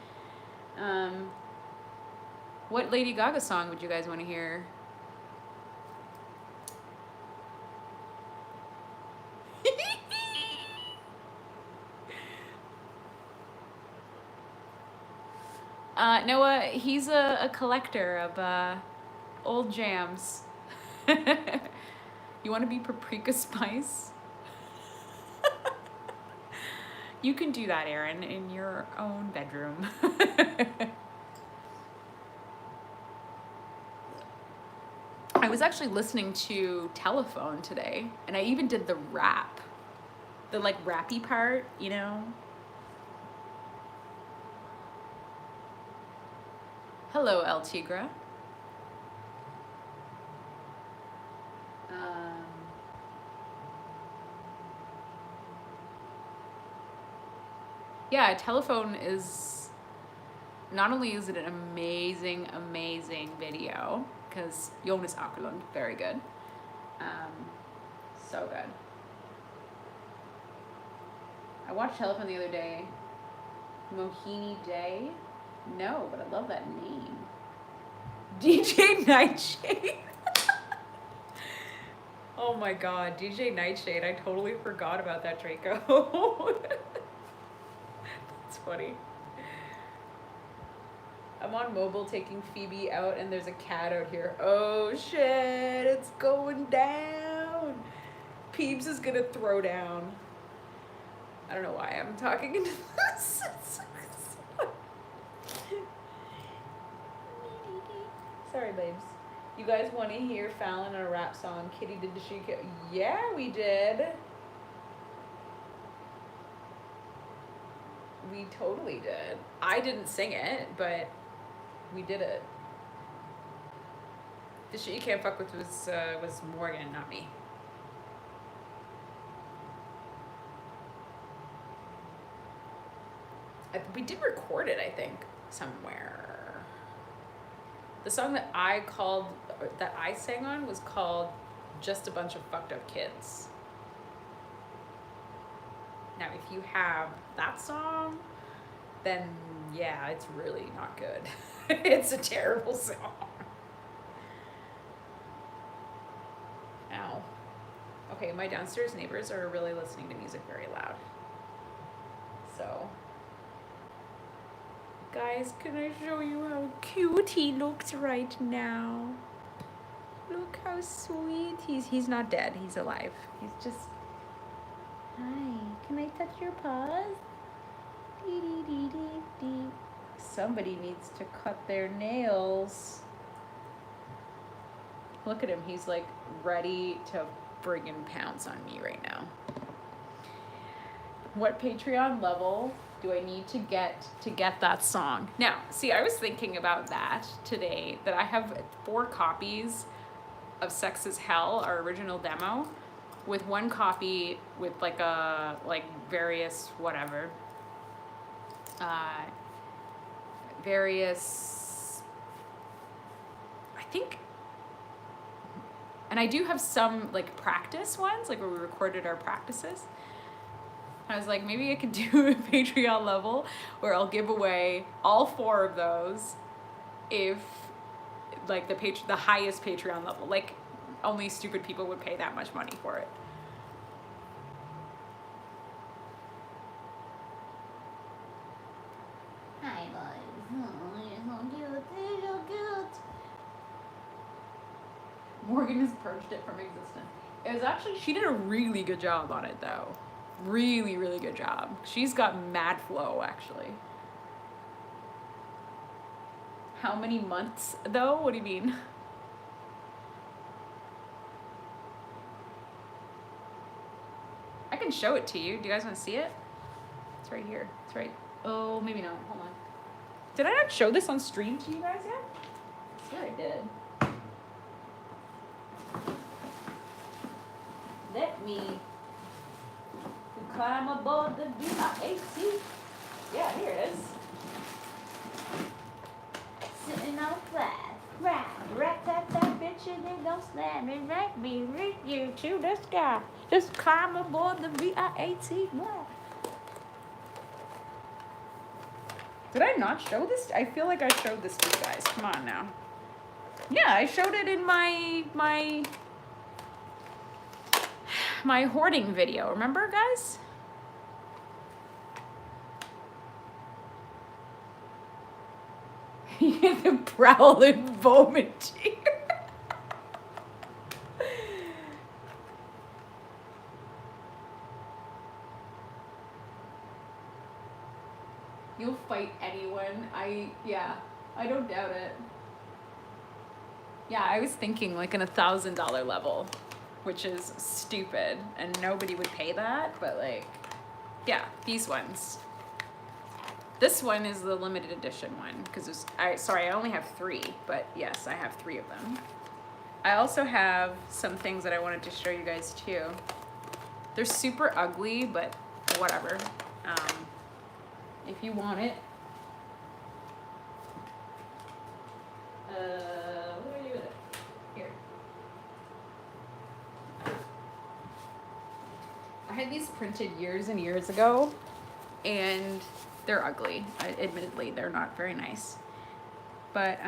What Lady Gaga song would you guys want to hear? Noah, he's a collector of old jams. You want to be Paprika Spice? You can do that, Aaron, in your own bedroom. I was actually listening to Telephone today, and I even did the rap. The like rappy part, you know? Hello, El Tigra. Yeah, Telephone is, not only is it an amazing, amazing video, because Jonas Åkerlund, very good. So good. I watched Telephone the other day. Mohini Day? No, but I love that name. DJ Nightshade. Oh my god, DJ Nightshade. I totally forgot about that, Draco. That's funny. I'm on mobile taking Phoebe out and there's a cat out here. Oh shit, it's going down. Peebs is gonna throw down. I don't know why I'm talking into this. Sorry, babes. You guys want to hear Fallon on a rap song? Kitty did the she? Yeah, we did. We totally did. I didn't sing it, but we did it. The shit you can't fuck with was Morgan, not me. We did record it, I think, somewhere. The song that I sang on was called Just a Bunch of Fucked Up Kids. Now, if you have that song, then yeah, it's really not good. It's a terrible song. Ow. Okay, my downstairs neighbors are really listening to music very loud. So, guys, can I show you how cute he looks right now? Look how sweet he's not dead, he's alive. He's just, hi, can I touch your paws? Dee dee dee dee dee. Somebody needs to cut their nails. Look at him, he's like ready to friggin' pounce on me right now. What Patreon level do I need to get that song? Now, see, I was thinking about that today, that I have 4 copies of Sex is Hell, our original demo, with 1 copy with like various whatever, various, I think And I do have some like practice ones, like where we recorded our practices. I was like, maybe I could do a Patreon level where I'll give away all 4 of those if like the highest Patreon level, like only stupid people would pay that much money for it. Hi, boys. Oh, you're so cute. You're so cute. Morgan has purged it from existence. It was actually, she did a really good job on it though. Really, really good job. She's got mad flow actually. How many months though? What do you mean? I can show it to you. Do you guys want to see it? It's right here. It's right. Oh, maybe not. Hold on. Did I not show this on stream to you guys yet? I swear I did. Let me climb aboard the VIAC. Yeah, here it is. Sitting on flat, right that bitch, and then don't slam it, make me reach you to the sky. Just climb aboard the VIAC. Did I not show this? I feel like I showed this to you guys. Come on now. Yeah, I showed it in my hoarding video. Remember, guys? The prowling Bowman cheer. You'll fight anyone. I don't doubt it. Yeah, I was thinking like an $1,000 level, which is stupid and nobody would pay that, but like, yeah, these ones. This one is the limited edition one because I only have 3, but yes, I have 3 of them. I also have some things that I wanted to show you guys too. They're super ugly, but whatever. If you want it. What do I do with it? Here. I had these printed years and years ago, and they're ugly. Admittedly, they're not very nice. But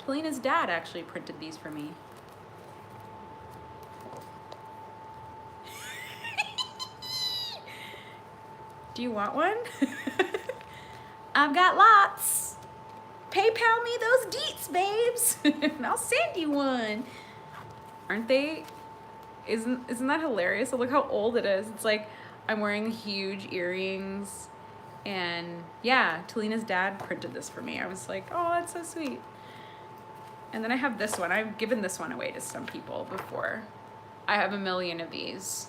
Talina's dad actually printed these for me. Do you want one? I've got lots. PayPal me those deets, babes, and I'll send you one. Aren't they? Isn't that hilarious? Look how old it is. It's like I'm wearing huge earrings, and yeah, Talina's dad printed this for me. I was like, oh, that's so sweet. And then I have this one. I've given this one away to some people before. I have a million of these.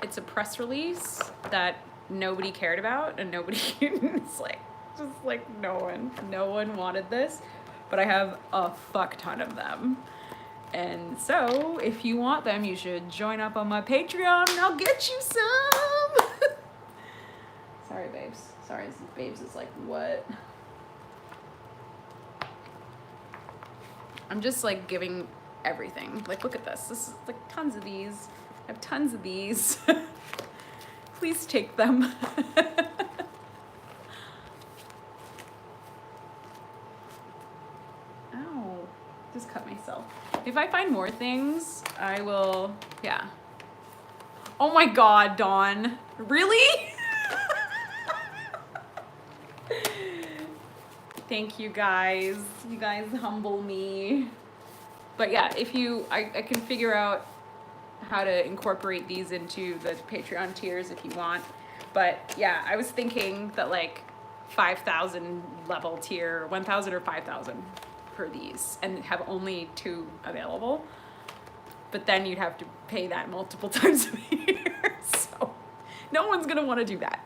It's a press release that nobody cared about, and nobody, it's like, just like no one wanted this, but I have a fuck ton of them. And so if you want them, you should join up on my Patreon and I'll get you some. Sorry, babes. Sorry, babes is like, what? I'm just like giving everything. Like, look at this. This is like tons of these. I have tons of these. Please take them. Ow, just cut myself. If I find more things, I will, yeah. Oh my God, Dawn. Really? Thank you guys. You guys humble me. But yeah, if you, I can figure out how to incorporate these into the Patreon tiers if you want. But yeah, I was thinking that like 5,000 level tier, 1,000 or 5,000 for these, and have only 2 available. But then you'd have to pay that multiple times a year. So no one's gonna wanna do that.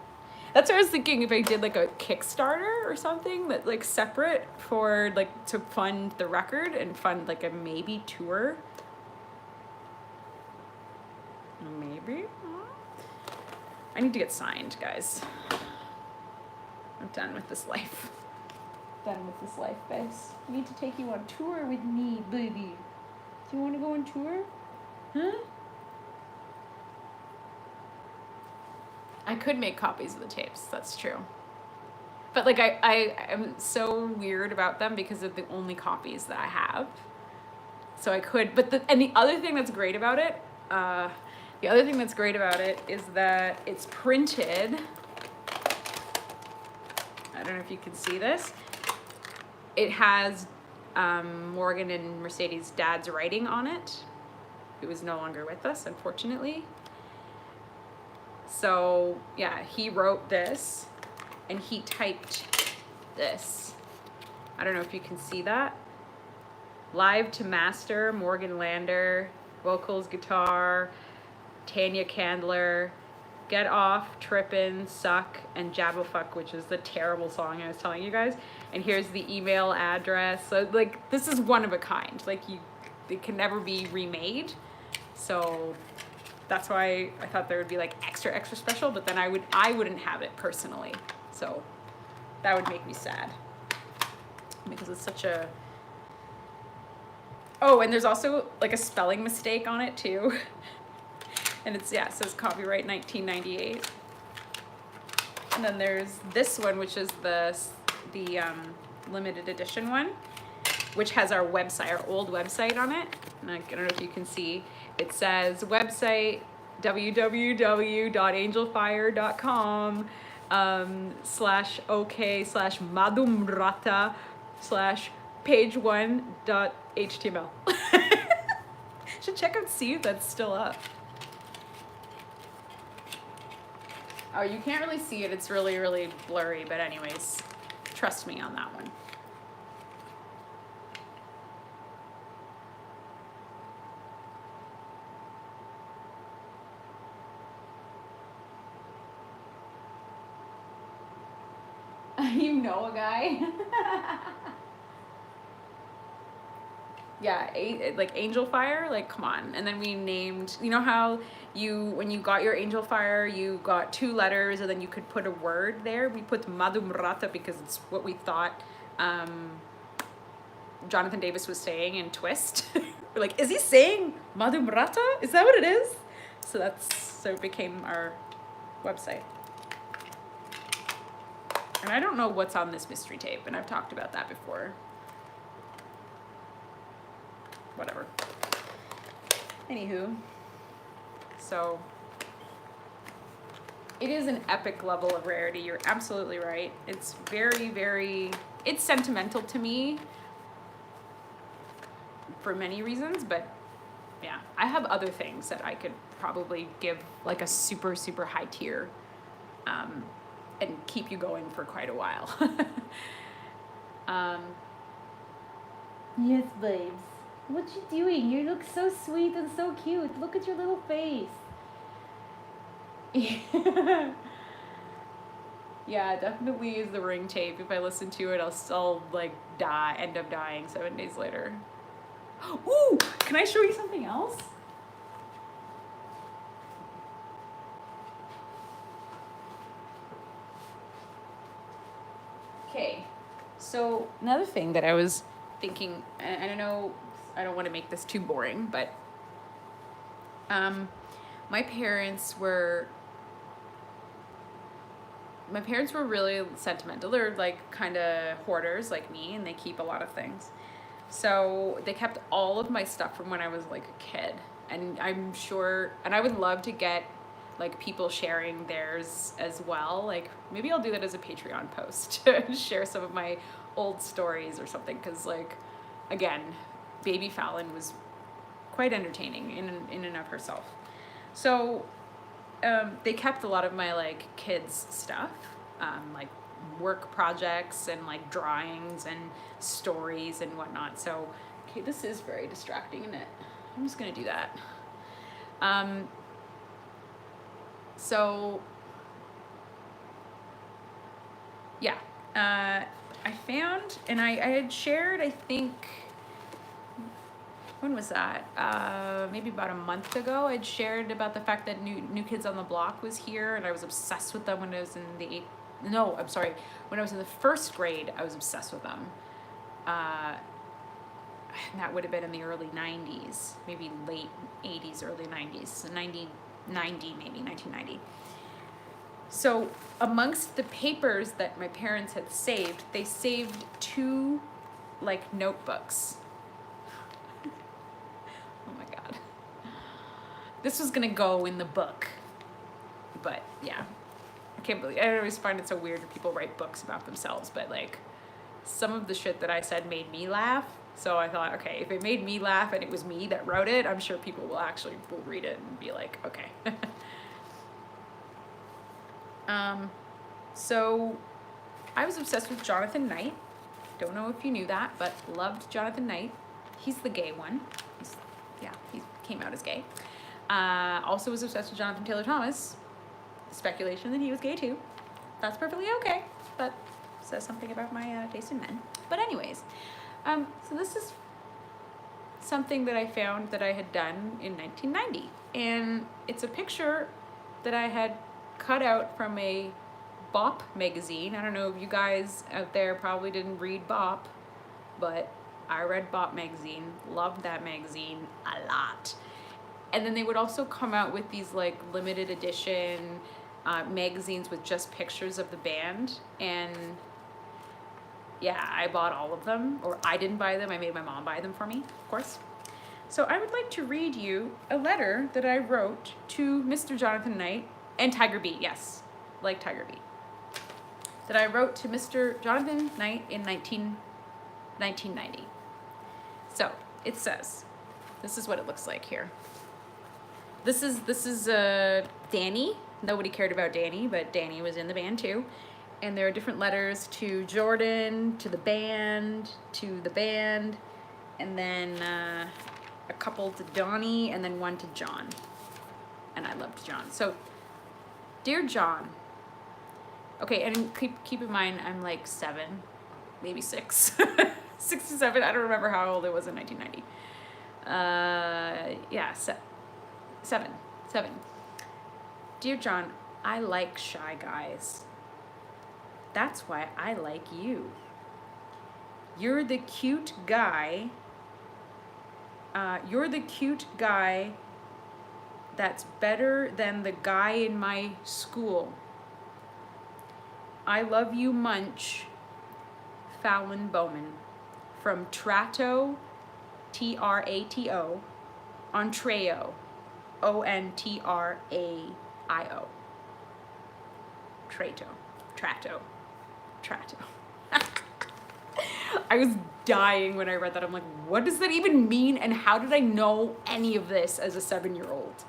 That's what I was thinking, if I did like a Kickstarter or something that like separate for like to fund the record and fund like a maybe tour. Maybe? I need to get signed, guys. I'm done with this life. Done with this life, babes. I need to take you on tour with me, baby. Do you want to go on tour? Huh? I could make copies of the tapes, that's true. But like I am so weird about them because they're the only copies that I have. So I could, but the other thing that's great about it, is that it's printed. I don't know if you can see this. It has Morgan and Mercedes' dad's writing on it, who is no longer with us, unfortunately. So yeah, he wrote this and he typed this. I don't know if you can see that. Live to master, Morgan Lander, vocals, guitar, Tanya Candler, Get Off, Trippin', Suck, and Jabberfuck, which is the terrible song I was telling you guys. And here's the email address. So like, this is one of a kind. Like it can never be remade. So that's why I thought there would be like extra special, but then I wouldn't have it personally. So that would make me sad because it's such a, oh, and there's also like a spelling mistake on it too. And it's, yeah, it says copyright 1998. And then there's this one, which is the limited edition one, which has our website, our old website on it. And I don't know if you can see, it says website www.angelfire.com /ok/madumrata/page1.html. Should check out, see if that's still up. Oh, you can't really see it. It's really, really blurry. But anyways, trust me on that one. You know a guy? Yeah, like Angel Fire, like come on. And then we named, you know how when you got your Angel Fire, you got 2 letters and then you could put a word there? We put Madumrata because it's what we thought Jonathan Davis was saying in Twist. We're like, is he saying Madumrata? Is that what it is? So it became our website. And I don't know what's on this mystery tape, and I've talked about that before. Whatever. Anywho, so it is an epic level of rarity. You're absolutely right. It's very, very, it's sentimental to me for many reasons, but yeah, I have other things that I could probably give like a super, super high tier and keep you going for quite a while. Yes, babes. What you doing? You look so sweet and so cute. Look at your little face. Yeah, definitely is the ring tape. If I listen to it, I'll like end up dying 7 days later. Ooh, can I show you something else? Okay, so another thing that I was thinking, and I know I don't want to make this too boring, but my parents were really sentimental. They're like kind of hoarders like me, and they keep a lot of things. So they kept all of my stuff from when I was like a kid, and I'm sure, and I would love to get like people sharing theirs as well. Like maybe I'll do that as a Patreon post to share some of my old stories or something, because like again, baby Fallon was quite entertaining in and of herself. So they kept a lot of my like kids stuff, like work projects and like drawings and stories and whatnot. So okay, this is very distracting, isn't it? I'm just gonna do that. So yeah, I found, and I had shared, I think, when was that? Maybe about a month ago, I'd shared about the fact that New Kids on the Block was here, and I was obsessed with them when I was in when I was in the 1st grade, I was obsessed with them. that would have been in the early 90s, maybe late 80s, early 90s, so 90, maybe, 1990. So amongst the papers that my parents had saved, they saved 2 like notebooks. Oh my God. This was gonna go in the book, but yeah. I can't believe, I always find it so weird when people write books about themselves, but like some of the shit that I said made me laugh. So I thought, okay, if it made me laugh and it was me that wrote it, I'm sure people will read it and be like, okay. So I was obsessed with Jonathan Knight. Don't know if you knew that, but loved Jonathan Knight. He's the gay one. He came out as gay. Also was obsessed with Jonathan Taylor Thomas. Speculation that he was gay too. That's perfectly okay, but says something about my taste in men. But anyways, so this is something that I found that I had done in 1990. And it's a picture that I had cut out from a Bop magazine. I don't know if you guys out there probably didn't read Bop, but I read Bop magazine, loved that magazine a lot. And then they would also come out with these like limited edition magazines with just pictures of the band. And yeah, I bought all of them, or I didn't buy them, I made my mom buy them for me, of course. So I would like to read you a letter that I wrote to Mr. Jonathan Knight and Tiger Beat, yes, like Tiger Beat. That I wrote to Mr. Jonathan Knight in 1990. So it says, this is what it looks like here. This is Danny. Nobody cared about Danny, but Danny was in the band too. And there are different letters to Jordan, to the band, and then a couple to Donnie, and then one to John. And I loved John. So, dear John. Okay, and keep in mind, I'm like 7, maybe 6. 6 to 7, I don't remember how old I was in 1990. Yeah, 7. Dear John, I like shy guys. That's why I like you. You're the cute guy. That's better than the guy in my school. I love you, Munch. Fallon Bowman. From Trato, Trato, Ontario, Ontraio. Trato. I was dying when I read that. I'm like, what does that even mean? And how did I know any of this as a 7-year-old?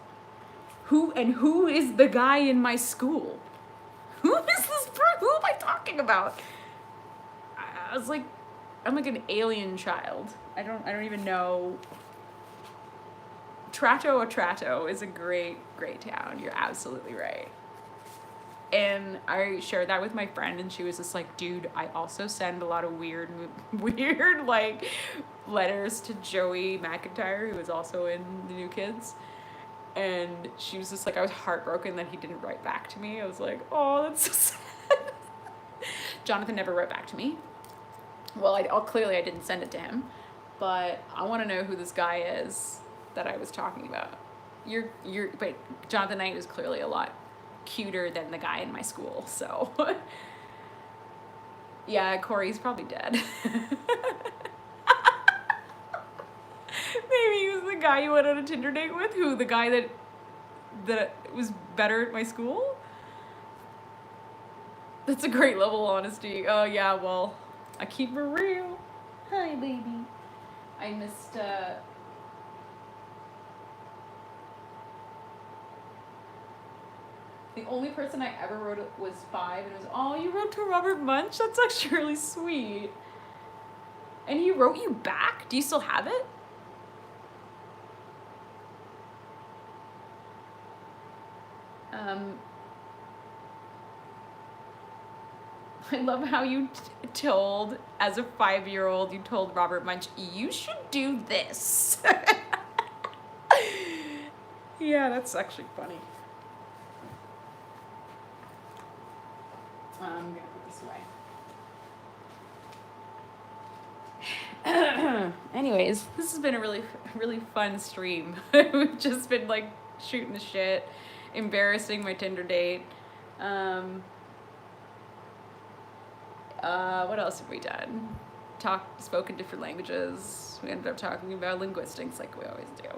Who is the guy in my school? Who is this person? Who am I talking about? I was like, I'm like an alien child. I don't even know. Trato is a great town. You're absolutely right. And I shared that with my friend, and she was just like, dude, I also send a lot of weird like letters to Joey McIntyre, who was also in the New Kids. And she was just like, I was heartbroken that he didn't write back to me. I was like, oh, that's so sad. Jonathan never wrote back to me. Well, clearly I didn't send it to him, but I want to know who this guy is that I was talking about. But Jonathan Knight was clearly a lot cuter than the guy in my school, so yeah, Corey's probably dead. Maybe he was the guy you went on a Tinder date with. Who? The guy that was better at my school? That's a great level of honesty. Oh yeah, well, I keep it real. Hi, baby. I missed the only person I ever wrote was 5, and it was, oh, you wrote to Robert Munch? That's actually really sweet. And he wrote you back? Do you still have it? I love how you told, as a 5-year-old, you told Robert Munch, you should do this. Yeah, that's actually funny. I'm gonna put this away. Anyways, this has been a really fun stream. We've just been like shooting the shit, embarrassing my Tinder date. What else have we done? Spoken different languages. We ended up talking about linguistics like we always do.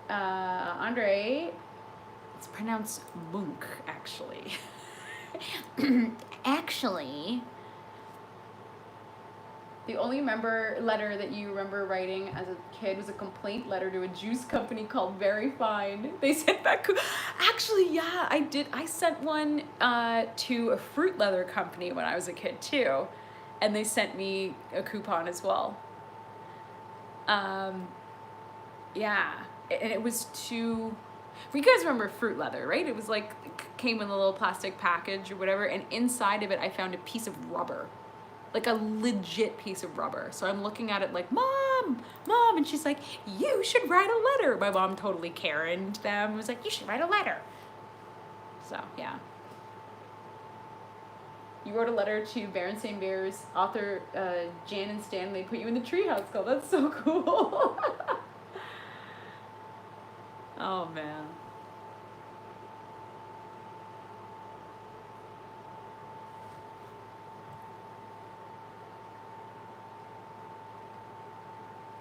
Andre, it's pronounced Munk, actually. Actually, the only letter that you remember writing as a kid was a complaint letter to a juice company called Very Fine. They sent back. Actually, yeah, I did. I sent one to a fruit leather company when I was a kid too, and they sent me a coupon as well. Yeah, and it was to. You guys remember fruit leather, right? It was like came in a little plastic package or whatever, and inside of it I found a piece of rubber. Like a legit piece of rubber. So I'm looking at it like, Mom, and she's like, you should write a letter. My mom totally Karen'd them. Was like, you should write a letter. So yeah. You wrote a letter to Berenstain Bears author Jan and Stan. They put you in the Treehouse Club. That's so cool. Oh man.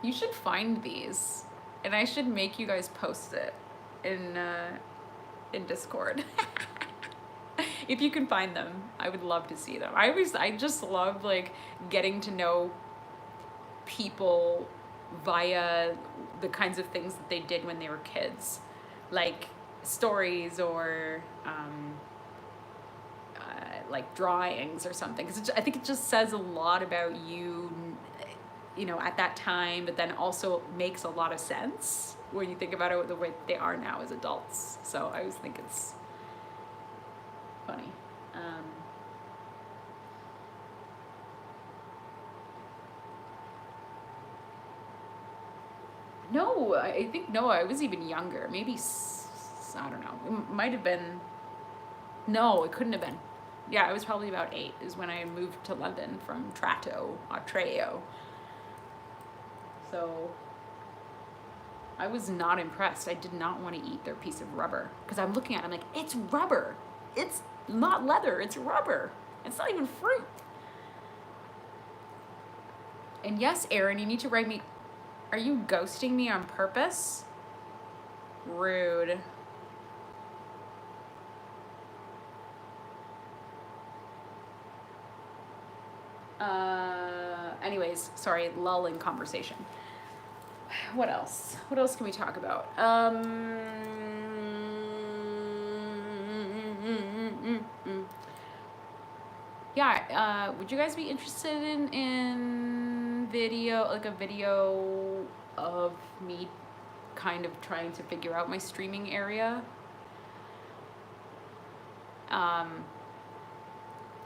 You should find these, and I should make you guys post it in Discord. If you can find them, I would love to see them. I just love like getting to know people via the kinds of things that they did when they were kids, like stories or like drawings or something. Because I think it just says a lot about you, you know, at that time, but then also makes a lot of sense when you think about it the way they are now as adults. So I always think it's funny. No, I think, no, I was even younger. Maybe, I don't know. It might have been, no, it couldn't have been. Yeah, I was probably about 8 is when I moved to London from Ontario. So I was not impressed. I did not want to eat their piece of rubber because I'm looking at it, I'm like, it's rubber. It's not leather, it's rubber. It's not even fruit. And yes, Aaron, you need to write me. Are you ghosting me on purpose? Rude. Anyways, sorry, lull in conversation. What else? What else can we talk about? Yeah, would you guys be interested in video, like a video of me kind of trying to figure out my streaming area?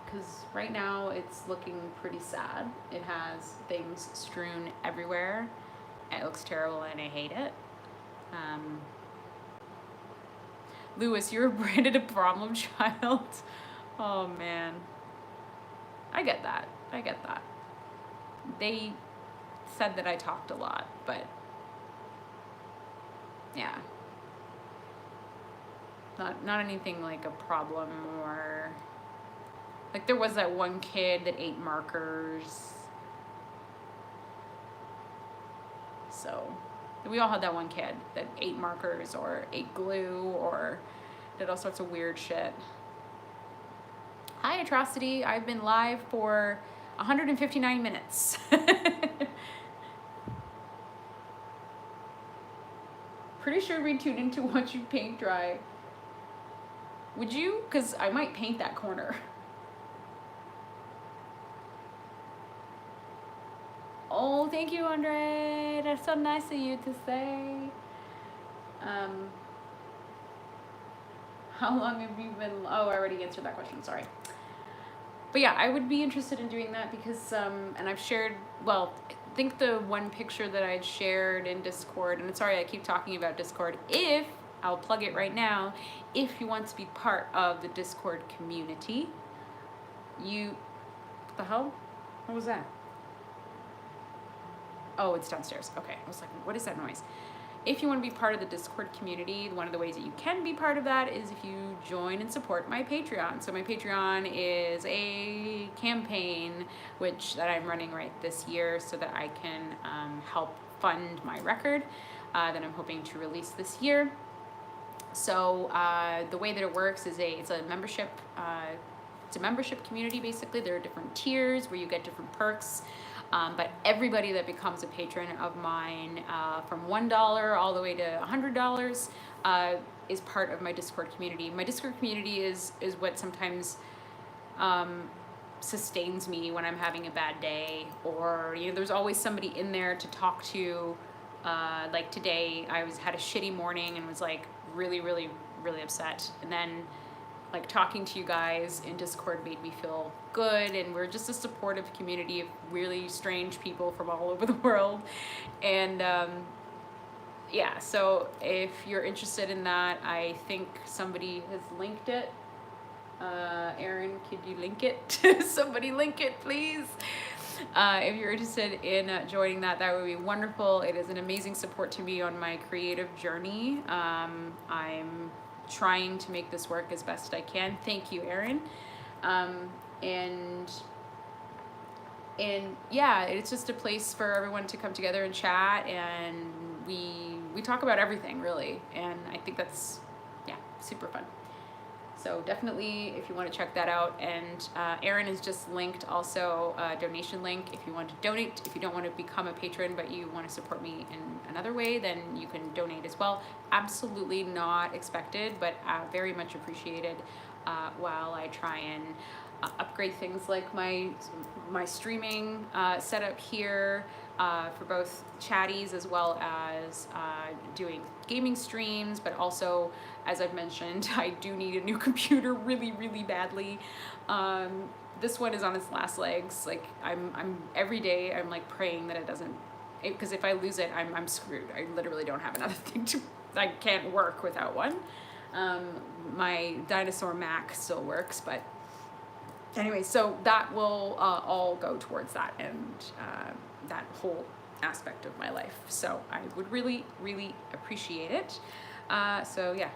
Because right now it's looking pretty sad. It has things strewn everywhere. It looks terrible and I hate it. Lewis, you're branded a problem child. Oh man. I get that. They said that I talked a lot, but yeah. Not anything like a problem or like there was that one kid that ate markers. So we all had that one kid that ate markers or ate glue or did all sorts of weird shit. Hi, Atrocity. I've been live for 159 minutes. Pretty sure we tuned in to watch you paint dry. Would you? Because I might paint that corner. Oh, thank you, Andre. That's so nice of you to say. How long have you been? Oh, I already answered that question. Sorry. But yeah, I would be interested in doing that because, and I've shared, well, I think the one picture that I'd shared in Discord, and sorry I keep talking about Discord, if I'll plug it right now. If you want to be part of the Discord community, what the hell? What was that? Oh, it's downstairs. Okay, I was like, what is that noise? If you want to be part of the Discord community, one of the ways that you can be part of that is if you join and support my Patreon. So my Patreon is a campaign that I'm running right this year so that I can help fund my record that I'm hoping to release this year. So the way that it works is it's a membership. It's a membership community, basically. There are different tiers where you get different perks. But everybody that becomes a patron of mine, from $1 all the way to $100, is part of my Discord community. My Discord community is what sometimes sustains me when I'm having a bad day, or there's always somebody in there to talk to. Like today, I had a shitty morning and was like really, really, really upset, and then like talking to you guys in Discord made me feel good, and we're just a supportive community of really strange people from all over the world. And yeah, so if you're interested in that, I think somebody has linked it. Aaron, could you link it? Somebody link it, please. If you're interested in joining that would be wonderful. It is an amazing support to me on my creative journey. I'm trying to make this work as best I can. Thank you, Aaron. And yeah, it's just a place for everyone to come together and chat, and we talk about everything really, and I think that's super fun. So definitely, if you want to check that out, and Aaron has just linked also a donation link if you want to donate. If you don't want to become a patron but you want to support me in another way, then you can donate as well. Absolutely not expected, but very much appreciated while I try and upgrade things like my streaming setup here for both chatties as well as doing gaming streams, but also, as I've mentioned, I do need a new computer really, really badly. This one is on its last legs. Like I'm every day I'm like praying that it doesn't, because if I lose it, I'm screwed. I literally don't have another thing I can't work without one. My dinosaur Mac still works, but anyway, so that will all go towards that and that whole aspect of my life. So I would really, really appreciate it. So yeah,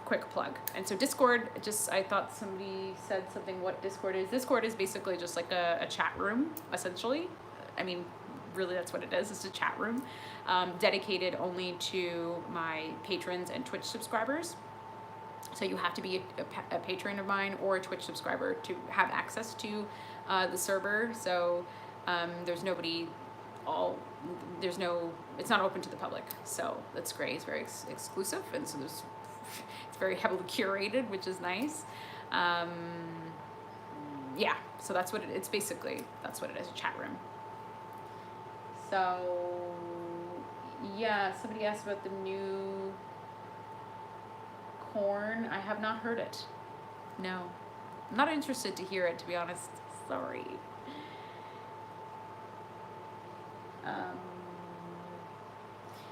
quick plug. And so Discord, I thought somebody said something what Discord is. Discord is basically just like a chat room, essentially. I mean, really that's what it is. It's a chat room dedicated only to my patrons and Twitch subscribers. So you have to be a patron of mine or a Twitch subscriber to have access to the server. So it's not open to the public. So that's great. It's very exclusive, and so it's very heavily curated, which is nice. Yeah, so that's what it's basically, that's what it is, a chat room. So yeah, somebody asked about the new corn. I have not heard it. No, I'm not interested to hear it, to be honest. Sorry.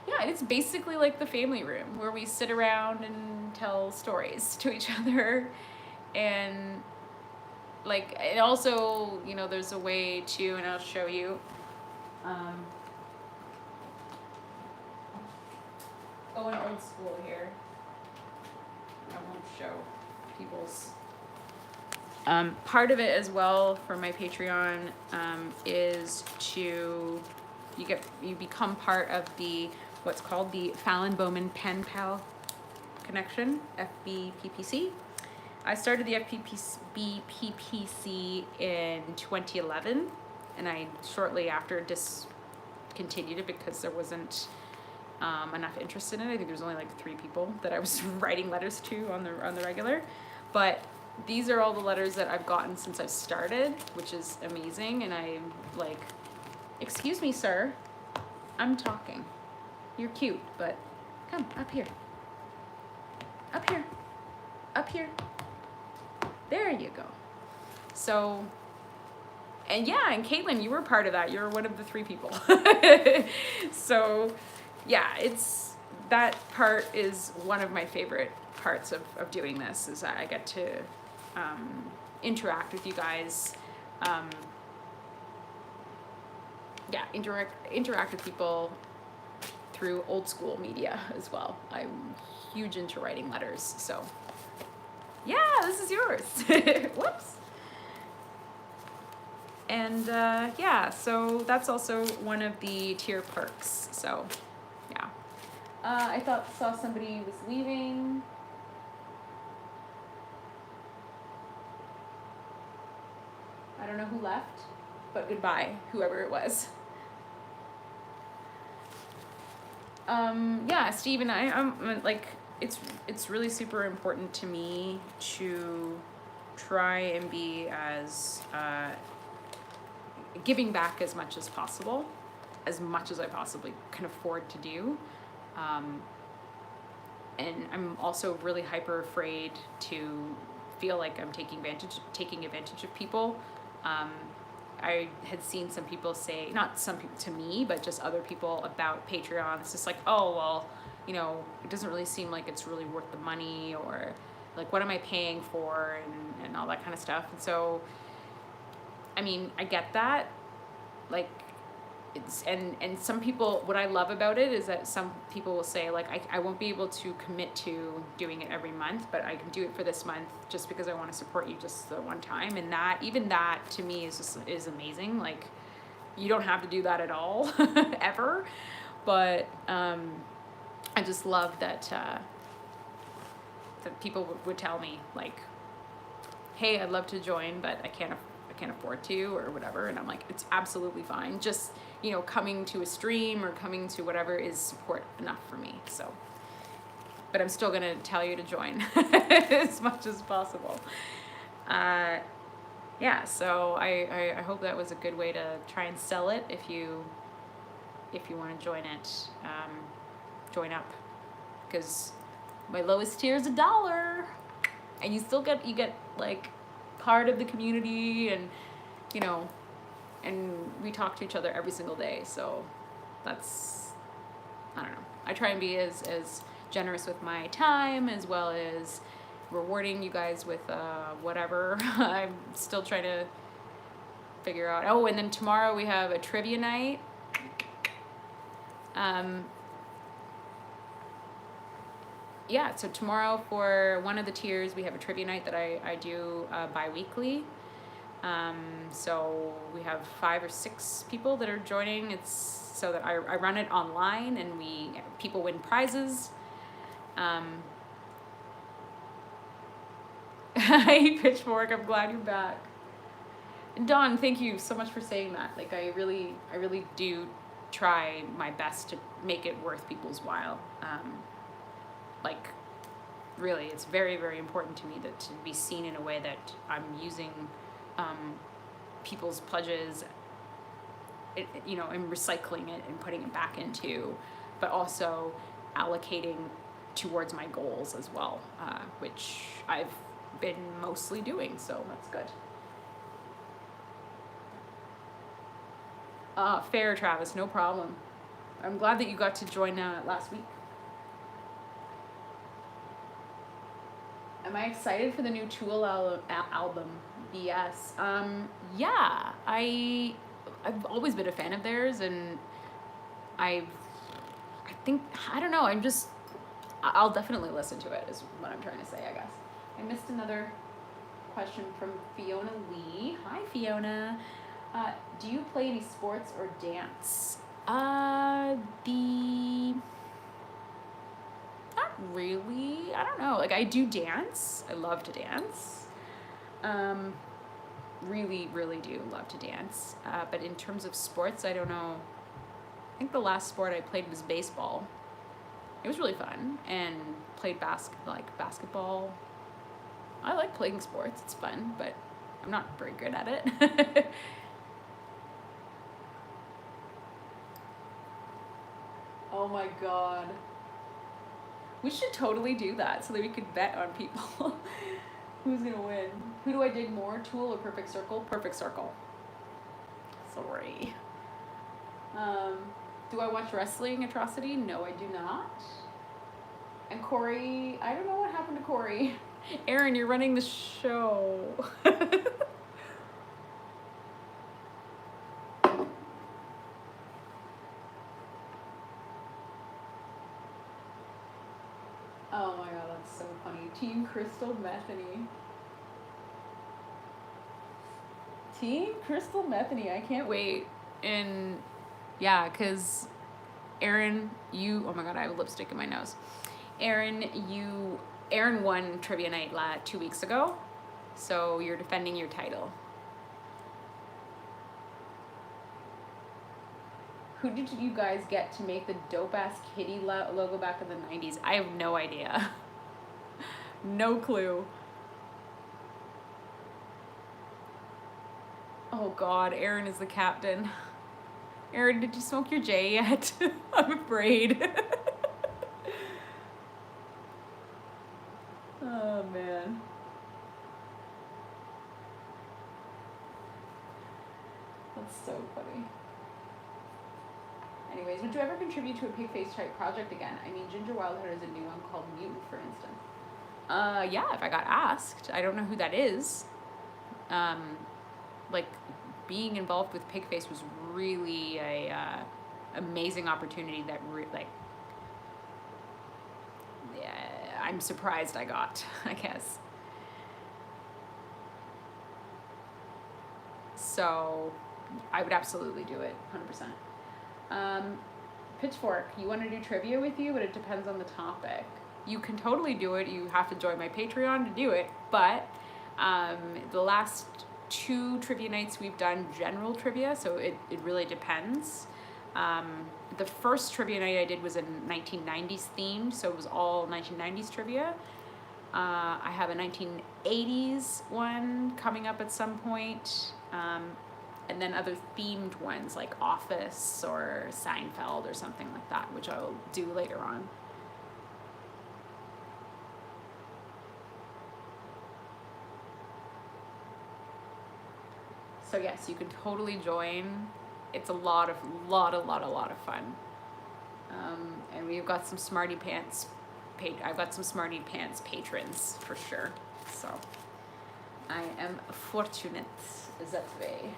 Yeah, it's basically like the family room where we sit around and tell stories to each other, and like, it also, there's a way to, and I'll show you, going old school here. I won't show people's. Part of it as well for my Patreon is you become part of what's called the Fallon Bowman Pen Pal Connection, FBPPC. I started the FBPPC in 2011, and I shortly after discontinued it because there wasn't enough interest in it. I think there's only like 3 people that I was writing letters to on the regular, but these are all the letters that I've gotten since I've started, which is amazing. And I'm like, excuse me, sir, I'm talking. You're cute, but come up here. Up here. Up here. There you go. So, and yeah, and Caitlin, you were part of that. You're one of the 3 people. So yeah, that part is one of my favorite parts of doing this, is that I get to interact with you guys. Yeah, interact with people through old school media as well. I'm huge into writing letters, so yeah, this is yours. Whoops. And yeah, so that's also one of the tier perks. So yeah, I saw somebody was leaving. I don't know who left, but goodbye, whoever it was. Yeah, Steve and I'm like, it's really super important to me to try and be as giving back as much as possible, as much as I possibly can afford to do. And I'm also really hyper afraid to feel like I'm taking advantage of people. I had seen some people say, not some people to me, but just other people about Patreon. It's just like, oh, well, you know, it doesn't really seem like it's really worth the money, or like, what am I paying for, and all that kind of stuff. And so, I mean, I get that. Like, it's, and some people, what I love about it is that some people will say, like, I won't be able to commit to doing it every month, but I can do it for this month just because I want to support you just the one time. And that, even that to me is amazing. Like, you don't have to do that at all, ever. But I just love that, that people would tell me, like, hey, I'd love to join, but I can't afford to, or whatever. And I'm like, it's absolutely fine. Just, you know, coming to a stream or coming to whatever is support enough for me. So, but I'm still gonna tell you to join as much as possible. Yeah, so I hope that was a good way to try and sell it. If you want to join it, join up, because my lowest tier is $1, and you still get like part of the community, and you know, and we talk to each other every single day. So that's, I don't know, I try and be as generous with my time, as well as rewarding you guys with whatever. I'm still trying to figure out. Oh, and then tomorrow we have a trivia night. Yeah, so tomorrow for one of the tiers we have a trivia night that I do bi-weekly. So we have 5 or 6 people that are joining. It's so that I run it online, and people win prizes. Hey, Pitchfork, I'm glad you're back. And Dawn, thank you so much for saying that. Like, I really do try my best to make it worth people's while. Like, really, it's very, very important to me to be seen in a way that I'm using people's pledges, you know, and recycling it and putting it back into, but also allocating towards my goals as well, which I've been mostly doing, so that's good. Fair, Travis, no problem. I'm glad that you got to join last week. Am I excited for the new Tool album? BS. Yeah, I've always been a fan of theirs, and I think, I don't know, I'll definitely listen to it, is what I'm trying to say, I guess. I missed another question from Fiona Lee. Hi, Fiona. Do you play any sports or dance? Not really. I don't know. Like, I do dance. I love to dance. Really, really do love to dance. But in terms of sports, I don't know. I think the last sport I played was baseball. It was really fun, and played basketball. I like playing sports. It's fun, but I'm not very good at it. Oh my god. We should totally do that so that we could bet on people. Who's gonna win? Who do I dig more, Tool or Perfect Circle? Perfect Circle. Sorry. Do I watch Wrestling Atrocity? No, I do not. And Corey, I don't know what happened to Corey. Aaron, you're running the show. Oh my god, that's so funny. Team Crystal Metheny. Team Crystal Metheny, I can't wait. And yeah, because Aaron, oh my god, I have lipstick in my nose. Aaron won trivia night 2 weeks ago, so you're defending your title. Who did you guys get to make the dope-ass kitty logo back in the 90s? I have no idea. No clue. Oh god, Aaron is the captain. Aaron, did you smoke your J yet? I'm afraid. Oh man. That's so funny. Anyways, would you ever contribute to a pig face type project again? I mean, Ginger Wildhead is a new one called Mutant, for instance. Yeah, if I got asked. I don't know who that is. Like, being involved with Pigface was really a amazing opportunity that I'm surprised I got, I guess. So I would absolutely do it, 100%. Pitchfork, you want to do trivia with you, but it depends on the topic. You can totally do it. You have to join my Patreon to do it, but the last 2 trivia nights we've done general trivia, so it really depends. The first trivia night I did was in 1990s themed, so it was all 1990s trivia. I have a 1980s one coming up at some point, and then other themed ones like Office or Seinfeld or something like that, which I'll do later on. So yes, you can totally join. It's a lot of fun. And we've got some Smarty Pants. I've got some Smarty Pants patrons for sure. So I am fortunate that way.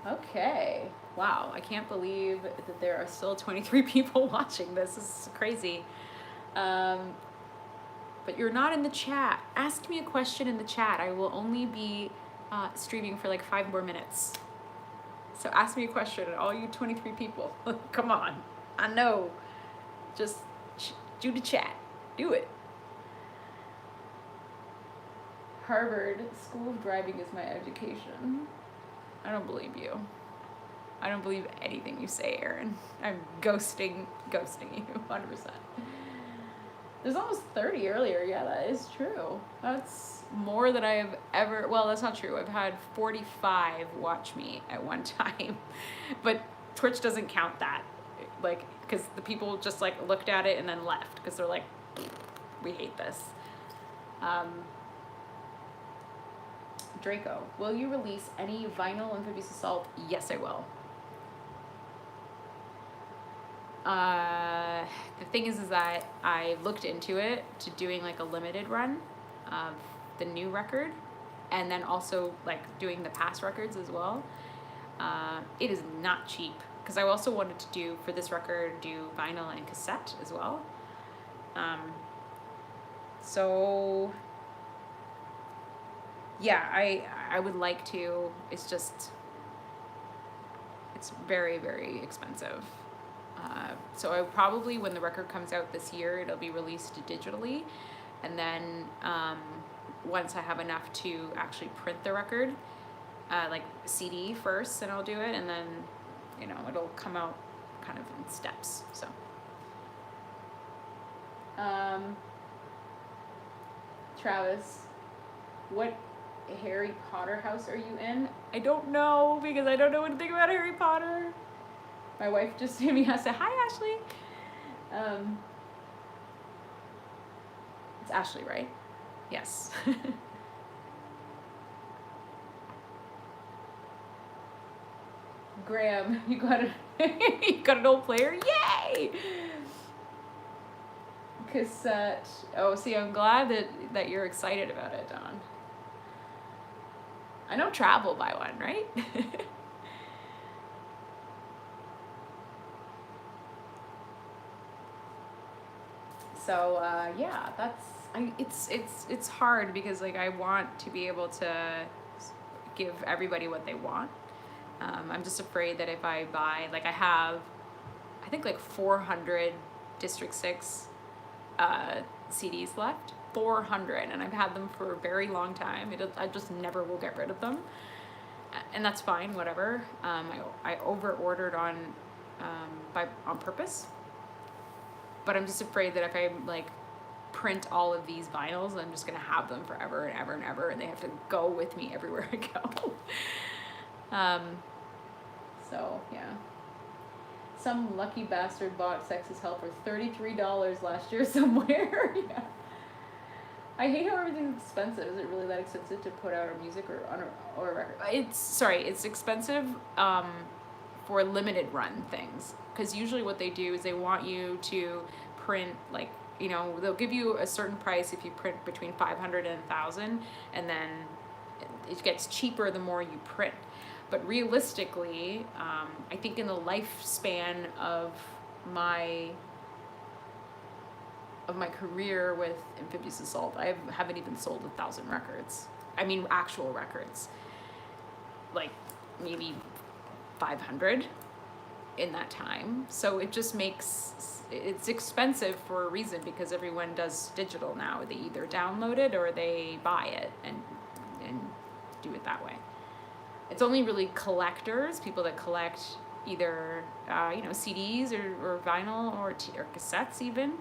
Okay. Wow, I can't believe that there are still 23 people watching this. This is crazy. But you're not in the chat. Ask me a question in the chat. I will only be streaming for like 5 more minutes. So ask me a question, all you 23 people. Come on. I know. Just do the chat. Do it. Harvard School of Driving is my education. I don't believe you. I don't believe anything you say, Aaron. I'm ghosting you 100%. There's almost 30 earlier. Yeah, that is true. That's more than I have ever, well, that's not true. I've had 45 watch me at one time. But Twitch doesn't count that. Like, because the people just like looked at it and then left because they're like, we hate this. Draco, will you release any vinyl Amphibious Assault? Yes, I will. The thing is that I looked into it to doing like a limited run of the new record and then also like doing the past records as well. It is not cheap because I also wanted to do for this record do vinyl and cassette as well. So yeah, I would like to. It's just it's very, very expensive. So I probably, when the record comes out this year, it'll be released digitally. And then once I have enough to actually print the record, like CD first, then I'll do it. And then, you know, it'll come out kind of in steps. So. Travis, what Harry Potter house are you in? I don't know because I don't know anything about Harry Potter. My wife just gave me a say, hi, Ashley. It's Ashley, right? Yes. Graham, you got an old player? Yay! cassette. Oh, see, I'm glad that you're excited about it, Dawn. I know Trav will buy one, right? So yeah, it's hard because like I want to be able to give everybody what they want. I'm just afraid that if I buy, like I think like 400 District 6 CDs left. 400, and I've had them for a very long time. I just never will get rid of them, and that's fine, whatever. I over-ordered on purpose, but I'm just afraid that if I like print all of these vinyls, I'm just gonna have them forever and ever and ever, and they have to go with me everywhere I go. So yeah. Some lucky bastard bought Sex's Hell for $33 last year somewhere. Yeah. I hate how everything's expensive. Is it really that expensive to put out a music or a record? It's expensive for limited run things. Because usually what they do is they want you to print, like, you know, they'll give you a certain price if you print between 500 and 1,000, and then it gets cheaper the more you print. But realistically, I think in the lifespan of my career with Amphibious Assault, I haven't even sold 1,000 records. I mean, actual records. Like, maybe 500 in that time. So it just it's expensive for a reason, because everyone does digital now. They either download it or they buy it and do it that way. It's only really collectors, people that collect either, CDs or vinyl or cassettes even,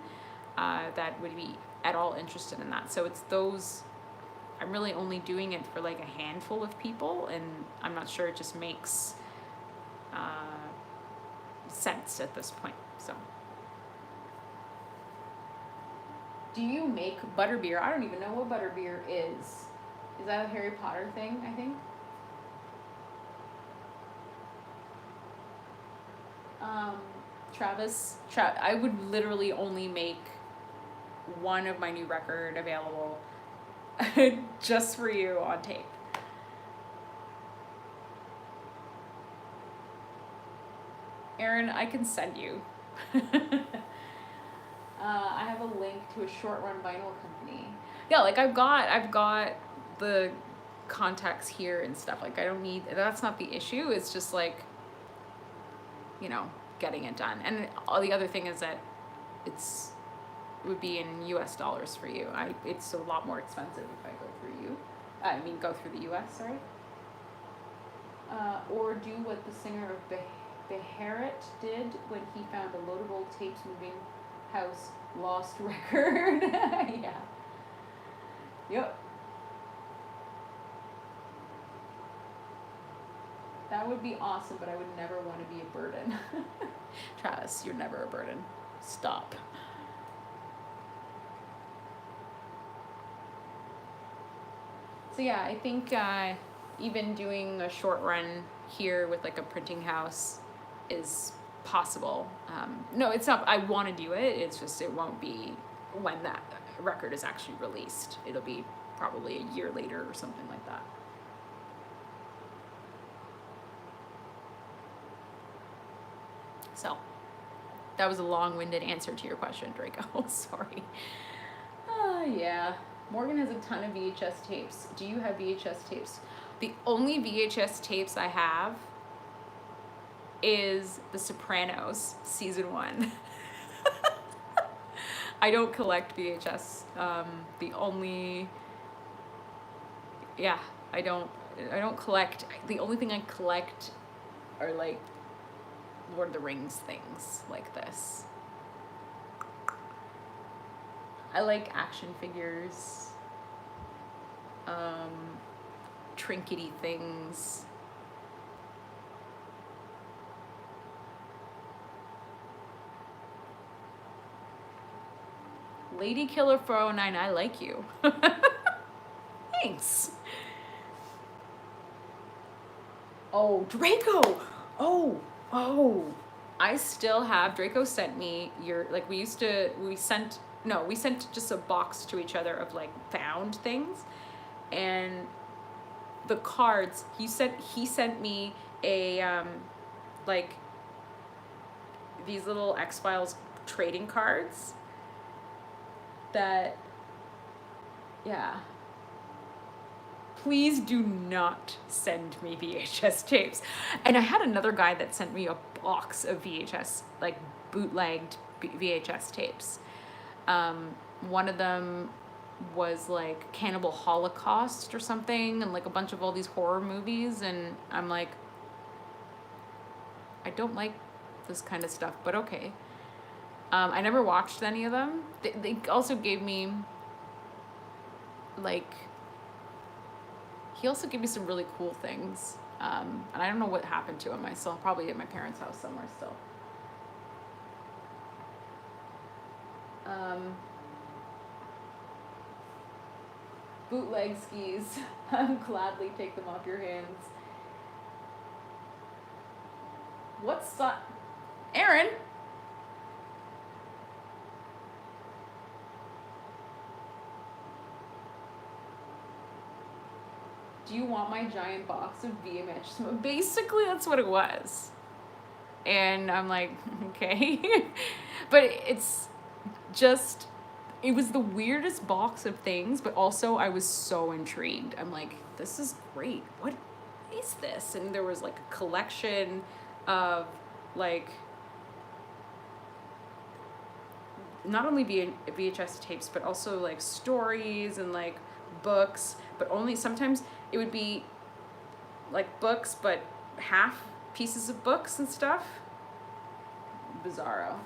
that would be at all interested in that. So it's those, I'm really only doing it for like a handful of people, and I'm not sure it just makes sense at this point. So, do you make butterbeer? I don't even know what butterbeer is. Is that a Harry Potter thing, I think? Travis, I would literally only make one of my new record available just for you on tape. Aaron, I can send you. I have a link to a short run vinyl company. Yeah, like I've got the contacts here and stuff. Like I don't need, that's not the issue. It's just like, getting it done. And all the other thing is that it would be in US dollars for you. It's a lot more expensive if I go through you. Go through the US, sorry. Or do what the singer of Beharit did when he found a loadable tapes moving house lost record. Yeah. Yep. That would be awesome, but I would never want to be a burden. Travis, you're never a burden. Stop. So yeah, I think even doing a short run here with like a printing house is possible. No, it's not. I want to do it. It's just it won't be when that record is actually released. It'll be probably a year later or something like that. So that was a long-winded answer to your question, Draco. Sorry. Yeah. Morgan has a ton of VHS tapes. Do you have VHS tapes? The only VHS tapes I have is The Sopranos season 1. I don't collect VHS. I don't collect. The only thing I collect are like Lord of the Rings things like this. I like action figures, trinkety things. Lady Killer 409, I like you. Thanks. Oh, Draco! Oh, I still have, Draco sent me we sent no, we sent just a box to each other of like found things, and the cards he sent me a like these little X-Files trading cards that, yeah. Please do not send me VHS tapes. And I had another guy that sent me a box of VHS, like bootlegged VHS tapes. One of them was like Cannibal Holocaust or something, and like a bunch of all these horror movies, and I'm like, I don't like this kind of stuff, but okay. I never watched any of them. They also gave me like, he also gave me some really cool things. And I don't know what happened to him. I still probably at my parents' house somewhere still. Bootleg skis. I'll gladly take them off your hands. What's that? Aaron? Do you want my giant box of VMH? Basically, that's what it was. And I'm like, okay. But it's just, it was the weirdest box of things, but also I was so intrigued. I'm like, this is great. What is this? And there was like a collection of like, not only VHS tapes, but also like stories and like books, but only sometimes it would be like books, but half pieces of books and stuff. Bizarro.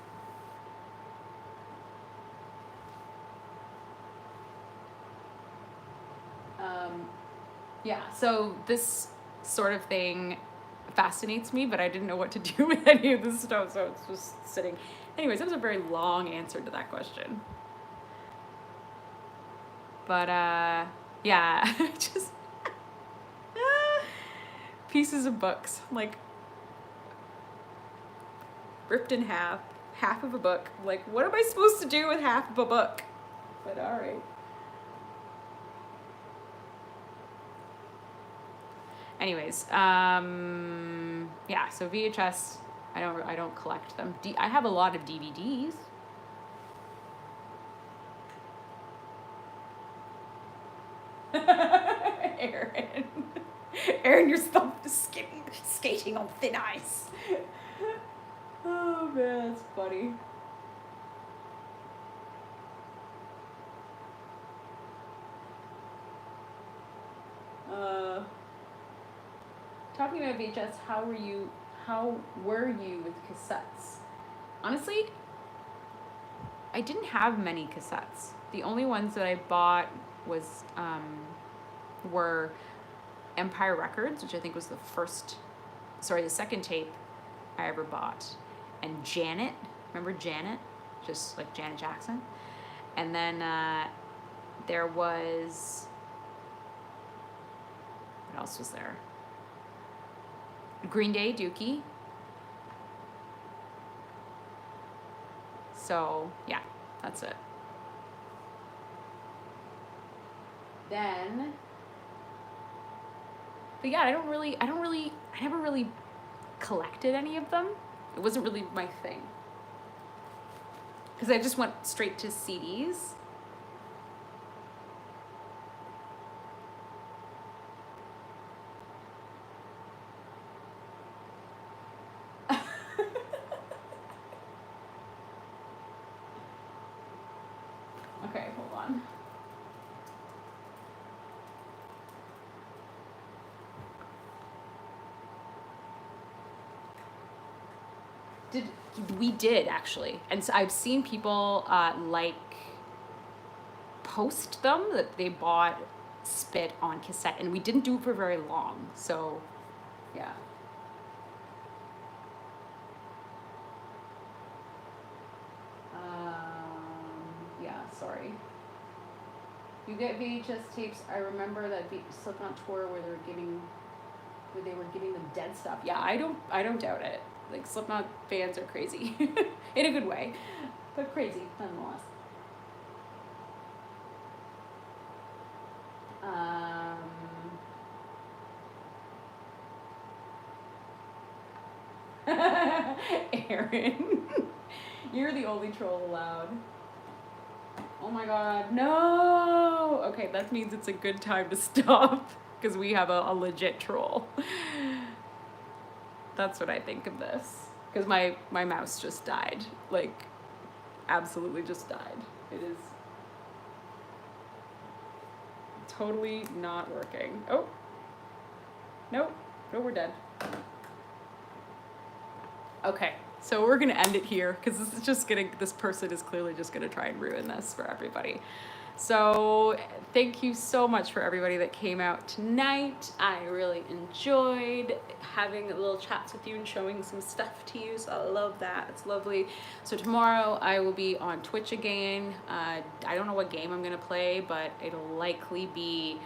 Yeah, so this sort of thing fascinates me, but I didn't know what to do with any of this stuff, so it's just sitting. Anyways, that was a very long answer to that question. But, yeah, just pieces of books, like, ripped in half of a book. Like, what am I supposed to do with half of a book? But all right. Anyways, yeah, so VHS, I don't collect them. I have a lot of DVDs. Aaron, you're still skating on thin ice. Oh man, that's funny. Talking about VHS, how were you with cassettes? Honestly, I didn't have many cassettes. The only ones that I bought were Empire Records, which I think was the second tape I ever bought. And Janet, remember Janet? Just like Janet Jackson. And then there was, what else was there? Green Day, Dookie. So yeah, that's it. Then, but yeah, I never really collected any of them. It wasn't really my thing. Because I just went straight to CDs. Okay, hold on. We did actually, and so I've seen people like post them that they bought Spit on cassette, and we didn't do it for very long. So, yeah. Yeah, sorry. You get VHS tapes. I remember that Slipknot tour where they were giving them dead stuff. Yeah, I don't doubt it. Like, Slipknot fans are crazy in a good way, but crazy nonetheless. Aaron, you're the only troll allowed. Oh my god, no! Okay, that means it's a good time to stop because we have a legit troll. That's what I think of this. Because my mouse just died. Like, absolutely just died. It is totally not working. Oh. Nope. No, we're dead. Okay, so we're gonna end it here because this person is clearly just gonna try and ruin this for everybody. So thank you so much for everybody that came out tonight. I really enjoyed having little chats with you and showing some stuff to you. So I love that. It's lovely. So tomorrow I will be on Twitch again. I don't know what game I'm gonna play, but it'll likely be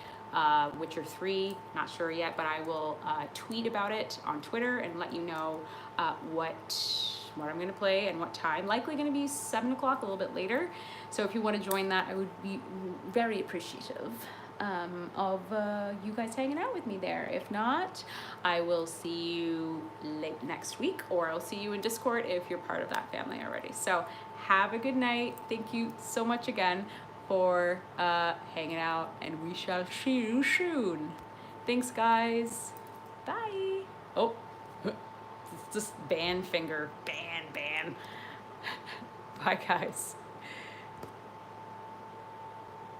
Witcher 3, not sure yet, but I will tweet about it on Twitter and let you know what I'm going to play and what time. Likely going to be 7 o'clock, a little bit later. So if you want to join that, I would be very appreciative of you guys hanging out with me there. If not, I will see you late next week, or I'll see you in Discord if you're part of that family already. So have a good night. Thank you so much again for hanging out, and we shall see you soon. Thanks, guys. Bye. Oh, it's just ban finger. Ban. Bye, guys.